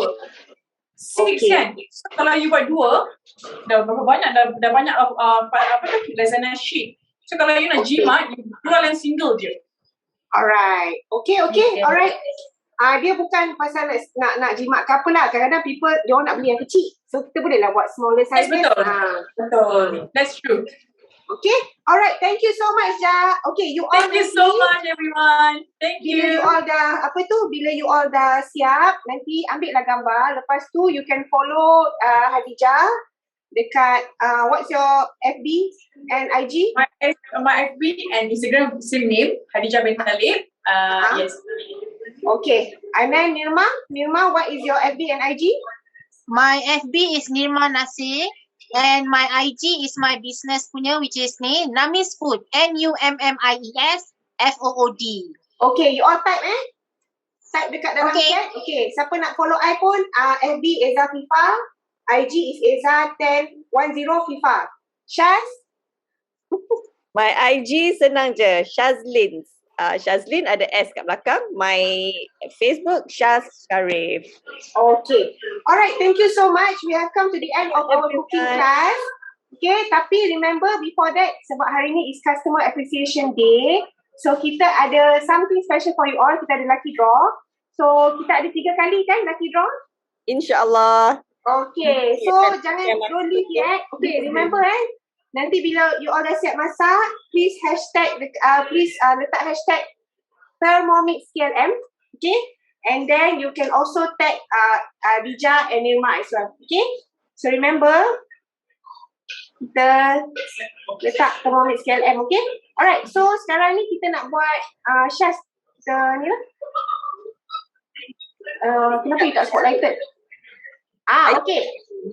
6 kan? So kalau you buat 2, dah berapa banyak? Dah banyak lasagna sheet. So kalau you nak jimat, you jual yang single je. Alright. Okay. Alright. Dia bukan pasal nak jimat ke apa lah. Kadang-kadang people, dia orang nak beli yang kecil. So kita boleh lah buat smaller size. Yes, betul. That's true. Okay. Alright. Thank you so much, Ja. Okay, Thank you so much, everyone. Thank you. Bila you all dah, bila you all dah siap, nanti ambillah gambar. Lepas tu, you can follow Hadijah dekat, what's your FB and IG? My FB and Instagram same name, Hadijah bin Talib. Yes. Okay. And then Nirma, what is your FB and IG? My FB is Nirma Nasir. And my IG is my business punya, which is ni, Namis Food, NUMMIES FOOD. Okay, you all type type dekat dalam chat. Okay, siapa nak follow I pun, FB Eza FIFA, IG is Eza 1010 FIFA. Shaz? My IG senang je, Shazlin. Shazlin ada S kat belakang. My Facebook, Shaz Sharif. Okay. Alright, thank you so much. We have come to the end of our cooking class. Okay, tapi remember before that, sebab hari ni is Customer Appreciation Day, so kita ada something special for you all. Kita ada lucky draw. So kita ada 3 kali kan lucky draw? InsyaAllah. Okay, so jangan don't leave yet. Okay, remember nanti bila you all dah siap masak, please letak hashtag Thermomix KLM. Okay, and then you can also tag Dija and Nirma as well. Okay, so remember kita letak Thermomix KLM. Okay, alright, so sekarang ni kita nak buat Syaz, kita ni lah. Kenapa you tak spotlighted? Okay.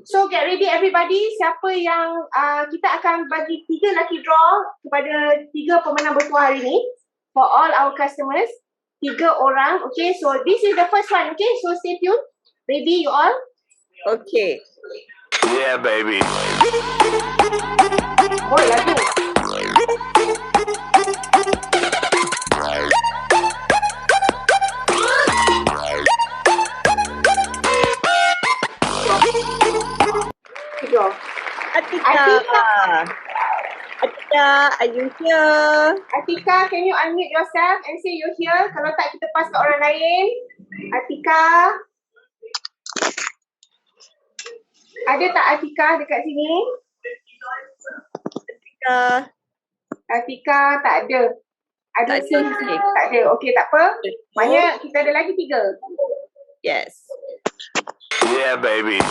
So get ready everybody. Siapa yang kita akan bagi 3 lucky draw kepada 3 pemenang bertuah hari ni for all our customers. 3 orang. Okay, so this is the first one. Okay, so stay tuned. Ready you all? Okay. Yeah, baby. Oh, lagu. Atika, are you here? Atika, can you unmute yourself and say you're here? Kalau tak, kita pass ke orang lain. Atika. Ada tak Atika dekat sini? Atika tak ada. Ada sini. Tak ada. Okey, tak apa. Maknanya kita ada lagi 3. Yes. Yeah, baby.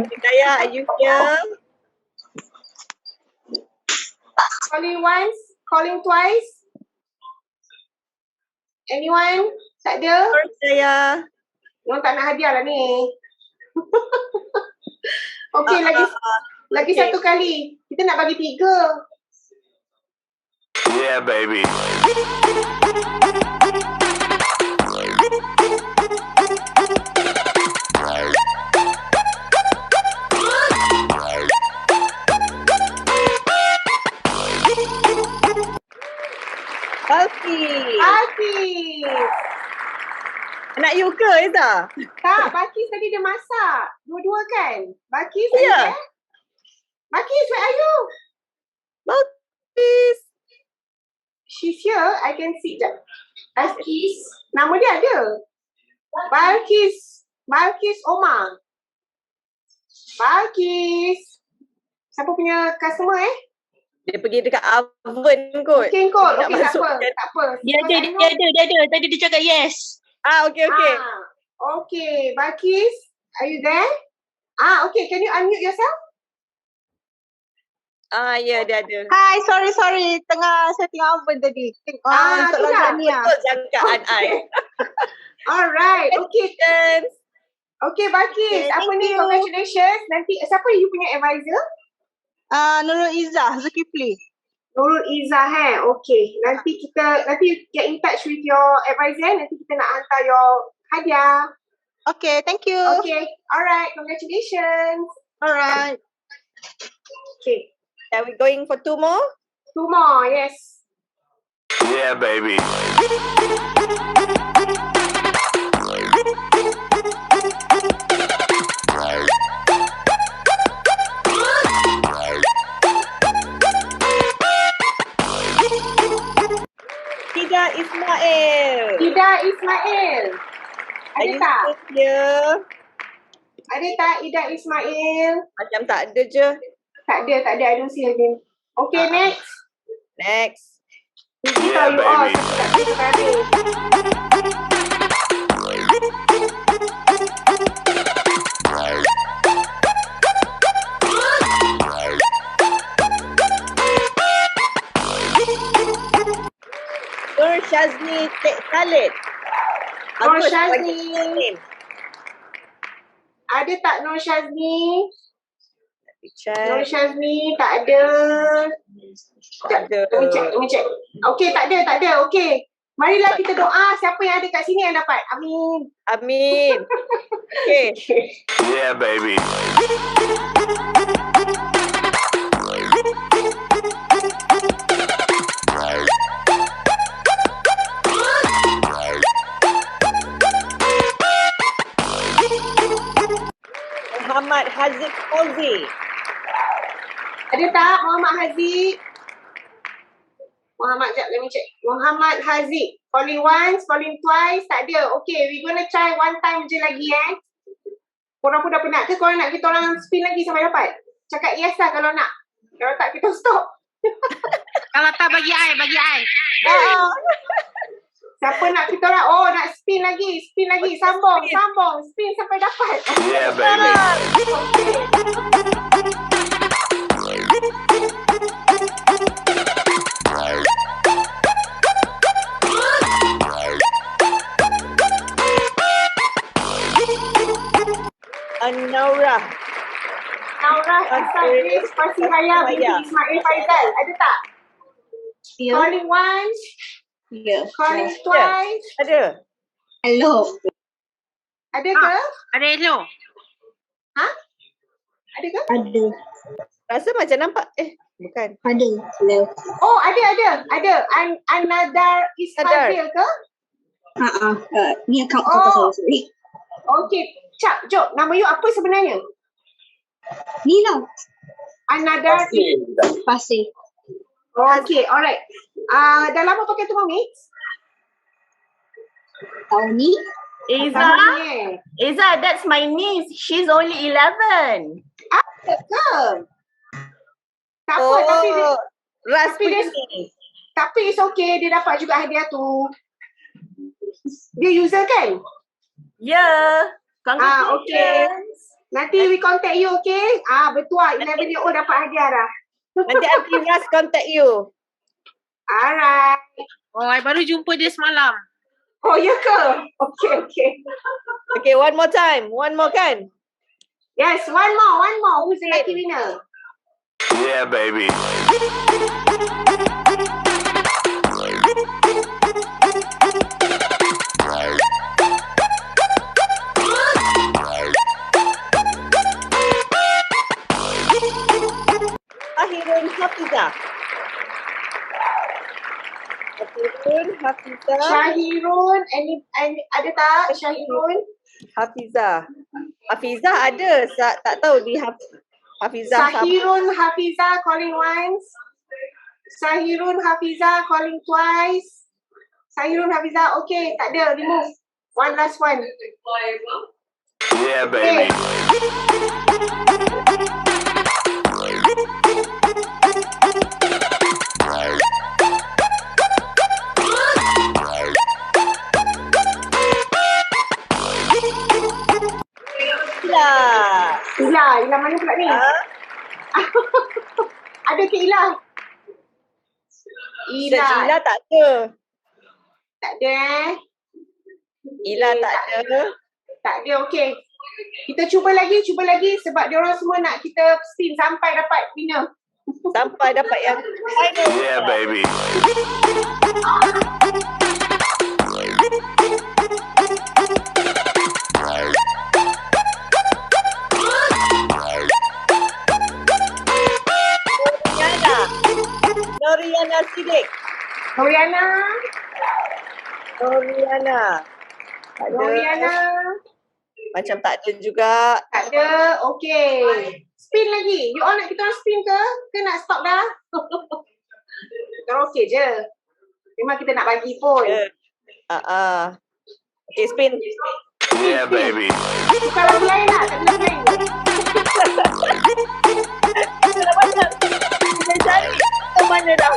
Hidayah, are you here? Calling once, calling twice. Anyone? Tak ada? Hidayah. Orang tak nak hadiah lah ni. Okey, lagi satu kali. Kita nak bagi 3. Yeah, baby. Alfie. Anak you ke, Iza? Tak, Bakis tadi dia masak. Dua-dua kan? Bakis Ya. Bakis, where are you? Bakis. She's here. I can see that. Bakis. Nama dia ada. Balkis Omar. Balkis. Siapa punya customer Dia pergi dekat oven kot. Okay kot. Okay, tak apa. Dia ada. Tadi dia cakap yes. Okay. Okay, Balkis. Are you there? Okay. Can you unmute yourself? Ya, dia ada. Hi, sorry. Saya tengah oven tadi. Untuk lasagna. Betul jangkaan I. Alright. Okay. Okay, Balkis. Apa ni? Congratulations. Nanti, siapa you punya advisor? Nurul Izzah Zulkifli. Nurul Izzah Okay. Nanti get in touch with your advisor. Nanti kita nak hantar your hadiah. Okay, thank you. Okay. Alright. Congratulations. Alright. Okay. Are we going for 2 more? 2 more, yes. Yeah, baby. Ida Ismail. Ada tak? Ada tak Ida Ismail? Macam tak ada je. Tak ada. I don't see her name. Okay, next. Ini tahu you all. Tak boleh habis. Nur Shazni Khalid. Nur Shazni. Ada tak Nur Shazni? Nur Shazni tak ada. Tak ada. Let me check. Okay, tak ada. Okay. Marilah kita doa siapa yang ada kat sini yang dapat. Amin. Okay. Yeah, baby. Muhammad Haziq Fauzi. Ada tak Muhammad Haziq? Muhammad, jap, let me check. Muhammad Haziq. Calling once, calling twice. Tak ada. Okay, we gonna try one time je lagi Korang pun dah penat ke korang nak kita orang spin lagi sampai dapat? Cakap yes lah kalau nak. Kalau tak kita stop. Kalau tak bagi I. Siapa nak kita orang? Oh, nak spin lagi. Sambung. Spin sampai dapat. Yeah, baby. Naura. Asal Pasti Raya binti Ismail Faizal. Ada tak? Ya. Calling once. Ya. Calling twice. Ada. Hello. Ada ke? Ada hello. Ha? Ada ke? Ada. Rasa macam nampak. Bukan. Ada. Hello. Oh, ada. Another Ismail ke? Ni akaun saya, sorry. Okay. Cap, jom. Nama you apa sebenarnya? Ni lah. Another Pasir. Okay, alright. Dah lama pakai Thermomix? Tahun ni? Iza, that's my niece. She's only 11. Ada ke? Tak apa, tapi tapi it's okay. Dia dapat juga hadiah tu. Dia user kan? Yeah. Okay. Nanti we contact you, okay? Betul lah. 11-year-old dapat hadiah dah. Nanti Aunty Ras contact you. Alright. Oh, I baru jumpa dia semalam. Oh, ya ke? Okay. Okay, one more time. One more kan? Yes, one more. Who's the lucky winner? Yeah, baby. Syahirun Hafizah. Syahirun, ada tak Syahirun? Hafizah ada. Tak tahu di Hafizah. Syahirun Hafizah calling once. Syahirun Hafizah calling twice. Syahirun Hafizah, okay, tak ada, remove. One last one. Yeah, baby. Ila mana pula ni? Ada ke Ila? Ila tak ada. Tak ada Ila tak ada. Tak ada, okey. Kita cuba lagi sebab diorang semua nak kita spin sampai dapat winner. Sampai dapat yang final. Yeah, baby. Noriana Sidik. Noriana. Macam tak ada juga. Tak ada, okey. Spin lagi. You all nak kita orang spin ke? Ke nak stop dah? Kita orang okey je. Memang kita nak bagi pun. Okay, spin. Yeah, baby. Bukan lagu lain lah. Tak ada lagu lain. Dah banyak. Kita cari ke mana dah.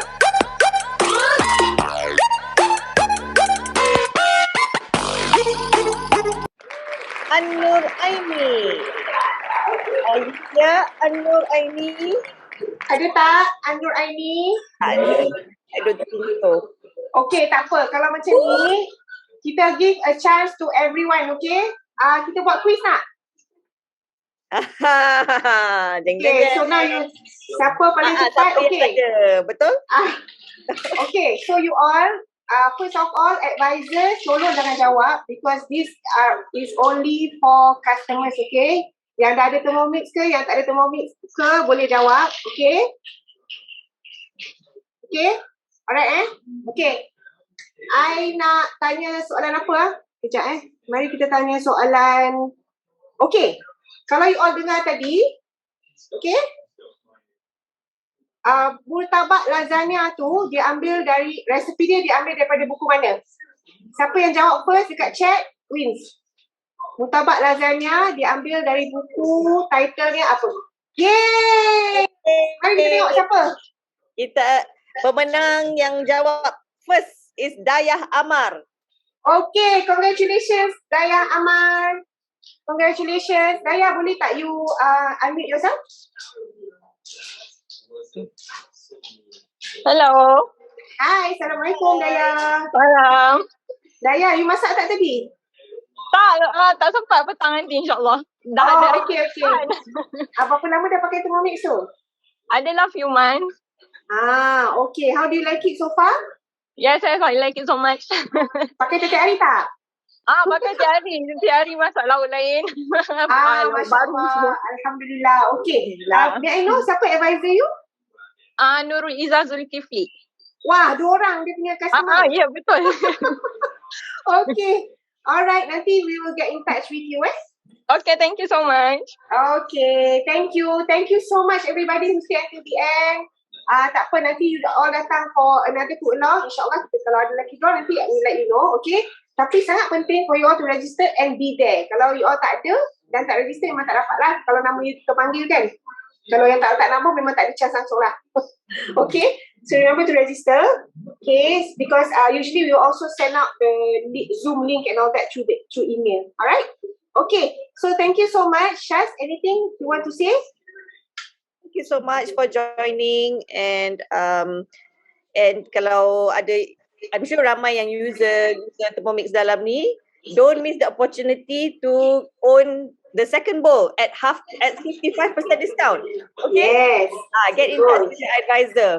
An-Nur Aini. An-Nur Aini. Ada tak An-Nur Aini? I don't think so. Okay, tak apa. Kalau macam ni, kita give a chance to everyone, okay? Kita buat quiz nak? Okay, so now you, siapa paling cepat, okay? Betul? Okay, so you all, first of all, advisor, tolong jangan jawab because this is only for customers, okay? Yang dah ada Thermomix ke, yang tak ada Thermomix ke, boleh jawab, okay? Okay? Alright Okay. I nak tanya soalan apa Kejap Mari kita tanya soalan. Okay. Kalau you all dengar tadi, okay? Murtabak lasagna tu dia ambil dari, resepi dia diambil daripada buku mana? Siapa yang jawab first dekat chat wins. Murtabak lasagna diambil dari buku, title-nya apa? Yeay! Mari kita tengok siapa. Kita pemenang yang jawab first is Dayah Amar. Okay, congratulations Dayah Amar. Congratulations. Dayah, boleh tak you unmute yourself? Hello. Hai, Assalamualaikum Dayah. Salam. Dayah, you masak tak tadi? Tak sempat petang nanti insyaAllah. Dah ada okay. Berapa lama dah pakai Thermomix tu? Adalah few months. Okay. How do you like it so far? Yes, I like it so much. Pakai setiap hari tak? Pakai setiap hari. Setiap hari masak lauk lain. Masya Allah. Alhamdulillah. Okay. May I know siapa advisor you? Nurul Izzah Zulkifli. Wah, 2 orang dia punya customer. Ya, betul. Okay. Alright, nanti we will get in touch with you Okay, thank you so much. Okay, thank you. Thank you so much everybody who stay until the end. Tak apa, nanti you all datang for another food along. InsyaAllah kita kalau ada lucky draw nanti I will let you know, okay? Tapi sangat penting for you all to register and be there. Kalau you all tak ada dan tak register memang tak dapat lah. Kalau nama you terpanggil kan. Kalau yang tak nama memang tak ada chance langsung lah. Okay? So remember to register. Okay? Because usually we will also send out the Zoom link and all that through email. Alright? Okay. So thank you so much. Shaz, anything you want to say? Thank you so much for joining and kalau ada, I'm sure ramai yang user Thermomix dalam ni, don't miss the opportunity to own the second bowl at 55% discount. Okay? Yes. Get in touch with your advisor.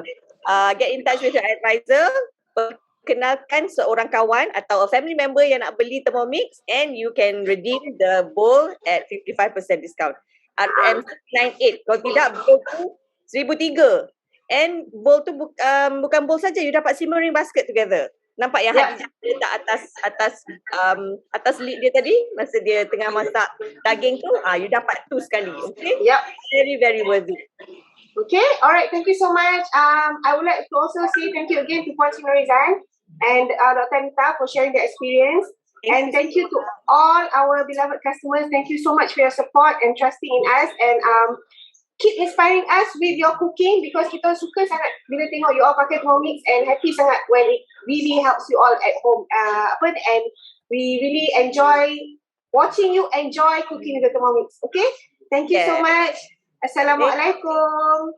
Get in touch with your advisor. Kenalkan seorang kawan atau a family member yang nak beli Thermomix and you can redeem the bowl at 55% discount. RM98. Kalau tidak, bowl tu RM1,300. And bowl tu bukan bowl saja, you dapat simmering basket together. Nampak yang Hadijah letak atas lid dia tadi masa dia tengah masak daging tu, you dapat tu sekali. Okay? Very, very worth it. Okay, alright, thank you so much. I would like to also say thank you again to Puan Sinorizan and Dr. Anita for sharing their experience. And thank you to all our beloved customers. Thank you so much for your support and trusting in us. And keep inspiring us with your cooking because kita suka sangat bila tengok you all pakai Thermomix and happy sangat when it really helps you all at home. And we really enjoy watching you enjoy cooking with the Thermomix. Okay? Thank you so much. Assalamualaikum.